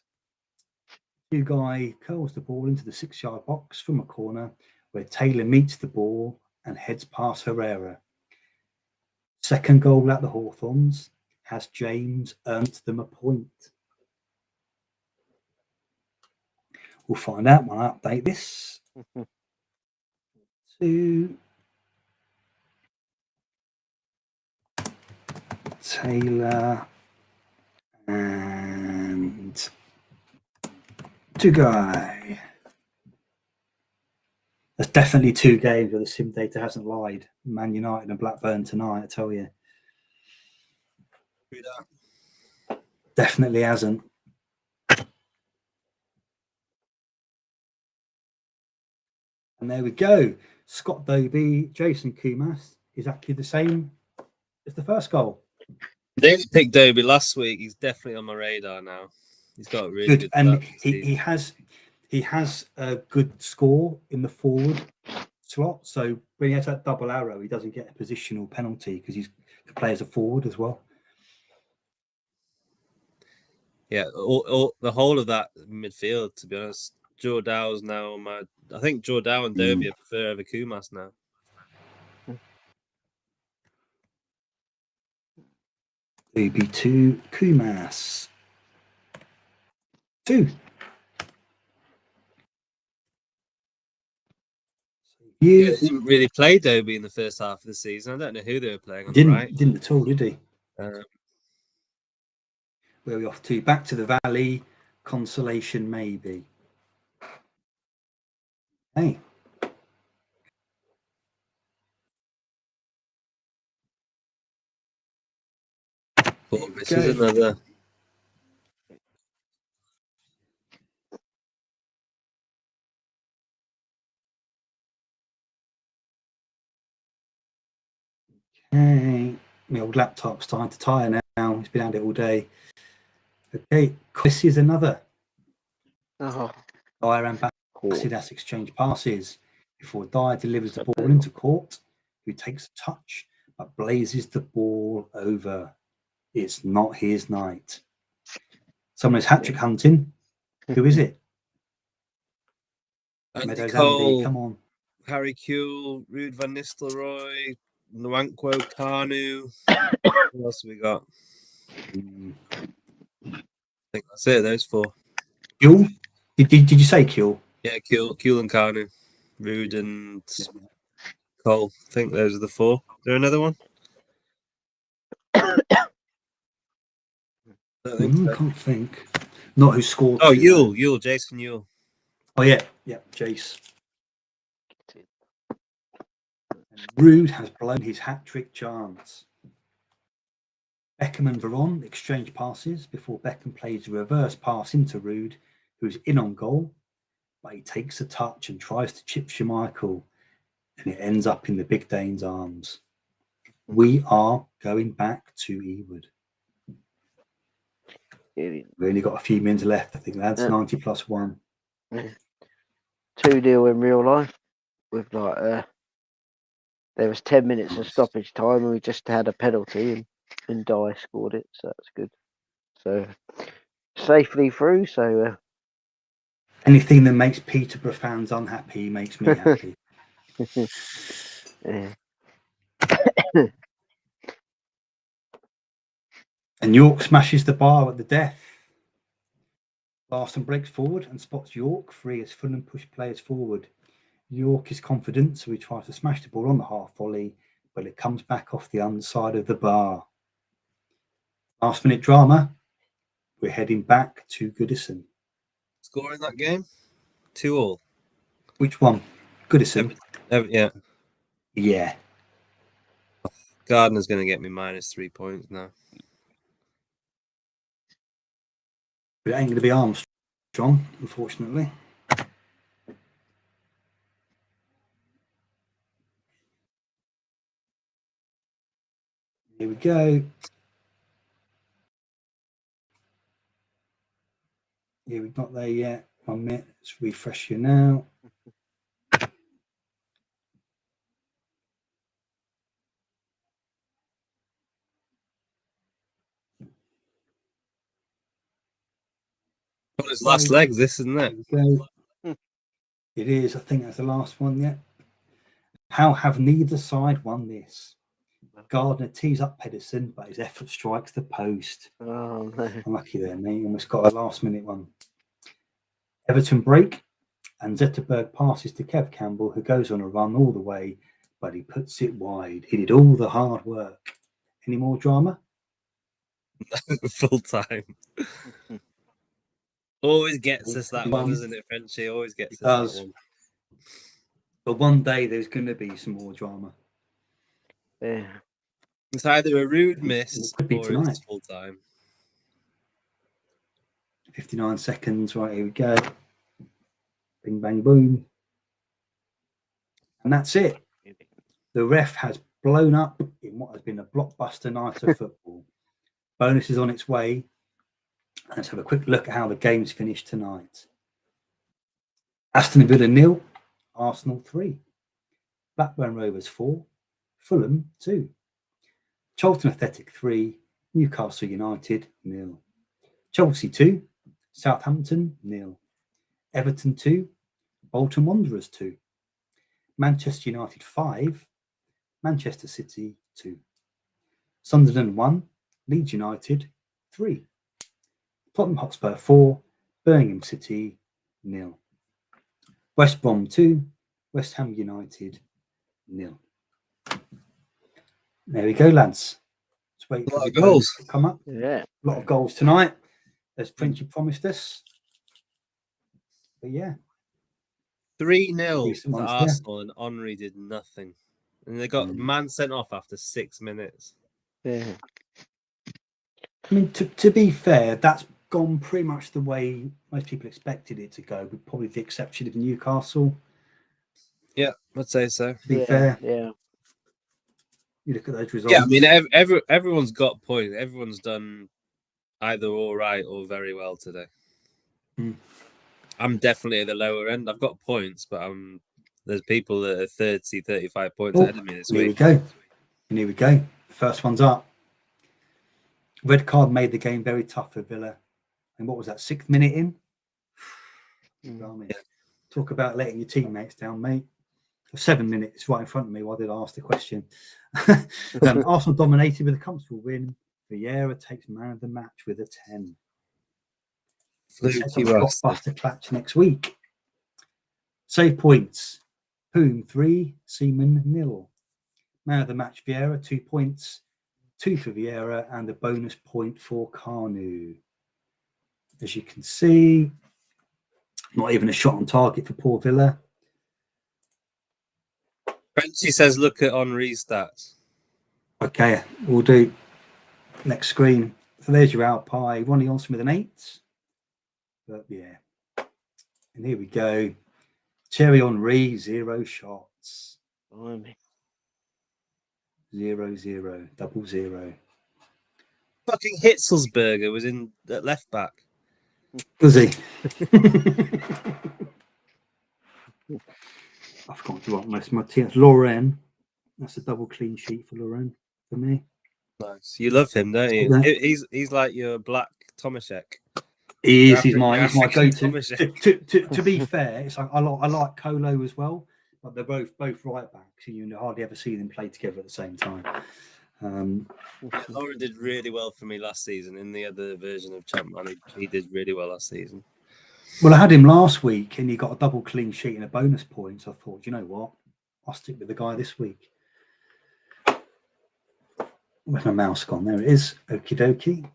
2 guy curls the ball into the 6-yard box from a corner where Taylor meets the ball and heads past Herrera. 2nd goal at the Hawthorns. Has James earned them a point? We'll find out when I update this. To Taylor and 2 guy. There's definitely 2 games where the sim data hasn't lied. Man United and Blackburn tonight, I tell you. Definitely hasn't. And there we go. Scott Dobie, Jason Kumas is actually the same as the first goal. They only picked Dobie last week. He's definitely on my radar now. He's got really good and stats. he has a good score in the forward slot. So when he has that double arrow, he doesn't get a positional penalty because he can play as a forward as well. Yeah, the whole of that midfield, to be honest. Jordao now I think Jordao and Dobie prefer over Kumas now. Dobie 2, Kumas 2. Yeah, they didn't really play Dobie in the first half of the season. I don't know who they were playing on the right. Didn't at all, did he? Where are we off to? Back to the Valley. Consolation, maybe. Hey. This is another. Okay. My old laptop's starting to tire now. It's been at it all day. Okay. This is another. Dyer and Basidas exchange passes before Dyer delivers the ball into Court, who takes a touch but blazes the ball over. It's not his night. Someone is hat-trick hunting. Who is it? Andy Meadows Cole, Andy, come on. Harry Kewell, Ruud van Nistelrooy, Nwankwo, Kanu. What else have we got? I think that's it. Those four. Kill? Did you say kill? Yeah, Kuhl and Kanu, Rude and Cole. I think those are the four. Is there another one? I think so. Can't think. Not who scored. Oh, two, Yule, Jason Yule. Oh yeah, Jace. And Rude has blown his hat-trick chance. Beckham and Veron exchange passes before Beckham plays a reverse pass into Rude, who's in on goal, but he takes a touch and tries to chip Schmeichel, and it ends up in the Big Dane's arms. We are going back to Ewood. We've only got a few minutes left, I think, lads. 90 plus 1. 2-0 in real life with there was 10 minutes of stoppage time and we just had a penalty and Dye scored it, so that's good. So safely through. So anything that makes Peterborough fans unhappy makes me happy. Yeah. And York smashes the bar at the death. Larson breaks forward and spots York free as Fulham push players forward. York is confident, so he tries to smash the ball on the half volley, but it comes back off the underside of the bar. Last minute drama. We're heading back to Goodison. Score in that game? 2-2. Which one? Goodison? Yeah. Yeah. Gardner's going to get me -3 points now. But it ain't going to be Armstrong, unfortunately. Here we go. Yeah, we're not there yet. 1 minute. Let's refresh you now. Well, it's last legs, this, isn't it? It is. I think that's the last one yet. How have neither side won this? Gardner tees up Pedersen, but his effort strikes the post. Oh no. Unlucky there, mate. Almost got a last minute one. Everton break, and Zetterberg passes to Kev Campbell, who goes on a run all the way, but he puts it wide. He did all the hard work. Any more drama? Full time. Always gets us that one, doesn't it, Frenchie? Always gets us that one. But one day there's going to be some more drama. Yeah. It's either a rude miss or tonight. it's full time. 59 seconds. Right, here we go. Bing, bang, boom. And that's it. The ref has blown up in what has been a blockbuster night of football. Bonus is on its way. Let's have a quick look at how the game's finished tonight. Aston Villa 0, Arsenal 3. Blackburn Rovers 4, Fulham 2. Charlton Athletic 3, Newcastle United 0. Chelsea 2, Southampton 0. Everton 2, Bolton Wanderers 2. Manchester United 5, Manchester City 2. Sunderland 1, Leeds United 3. Tottenham Hotspur 4, Birmingham City 0. West Brom 2, West Ham United 0. There we go, lads. Let's wait for the goals to come up. Yeah. A lot of goals tonight, as Frenchy promised us. But yeah. 3-0 to Arsenal, and Henry did nothing. And they got man sent off after 6 minutes. Yeah. I mean, to be fair, that's gone pretty much the way most people expected it to go, with probably the exception of Newcastle. Yeah, I'd say so. To be fair. Yeah. You look at those results. Yeah, I mean, everyone's got points. Everyone's done either all right or very well today. I'm definitely at the lower end. I've got points, but there's people that are 30, 35 points ahead of me this week. Here we go. First one's up. Red card made the game very tough for Villa. And what was that, 6th minute in? Talk about letting your teammates down, mate. 7 minutes right in front of me while I did ask the question. Arsenal dominated with a comfortable win. Vieira takes man of the match with a 10. Sets up a blockbuster clutch next week. Save points. Poom 3, Seaman 0. Man of the match Vieira, 2 points. 2 for Vieira and a bonus point for Carnu. As you can see, not even a shot on target for poor Villa. Frenchy says look at Henri's stats. Okay, we'll do next screen. So there's your Alpie. Ronnie Olsen with an 8. But yeah. And here we go. Thierry Henry, 0 shots. 0-0, 0-0. Fucking Hitzelsberger was in at left back. Was he? I've got to write most of my teams. Lauren. That's a double clean sheet for Lauren for me. Nice. You love him, don't you? He's like your black Tomaszek. He is. He's my go-to. To be fair, it's like I like Kolo as well, but they're both right backs. You hardly ever see them play together at the same time. Lauren did really well for me last season in the other version of Champman. He did really well last season. Well, I had him last week, and he got a double clean sheet and a bonus point. So I thought, you know what, I'll stick with the guy this week. Where's my mouse gone? There it is. Okie dokie.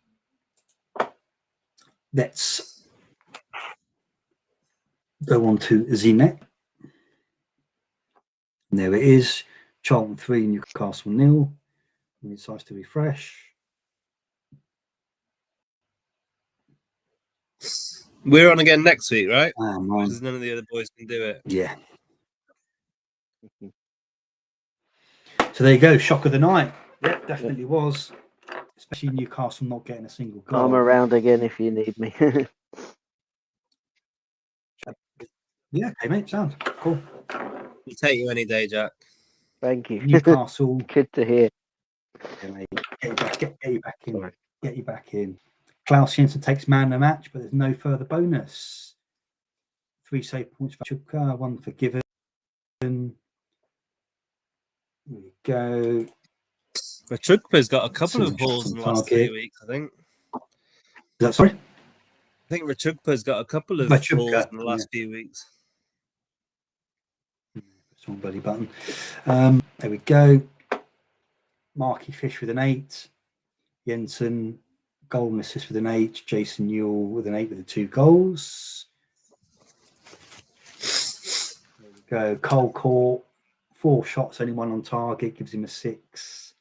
Let's go on to Zinet. And there it is. Charlton 3, Newcastle 0. And it's nice to refresh. We're on again next week, right? Right. Because none of the other boys can do it. Yeah. So there you go. Shock of the night. Yep, definitely was. Especially Newcastle not getting a single goal. I'm around again if you need me. Yeah, okay, mate. Sounds cool. We'll take you any day, Jack. Thank you. Newcastle. Good to hear. Yeah, mate. Get you back in. Sorry. Get you back in. Klaus Jensen takes man of the match, but there's no further bonus. 3 save points for Chuka, 1 for Given. There we go. Rachukpa's got a couple of balls in the last 3 weeks, I think. Is that sorry? I think Rachukpa's got a couple of balls in the last few weeks. Wrong bloody button. There we go. Marky Fish with an 8. Jensen, goal and assist with an 8. Jason Newell with an 8 with the 2 goals. There we go. Cole Court, 4 shots, only 1 on target, gives him a 6.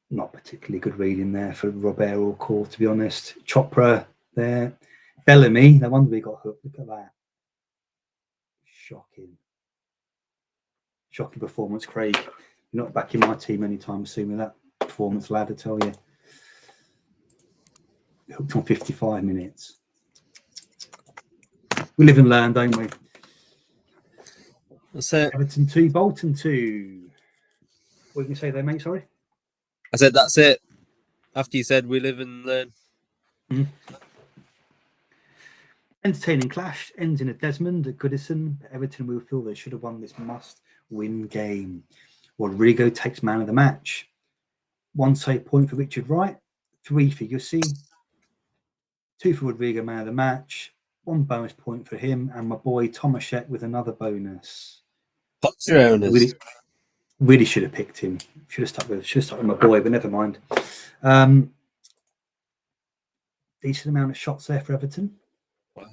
Not particularly good reading there for Robert or Court, to be honest. Chopra there. Bellamy, no wonder we got hooked. Look at that. Shocking performance, Craig. You're not back in my team anytime soon with that performance, lad, I tell you. Hooked on 55 minutes. We live and learn, don't we? That's it. Everton 2, Bolton 2. What did you say there, mate? Sorry? I said that's it. After you said we live and learn. Entertaining clash ends in a Desmond at Goodison. Everton will feel they should have won this must-win game. Rodrigo takes man of the match. 1 save point for Richard Wright. 3 for Yussi. 2 for Rodrigo, man of the match. 1 bonus point for him. And my boy Tomaszek with another bonus. Potter owners. Really should have picked him. Should have stuck with my boy, but never mind. Decent amount of shots there for Everton. Wow.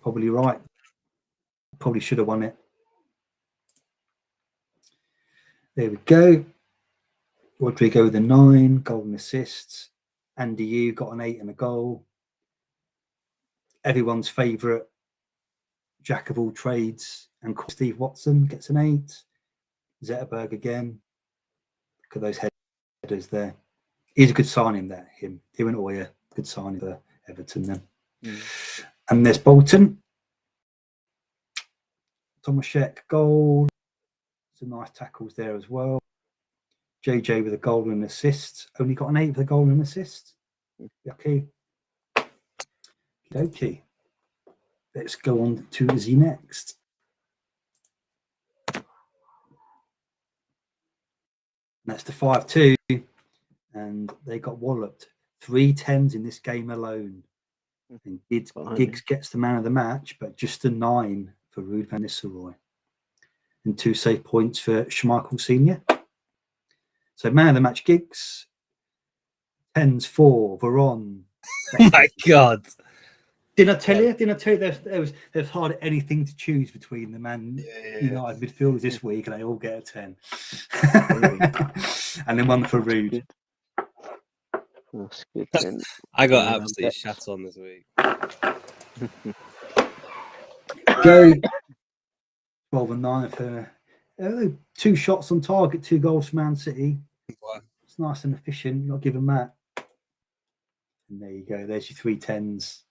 Probably right. Probably should have won it. There we go. Rodrigo with a 9, golden assists. Andy Yu got an 8 and a goal. Everyone's favourite jack of all trades, and Steve Watson gets an 8. Zetterberg again. Look at those headers there. He's a good signing there, him and Oya. Good signing for Everton then. And there's Bolton. Tomaszek goal. Some nice tackles there as well. JJ with a goal and assist. Only got an 8 for the goal and assist. Yucky. Okay. Let's go on to Z next. That's the 5-2, and they got walloped. 3 10s in this game alone. And Giggs gets the man of the match, but just a 9 for Ruud van Nistelrooy. And 2 save points for Schmeichel Sr. So man of the match, Giggs. 10s 4, Veron. Oh my God. Didn't I tell you? There's hardly anything to choose between the United midfielders this week, and they all get a 10. And then one for Ruud. That's good. Then. I got absolutely shat on this week. Go 12 and 9 for 2 shots on target, 2 goals for Man City. Wow. It's nice and efficient. You've got to give them that. And there you go. There's your 3 10s.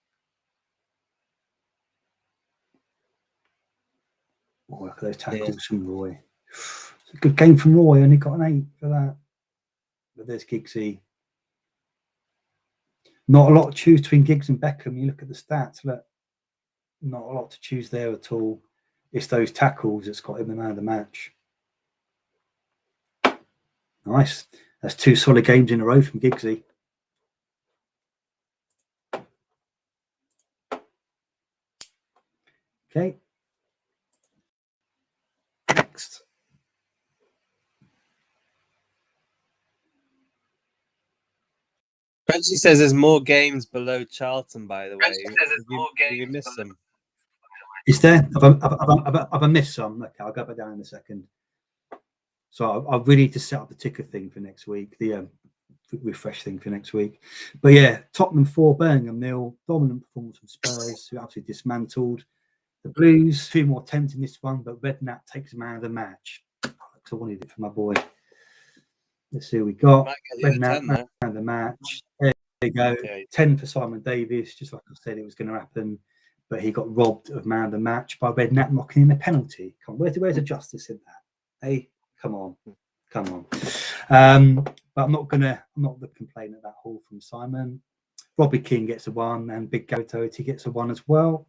Oh, look at those tackles from Roy. It's a good game from Roy, and he got an 8 for that. But there's Giggsy. Not a lot to choose between Giggs and Beckham. You look at the stats, look, not a lot to choose there at all. It's those tackles that's got him the man of the match. Nice. That's 2 solid games in a row from Giggsy. Okay. Next. Frenchie says there's more games below Charlton, by the way. Have you missed them? Is there? Have I missed some? Okay, I'll go back down in a second. So I really need to set up the ticker thing for next week, the refresh thing for next week. But yeah, Tottenham 4, Birmingham 0. Dominant performance from Spurs, who absolutely dismantled the Blues. 2 more 10s in this one, but Redknapp takes him out of the match. I wanted it for my boy. Let's see who we got. Redknapp out of the match. There you go. Okay. 10 for Simon Davies, just like I said it was going to happen. But he got robbed of man of the match by Redknapp knocking in a penalty. Come on, where's the justice in that? Hey, come on. But I'm not gonna complain at that haul from Simon. Robbie King gets a 1, and Big Gary Doherty gets a 1 as well.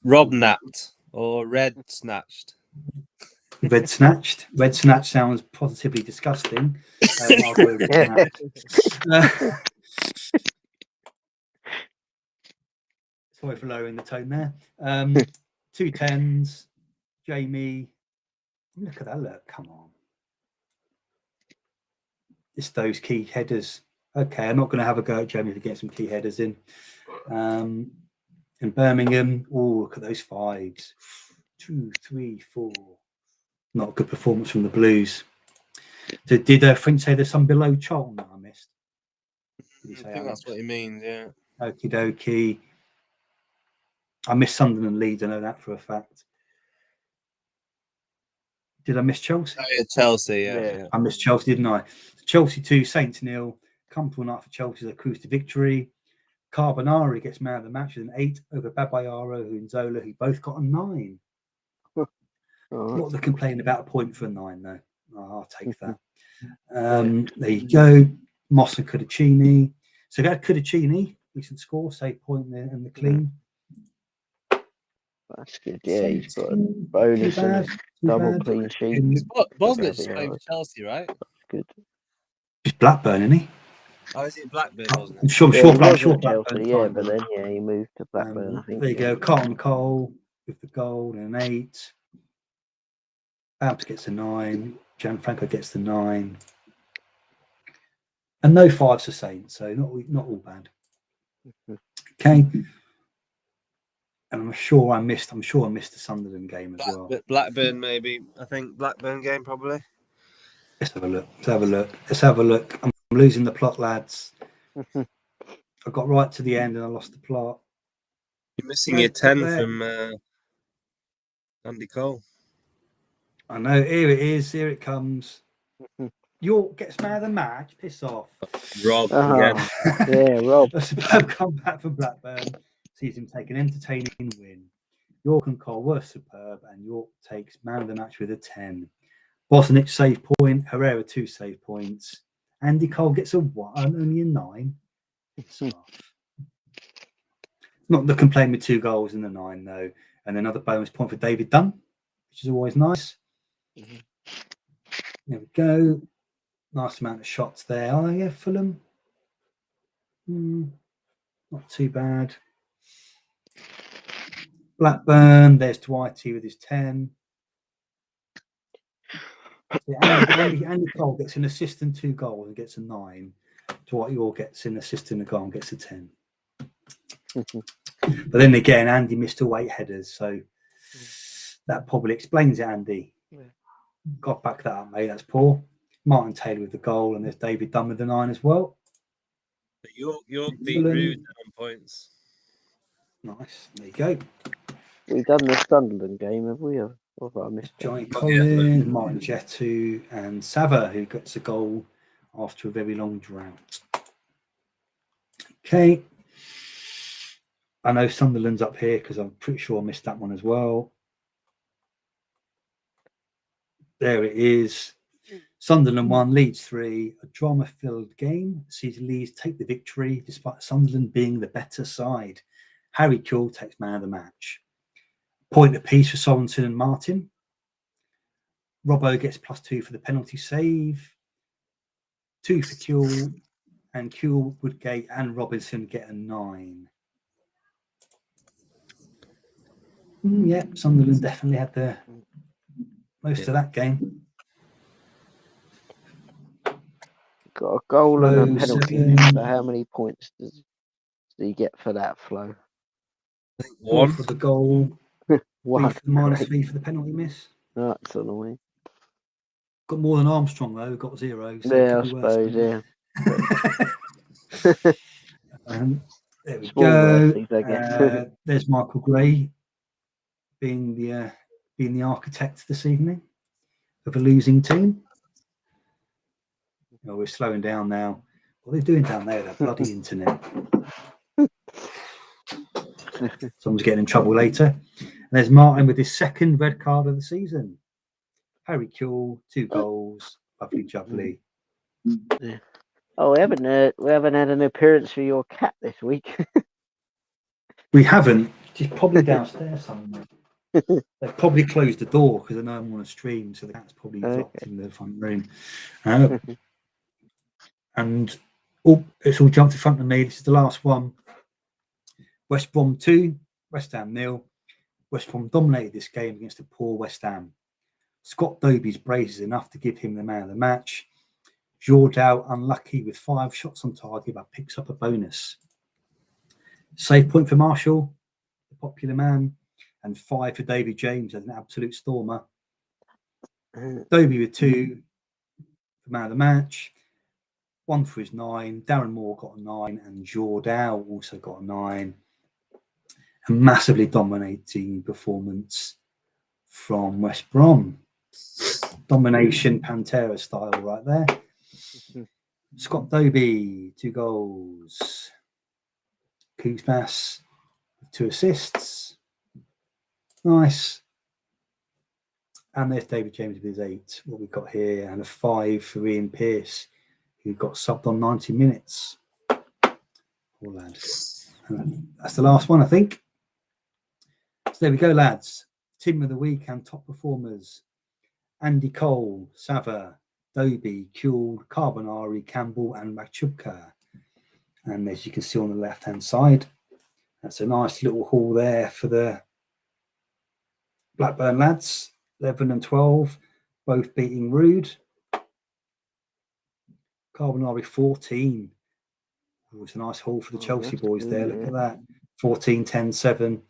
Rob napped or red snatched. Red snatched. Red snatched sounds positively disgusting. I'll go with sorry for lowering the tone there. 2 10s. Jamie. Look at that look. Come on. It's those key headers. Okay, I'm not going to have a go at Jamie to get some key headers in. And Birmingham. Oh, look at those 5s. 2, 3, 4. Not a good performance from the Blues. Did French say there's some below Charlton that I missed? I think that's what he means, yeah. Okie dokie. I missed Sunderland Leeds, I know that for a fact. Did I miss Chelsea? Oh, yeah, Chelsea, yeah. I missed Chelsea, didn't I? Chelsea 2, Saints 0. Comfortable night for Chelsea, a cruise to victory. Carbonari gets man of the match with an 8 over Babayaro and Zola, who both got a 9. Not the complaint about a point for a 9, though. I'll take that. There you go. Moss and Cudicini. So we had Cudicini, decent score, save point there, and the clean. That's good. Yeah, he's got a bonus and a double clean sheet. Bosnich playing for Chelsea, right? That's good. It's Blackburn, isn't he? Oh, is it Blackburn, wasn't it? I'm sure Chelsea, Blackburn. yeah, but then he moved to Blackburn. I think. There you go. Carlton Cole with the goal and an 8. Babs gets a 9. Gianfranco gets the 9. And no 5s for Saints, so not all bad. Okay. And I'm sure I missed the Sunderland game as well. Blackburn, maybe. I think Blackburn game probably. Let's have a look. I'm losing the plot, lads. I got right to the end and I lost the plot. You're missing your 10 from Andy Cole. I know. Here it is. Here it comes. York gets man of the match. Piss off. Rob again. Yeah, Rob. A superb comeback from Blackburn sees him take an entertaining win. York and Cole were superb, and York takes man of the match with a 10. Bosnich save point. Herrera 2 save points. Andy Cole gets a 1, only a 9. Not the complaint with 2 goals in the 9 though, and another bonus point for David Dunn, which is always nice. There we go. Nice amount of shots there. Oh, yeah, Fulham. Not too bad. Blackburn, there's Dwighty with his 10. Andy Cole gets an assist and 2 goals and gets a 9. Dwight York gets an assist and a goal and gets a 10. But then again, Andy missed all 8 headers, so that probably explains it, Andy. Yeah. Got back that up, mate. That's poor. Martin Taylor with the goal, and there's David Dunn with the 9 as well. But York beat Rude on points. Nice. There you go. We've done the Sunderland game, have we? Or have I missed that? Johnny Collins, Martin Jetu, and Sava, who gets a goal after a very long drought. Okay. I know Sunderland's up here because I'm pretty sure I missed that one as well. There it is. Sunderland 1, Leeds 3. A drama-filled game sees Leeds take the victory despite Sunderland being the better side. Harry Kewell takes man of the match. Point apiece for Sorensen and Martin. Robbo gets +2 for the penalty save. 2 for Kewell, and Kewell, Woodgate, and Robinson get a 9. Yep, Sunderland definitely had the most of that game. Got a goal and a Flo, penalty. 7. So how many points does he get for that, Flo? 1 for the goal. 1. -3 for the penalty miss. Oh, that's annoying. Got more than Armstrong though. Got 0. So Yeah, I suppose. Yeah. There we Small go. mercies, I guess. There's Michael Gray being the architect this evening of a losing team. Oh, we're slowing down now. What are they doing down there? That bloody internet. Someone's getting in trouble later. And there's Martin with his 2nd red card of the season. Harry Kewell, 2 goals. Lovely jubbly. Yeah. Oh, we haven't had an appearance for your cat this week. We haven't. She's probably downstairs somewhere. They've probably closed the door because I know I'm on a stream, so the cat's probably locked in the front room. And it's all jumped in front of me. This is the last one. West Brom 2, West Ham 0. West Brom dominated this game against a poor West Ham. Scott Dobie's brace is enough to give him the man of the match. Jordan unlucky with 5 shots on target, but picks up a bonus. Save point for Marshall, the popular man, and 5 for David James as an absolute stormer. Dobie with 2 for man of the match. 1 for his 9. Darren Moore got a 9, and Jordan also got a 9. A massively dominating performance from West Brom. Domination Pantera style right there. Scott Dobie, 2 goals. Kuzmas, 2 assists. Nice. And there's David James with his 8. What we've got here, and a 5 for Ian Pearce, who got subbed on 90 minutes. Poor lad. And that's the last one, I think. So there we go, lads. Team of the week and top performers. Andy Cole, Sava, Dobie, Kewell, Carbonari, Campbell, and Machubka. And as you can see on the left-hand side, that's a nice little haul there for the Blackburn lads. 11 and 12, both beating Rude. Carbonari 14. Oh, it's a nice haul for the Chelsea boys there. Look at that. 14, 10, 7.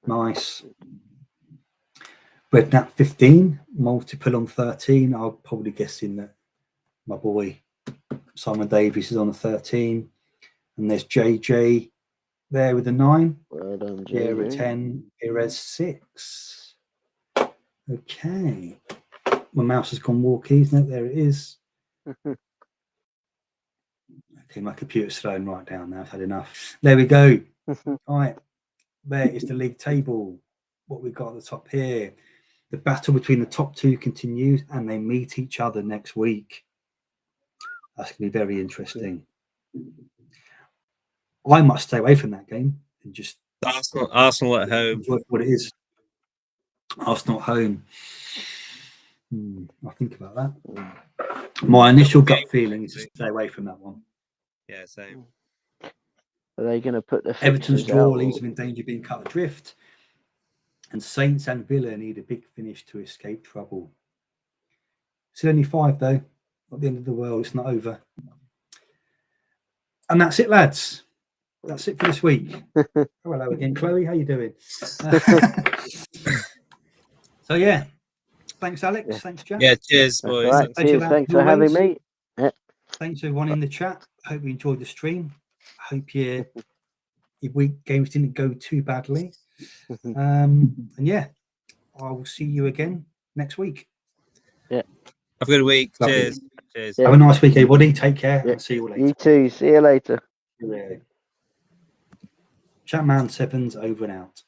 Nice. Redknapp 15, multiple on 13. I'm probably guessing that my boy Simon Davies is on a 13. And there's JJ there with a 9. Well done, Pierre JJ. 10, Perez 6. Okay. My mouse has gone walkies. No, there it is. Okay, my computer's slowing right down now. I've had enough. There we go. All right. There is the league table. What we've got at the top here. The battle between the top 2 continues, and they meet each other next week. That's going to be very interesting. I must stay away from that game and just Arsenal at home. enjoy what it is. Arsenal at home. I'll think about that. My initial gut feeling is to stay away from that one. Yeah, same. Are they going to put the Everton's fixtures draw out? leaves them in danger of being cut adrift, and Saints and Villa need a big finish to escape trouble. It's only 5 though. Not the end of the world. It's not over. And that's it, lads. That's it for this week. Hello again, Chloe. How you doing? So yeah, thanks, Alex. Yeah. Thanks, Jack. Yeah, cheers, That's boys. right. Thanks. Cheers. Thanks for having me. Yeah. Thanks everyone in the chat. Hope you enjoyed the stream. Hope your week games didn't go too badly. And yeah, I will see you again next week. Yeah. Have a good week. Lovely. Cheers. Cheers. Yeah. Have a nice week, everybody. Take care. Yeah. And see you all later. You too. See you later. Chatman Sevens over and out.